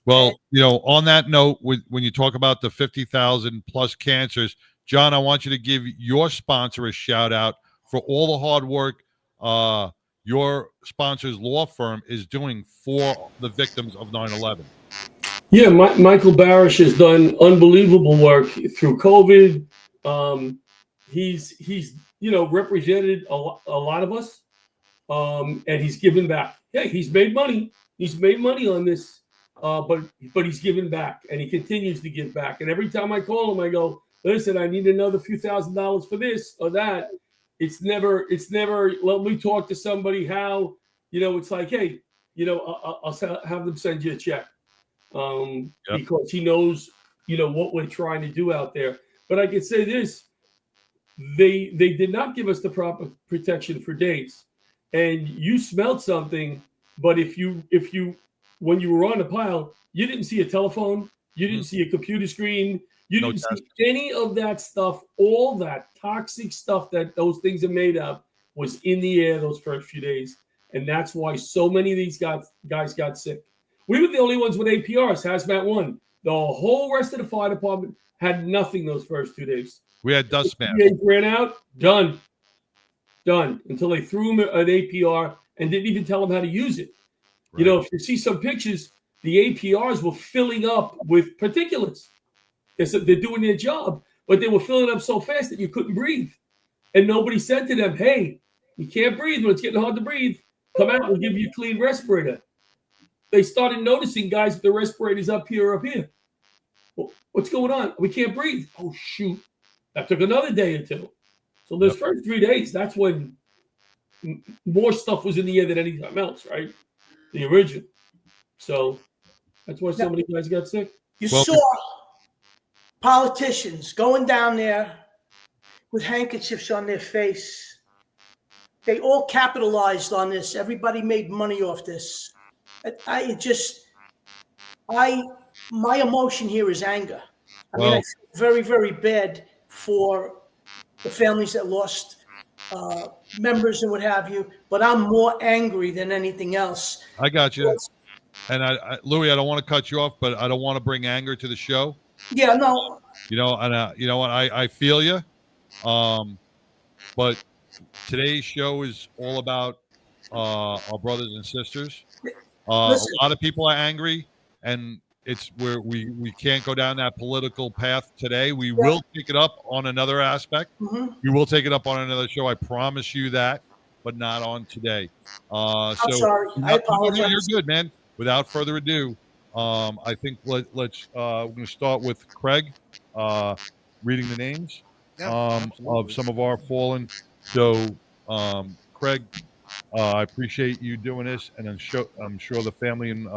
Well, on that note, when you talk about the 50,000 plus cancers, John, I want you to give your sponsor a shout out for all the hard work your sponsor's law firm is doing for the victims of 9/11. Yeah, Michael Barish has done unbelievable work through COVID. He's represented a lot of us, and he's given back. Yeah, he's made money. He's made money on this, but he's given back, and he continues to give back. And every time I call him, I go, "Listen, I need another few $1,000s for this or that." It's never. Let me talk to somebody. How it's like, hey, I'll have them send you a check. Because he knows, what we're trying to do out there. But I can say this, they did not give us the proper protection for days. And you smelled something, but if you when you were on the pile, you didn't see a telephone, you didn't see a computer screen, you didn't see any of that stuff. All that toxic stuff that those things are made of was in the air those first few days. And that's why so many of these guys got sick. We were the only ones with APRs, Hazmat 1. The whole rest of the fire department had nothing those first 2 days. We had dust masks. They ran out, done. Until they threw them an APR and didn't even tell them how to use it. Right. If you see some pictures, the APRs were filling up with particulates. They're doing their job, but they were filling up so fast that you couldn't breathe. And nobody said to them, hey, you can't breathe when it's getting hard to breathe. Come out, we'll give you a clean respirator. They started noticing guys with the respirators up here or up here. Well, what's going on? We can't breathe. Oh, shoot. That took another day or two. So those first 3 days, that's when more stuff was in the air than any time else, right? The original. So that's why so many guys got sick. You saw politicians going down there with handkerchiefs on their face. They all capitalized on this. Everybody made money off this. My emotion here is anger. I mean, I feel very, very bad for the families that lost members and what have you, but I'm more angry than anything else. I got you. And Louis, I don't want to cut you off, but I don't want to bring anger to the show. Yeah, no. You know what? I feel you. But today's show is all about our brothers and sisters. A lot of people are angry, and it's where we can't go down that political path today. We will pick it up on another aspect. Mm-hmm. We will take it up on another show. I promise you that, but not on today. I'm sorry. I apologize. You're good, man. Without further ado, I think let's we're going to start with Craig reading the names of some of our fallen. So, Craig, I appreciate you doing this, and I'm sure the family and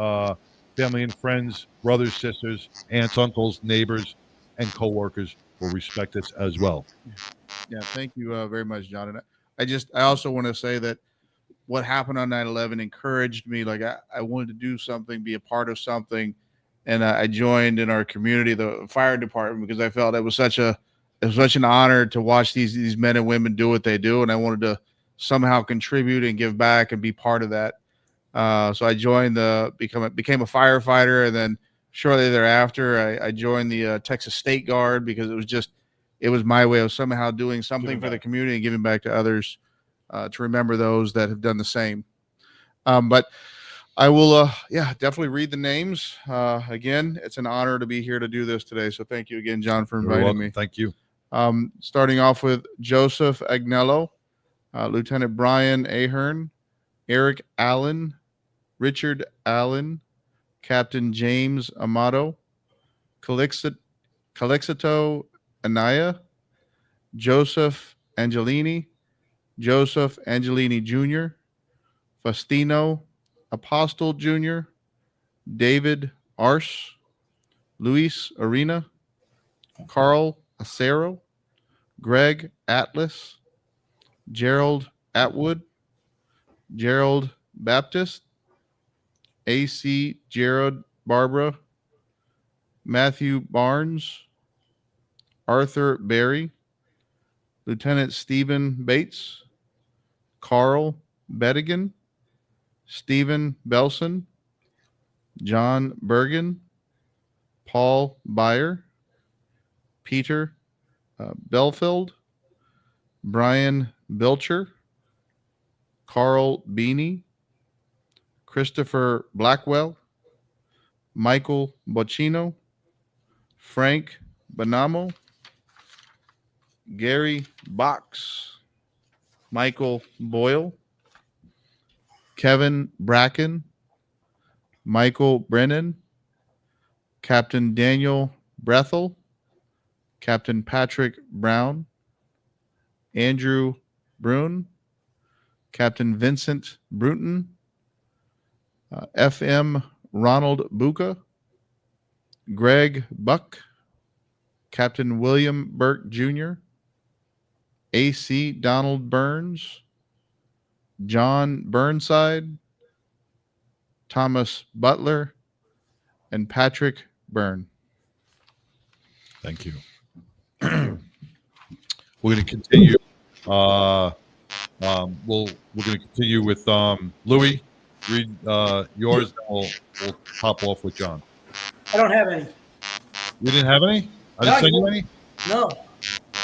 family and friends, brothers, sisters, aunts, uncles, neighbors, and coworkers will respect this as well. Yeah, thank you very much, John. And I also want to say that what happened on 9/11 encouraged me. Like I wanted to do something, be a part of something, and I joined in our community, the fire department, because I felt it was such an honor to watch these men and women do what they do, and I wanted to somehow contribute and give back and be part of that. So I joined became a firefighter, and then shortly thereafter, I joined the Texas State Guard because it was my way of somehow doing something for the community and giving back to others, to remember those that have done the same. But I will, definitely read the names. Again, it's an honor to be here to do this today. So thank you again, John, for inviting me. Thank you. Starting off with Joseph Agnello, Lieutenant Brian Ahern, Eric Allen, Richard Allen, Captain James Amato, Calixito Anaya, Joseph Angelini, Joseph Angelini Jr., Faustino Apostle Jr., David Arce, Luis Arena, Carl Acero, Greg Atlas, Gerald Atwood, Gerald Baptist, A.C. Gerard Barbara, Matthew Barnes, Arthur Berry, Lieutenant Stephen Bates, Carl Bedigan, Stephen Belson, John Bergen, Paul Beyer, Peter Belfield, Brian Belcher, Carl Beanie, Christopher Blackwell, Michael Bocchino, Frank Bonamo, Gary Box, Michael Boyle, Kevin Bracken, Michael Brennan, Captain Daniel Brethel, Captain Patrick Brown, Andrew Brune, Captain Vincent Bruton, F.M. Ronald Buca, Greg Buck, Captain William Burke Jr., A.C. Donald Burns, John Burnside, Thomas Butler, and Patrick Byrne. Thank you. We're going to continue. We're going to continue with Louis. Read yours, and we'll hop off with John. I don't have any. You didn't have any? I didn't send you any? No.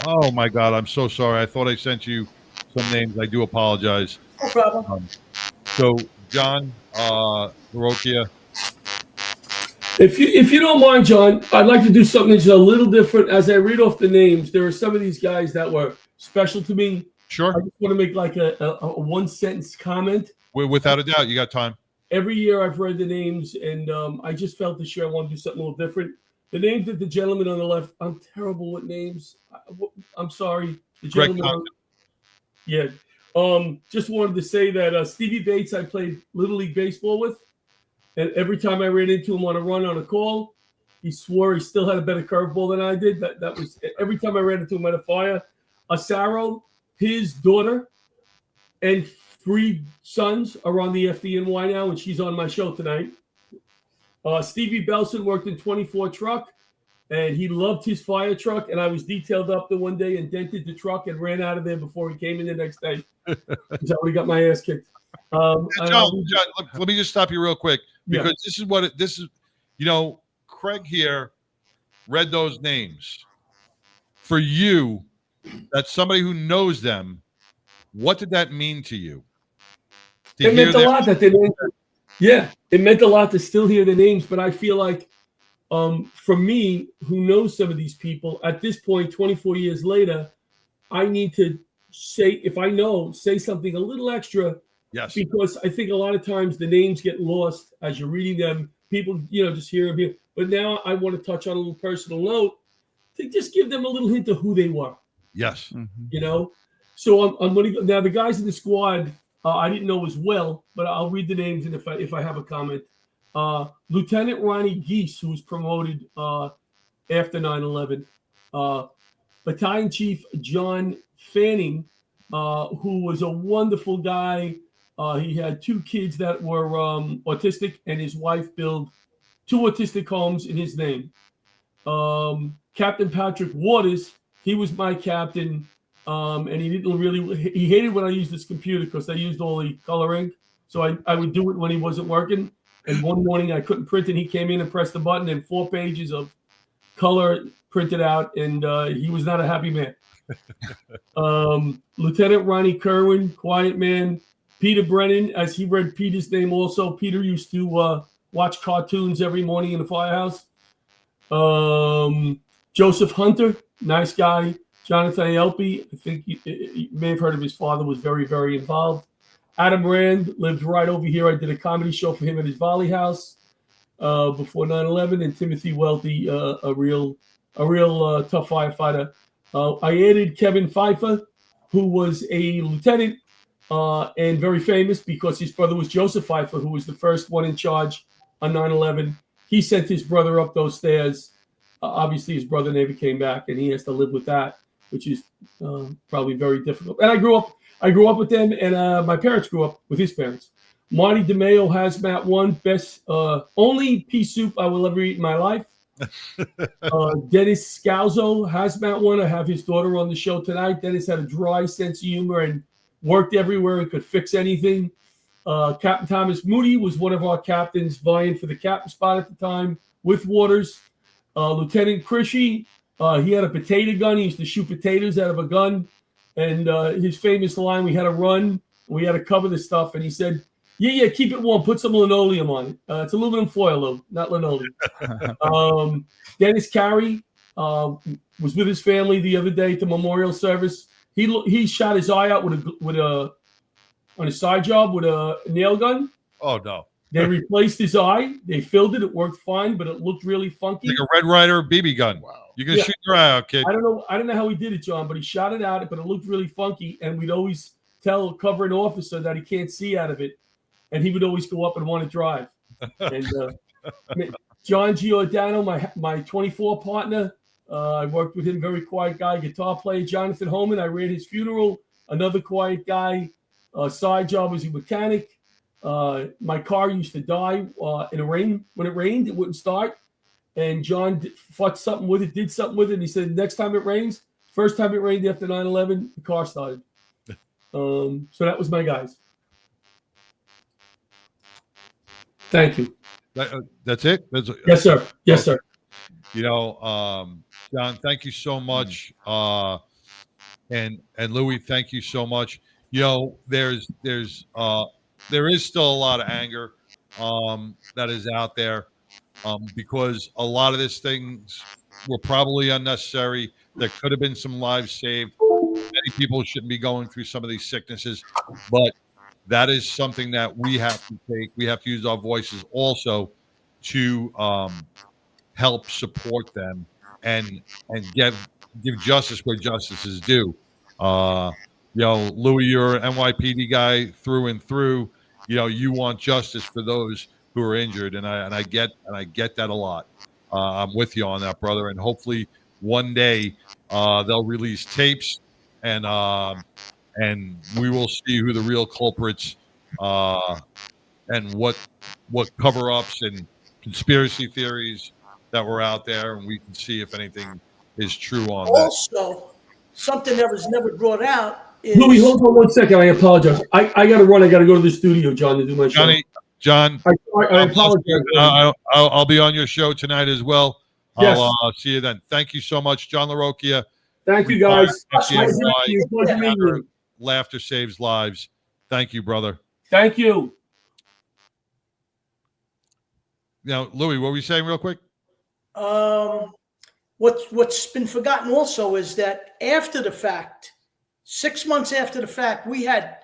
Oh my God, I'm so sorry. I thought I sent you some names. I do apologize. No problem. So John Barokia. If you don't mind, John, I'd like to do something that's a little different. As I read off the names, there are some of these guys that were special to me. Sure. I just want to make like a one sentence comment. Without a doubt, you got time. Every year I've read the names, and I just felt this year I want to do something a little different. The names of the gentleman on the left, I'm terrible with names. I'm sorry. The gentleman. Just wanted to say that Stevie Bates, I played Little League Baseball with, and every time I ran into him on a run on a call, he swore he still had a better curveball than I did. That was every time I ran into him at a fire. Asaro, his daughter, and 3 sons are on the FDNY now, and she's on my show tonight. Stevie Belson worked in 24 truck, and he loved his fire truck. And I was detailed up the one day and dented the truck and ran out of there before he came in the next day. Because I already got my ass kicked. John, let me just stop you real quick, because this is Craig here read those names. For you, that's somebody who knows them. What did that mean to you? It meant a lot that they named. Yeah, it meant a lot to still hear the names, but I feel like for me, who knows some of these people, at this point, 24 years later, I need to say, if I know, say something a little extra. Yes. Because I think a lot of times the names get lost as you're reading them. People, just hear them here. But now I want to touch on a little personal note to just give them a little hint of who they were. Yes. So I'm going to now the guys in the squad. I didn't know as well, but I'll read the names, and if I have a comment. Lieutenant Ronnie Geese, who was promoted after 9/11. Battalion Chief John Fanning, who was a wonderful guy. He had 2 kids that were autistic, and his wife built 2 autistic homes in his name. Captain Patrick Waters, he was my captain, and he hated when I used this computer because I used all the color ink. So I would do it when he wasn't working. And one morning I couldn't print, and he came in and pressed the button, and 4 pages of color printed out, and he was not a happy man. Lieutenant Ronnie Kerwin, quiet man. Peter Brennan, as he read Peter's name also. Peter used to watch cartoons every morning in the firehouse. Joseph Hunter, nice guy. Jonathan Elpy, I think you may have heard of his father, was very, very involved. Adam Rand lived right over here. I did a comedy show for him at his Volley House before 9/11. And Timothy Welty, a real tough firefighter. I added Kevin Pfeiffer, who was a lieutenant and very famous because his brother was Joseph Pfeiffer, who was the first one in charge on 9/11. He sent his brother up those stairs. Obviously, his brother never came back, and he has to live with that, which is probably very difficult. And I grew up with them, and my parents grew up with his parents. Marty DeMeo, Hazmat One, best only pea soup I will ever eat in my life. Dennis Scalzo, Hazmat One. I have his daughter on the show tonight. Dennis had a dry sense of humor and worked everywhere and could fix anything. Captain Thomas Moody was one of our captains, vying for the captain spot at the time with Waters. Lieutenant Krishy, he had a potato gun. He used to shoot potatoes out of a gun. And his famous line, we had to run, we had to cover the stuff. And he said, yeah, keep it warm. Put some linoleum on it. It's aluminum foil, though, not linoleum. Dennis Carey was with his family the other day at the memorial service. He shot his eye out on a side job with a nail gun. Oh, no. They replaced his eye. They filled it. It worked fine, but it looked really funky. Like a Red Ryder BB gun. Wow. You're going to shoot your eye out, kid. I don't know how he did it, John, but he shot it out, but it looked really funky. And we'd always tell cover an officer that he can't see out of it. And he would always go up and want to drive. And John Giordano, my 24 partner, I worked with him, very quiet guy, guitar player. Jonathan Holman, I ran his funeral, another quiet guy. Side job was a mechanic. My car used to die in the rain. When it rained, it wouldn't start. And John fucked something with it, did something with it. And he said, next time it rains, first time it rained after 9/11, the car started. So that was my guys. Thank you. That's it? Yes, sir. Yes, sir. You know, John, thank you so much. And Louis, thank you so much. You know, there is still a lot of anger that is out there because a lot of these things were probably unnecessary. There could have been some lives saved. Many people shouldn't be going through some of these sicknesses, but that is something that we have to take. We have to use our voices also to help support them and give justice where justice is due. You know, Louis, you're an NYPD guy through and through. You know, you want justice for those who are injured, and I get that a lot. I'm with you on that, brother. And hopefully one day they'll release tapes, and we will see who the real culprits and what cover-ups and conspiracy theories that were out there, and we can see if anything is true on that. Also, something that was never brought out is... Louis, hold on 1 second. I apologize. I got to run. I got to go to the studio, John, to do my show. John, I apologize. I'll be on your show tonight as well. Yes. I'll see you then. Thank you so much, John LaRocchia. Thank you, guys. Laughter saves lives. Thank you, brother. Thank you. Now, Louis, what were you saying real quick? What's been forgotten also is that after the fact, 6 months after the fact, we had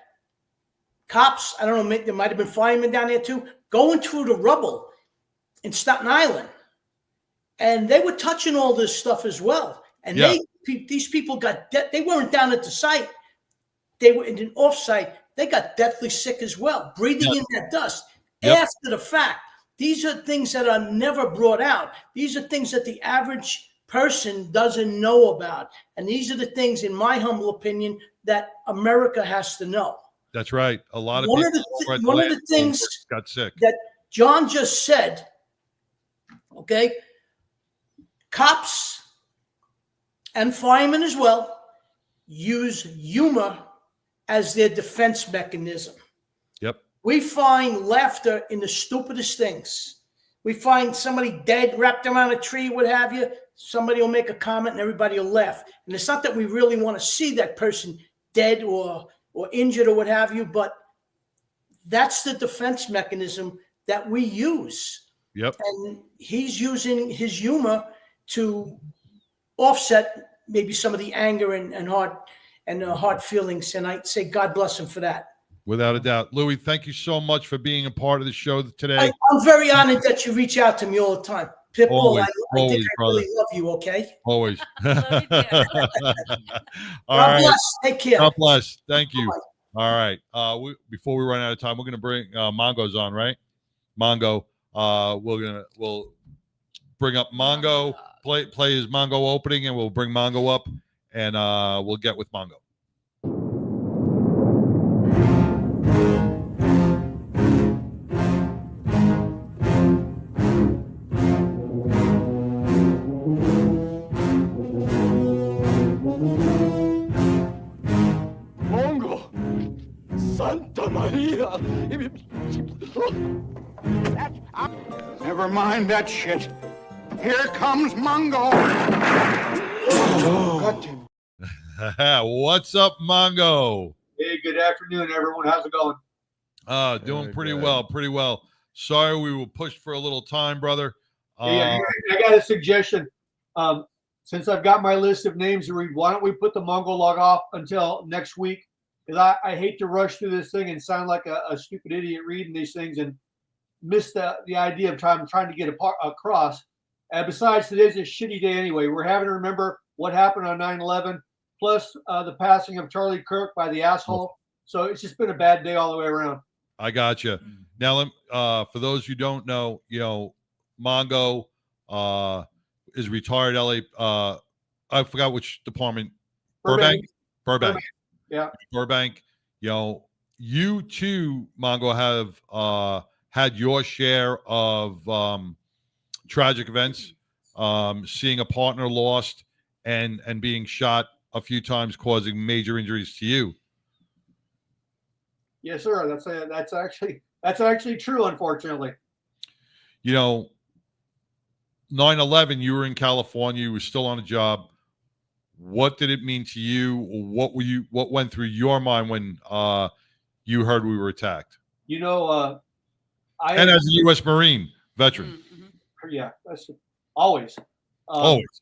cops, I don't know, there might have been firemen down there too, going through the rubble in Staten Island. And they were touching all this stuff as well. And these people got, they weren't down at the site. They were in an off-site. They got deathly sick as well, breathing in that dust after the fact. These are things that are never brought out. These are things that the average person doesn't know about. And these are the things, in my humble opinion, that America has to know. That's right. A lot of One people of the things got sick. that John just said, okay, cops and firemen as well use humor as their defense mechanism. Yep. We find laughter in the stupidest things. We find somebody dead, wrapped around a tree, what have you. Somebody will make a comment and everybody will laugh. And it's not that we really want to see that person dead or injured or what have you, but that's the defense mechanism that we use. Yep. And he's using his humor to offset maybe some of the anger and hard feelings. And I'd say God bless him for that. Without a doubt. Louis, thank you so much for being a part of the show today. I'm very honored that you reach out to me all the time. Pitbull, Always, I think always, I really love you, okay? Always. God All right. bless. Take care. God bless. Thank you. All right. Before we run out of time, we're gonna bring Mongo's on, right? Mongo. We'll bring up Mongo. Play his Mongo opening, and we'll bring Mongo up, and we'll get with Mongo. Mongo! Santa Maria! Never mind that shit. Here comes Mongo. What's up, Mongo? Hey, good afternoon, everyone. How's it going? Doing pretty well. Sorry we were pushed for a little time, brother. I got a suggestion. Since I've got my list of names to read, why don't we put the Mongo log off until next week? Because I hate to rush through this thing and sound like a stupid idiot reading these things and miss the idea of trying to get across. And besides, today's a shitty day anyway. We're having to remember what happened on 9/11, plus the passing of Charlie Kirk by the asshole. So it's just been a bad day all the way around. I got you. Now, for those who don't know, Mongo is retired LA. I forgot which department. Burbank. Yeah. Burbank. You too, Mongo, have had your share of tragic events, seeing a partner lost and being shot a few times, causing major injuries to you. Yes, sir. That's actually true, unfortunately. 9/11, you were in California, you were still on a job. What did it mean to you? What went through your mind when you heard we were attacked? And as a U.S. Marine veteran. Yeah, that's always. Always.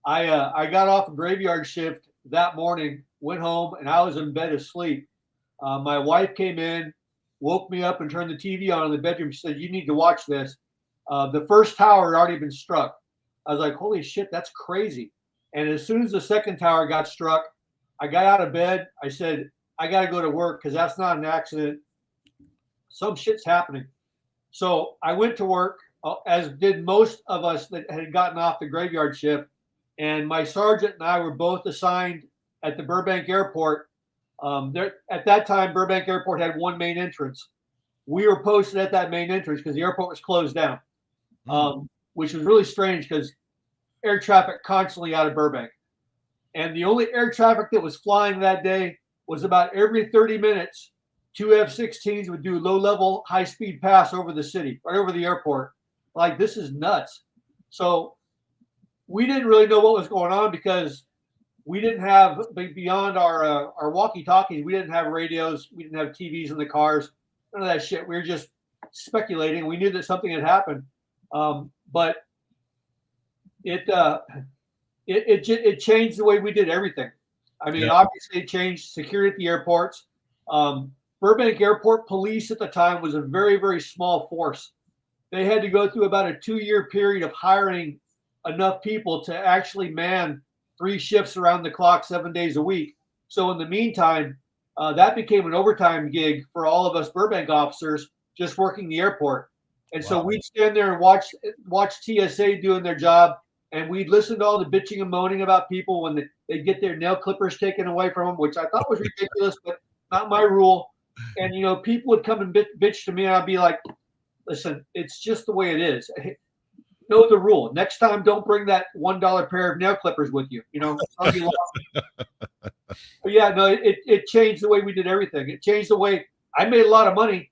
I got off a graveyard shift that morning, went home, and I was in bed asleep. My wife came in, woke me up, and turned the TV on in the bedroom. She said, "You need to watch this." The first tower had already been struck. I was like, "Holy shit, that's crazy!" And as soon as the second tower got struck, I got out of bed. I said, "I got to go to work because that's not an accident. Some shit's happening." So I went to work, as did most of us that had gotten off the graveyard shift. And my sergeant and I were both assigned at the Burbank Airport. At that time, Burbank Airport had one main entrance. We were posted at that main entrance because the airport was closed down, which was really strange because air traffic constantly out of Burbank. And the only air traffic that was flying that day was about every 30 minutes, 2 F-16s would do low-level, high-speed pass over the city, right over the airport. Like, this is nuts. So we didn't really know what was going on because we didn't have, beyond our walkie-talkies, we didn't have radios, we didn't have TVs in the cars, none of that shit. We were just speculating. We knew that something had happened, but it changed the way we did everything. I mean, obviously it changed security at the airports. Burbank Airport Police at the time was a very, very small force. They had to go through about a 2-year period of hiring enough people to actually man 3 shifts around the clock, 7 days a week. So in the meantime, that became an overtime gig for all of us Burbank officers just working the airport. And so we'd stand there and watch TSA doing their job, and we'd listen to all the bitching and moaning about people when they'd get their nail clippers taken away from them, which I thought was ridiculous, but not my rule. And people would come and bitch to me, and I'd be like, listen, it's just the way it is. Know the rule. Next time, don't bring that $1 pair of nail clippers with you. But yeah, no, it changed the way we did everything. It changed the way I made a lot of money.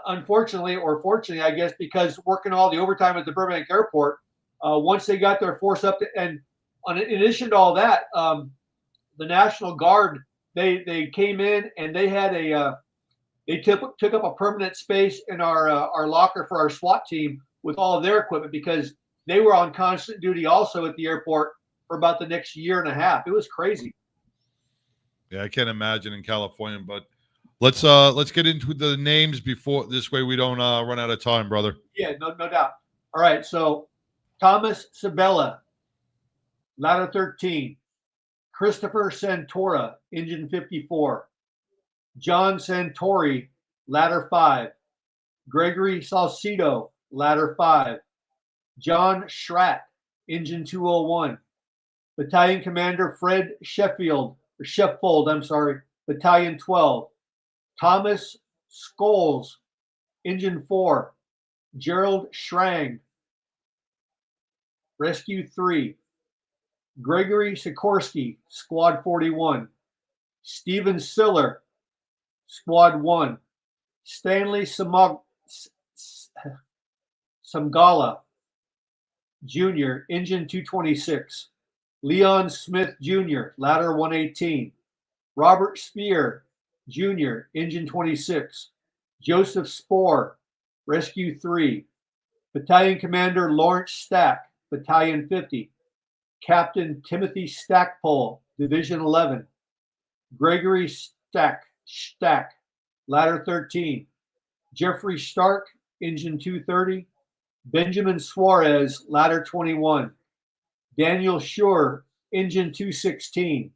Unfortunately, or fortunately, I guess, because working all the overtime at the Burbank Airport, once they got their force up, in addition to all that, the National Guard, they came in and they had they took up a permanent space in our locker for our SWAT team with all of their equipment, because they were on constant duty also at the airport for about the next year and a half. It was crazy. Yeah, I can't imagine in California, but let's get into the names before, this way we don't run out of time, brother. Yeah, no doubt. All right, so Thomas Sabella, ladder 13. Christopher Santora, engine 54. John Santori, ladder 5. Gregory Salcido, ladder 5. John Schratt, engine 201. Battalion Commander Fred Sheffield, Battalion 12. Thomas Scholes, engine 4. Gerald Schrang, rescue 3. Gregory Sikorsky, squad 41. Stephen Siller, squad 1. Stanley Samgala Jr., engine 226. Leon Smith Jr., ladder 118. Robert Spear Jr., engine 26. Joseph Spohr, rescue 3. Battalion Commander Lawrence Stack, Battalion 50. Captain Timothy Stackpole, Division 11. Gregory Stack, ladder 13. Jeffrey Stark, engine 230. Benjamin Suarez, ladder 21. Daniel Schur, engine 216.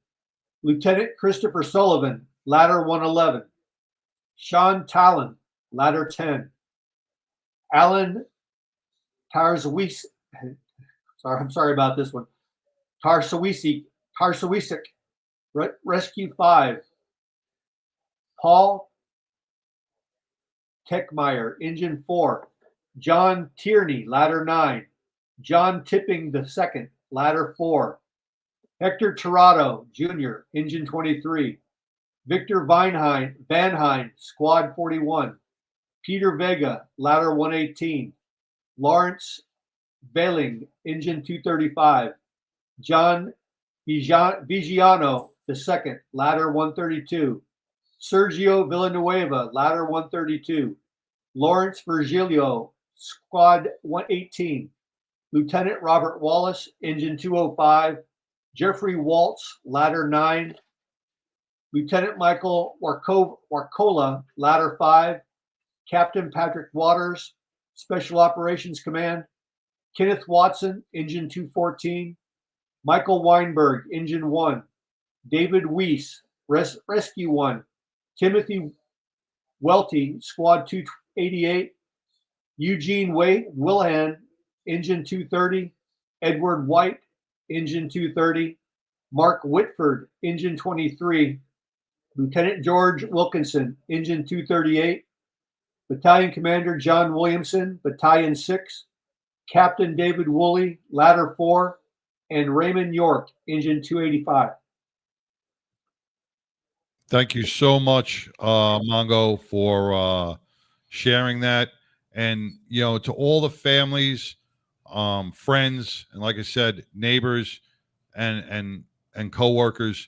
Lieutenant Christopher Sullivan, ladder 111. Sean Talon, ladder 10. Alan Tarzawisik, I'm sorry about this one. Tarzawisik, rescue 5. Paul Techmeyer, engine 4. John Tierney, ladder 9. John Tipping II, ladder 4. Hector Tirado Jr., engine 23. Victor Van Hein, squad 41. Peter Vega, ladder 118. Lawrence Belling, engine 235. John Vigiano II, ladder 132. Sergio Villanueva, ladder 132. Lawrence Virgilio, squad 118. Lieutenant Robert Wallace, engine 205. Jeffrey Waltz, ladder 9. Lieutenant Michael Warcola, ladder 5. Captain Patrick Waters, Special Operations Command. Kenneth Watson, engine 214. Michael Weinberg, engine 1. David Weiss, rescue 1. Timothy Welty, squad 288. Eugene Wilhan, engine 230. Edward White, engine 230. Mark Whitford, engine 23. Lieutenant George Wilkinson, engine 238. Battalion Commander John Williamson, Battalion 6. Captain David Woolley, ladder 4. And Raymond York, engine 285. Thank you so much, Mongo, for sharing that. And, to all the families, friends, and like I said, neighbors and coworkers,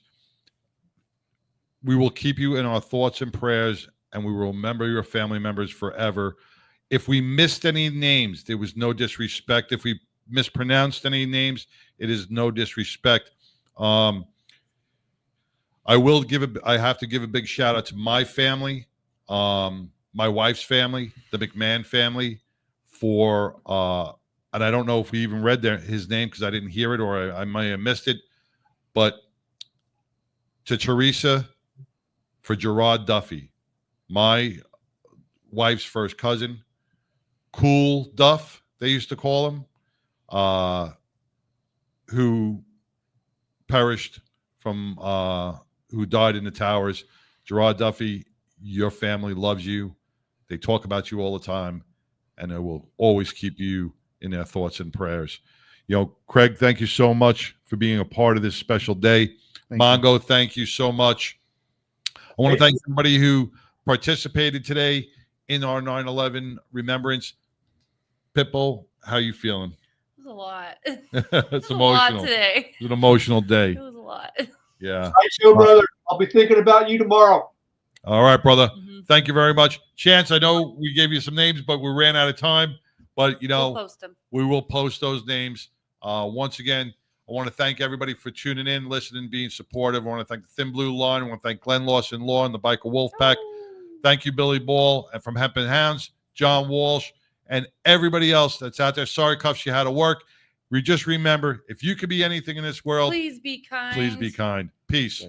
we will keep you in our thoughts and prayers, and we will remember your family members forever. If we missed any names, there was no disrespect. If we mispronounced any names, it is no disrespect. I have to give a big shout out to my family, my wife's family, the McMahon family, for and I don't know if we even read his name because I didn't hear it, or I might have missed it, but to Teresa, for Gerard Duffy, my wife's first cousin, Cool Duff, they used to call him, who perished from, who died in the towers. Gerard Duffy, your family loves you. They talk about you all the time, and they will always keep you in their thoughts and prayers. Craig, thank you so much for being a part of this special day. Mongo, thank you so much. I want to thank everybody who participated today in our 9/11 remembrance. Pitbull, how you feeling? It was a lot. It's a lot emotional. today. It was an emotional day. It was a lot. Yeah. All right, so brother, I'll be thinking about you tomorrow. All right, brother. Mm-hmm. Thank you very much. Chance, I know we gave you some names, but we ran out of time. But, We'll post them. we will post those names. Once again, I want to thank everybody for tuning in, listening, being supportive. I want to thank the Thin Blue Line. I want to thank Glenn Lawson Law and the Biker Wolfpack. Thank you, Billy Ball, and from Hemp and Hounds, John Walsh, and everybody else that's out there. Sorry, Cuffs, you had to work. Just remember, if you could be anything in this world, Please be kind. please be kind. Peace.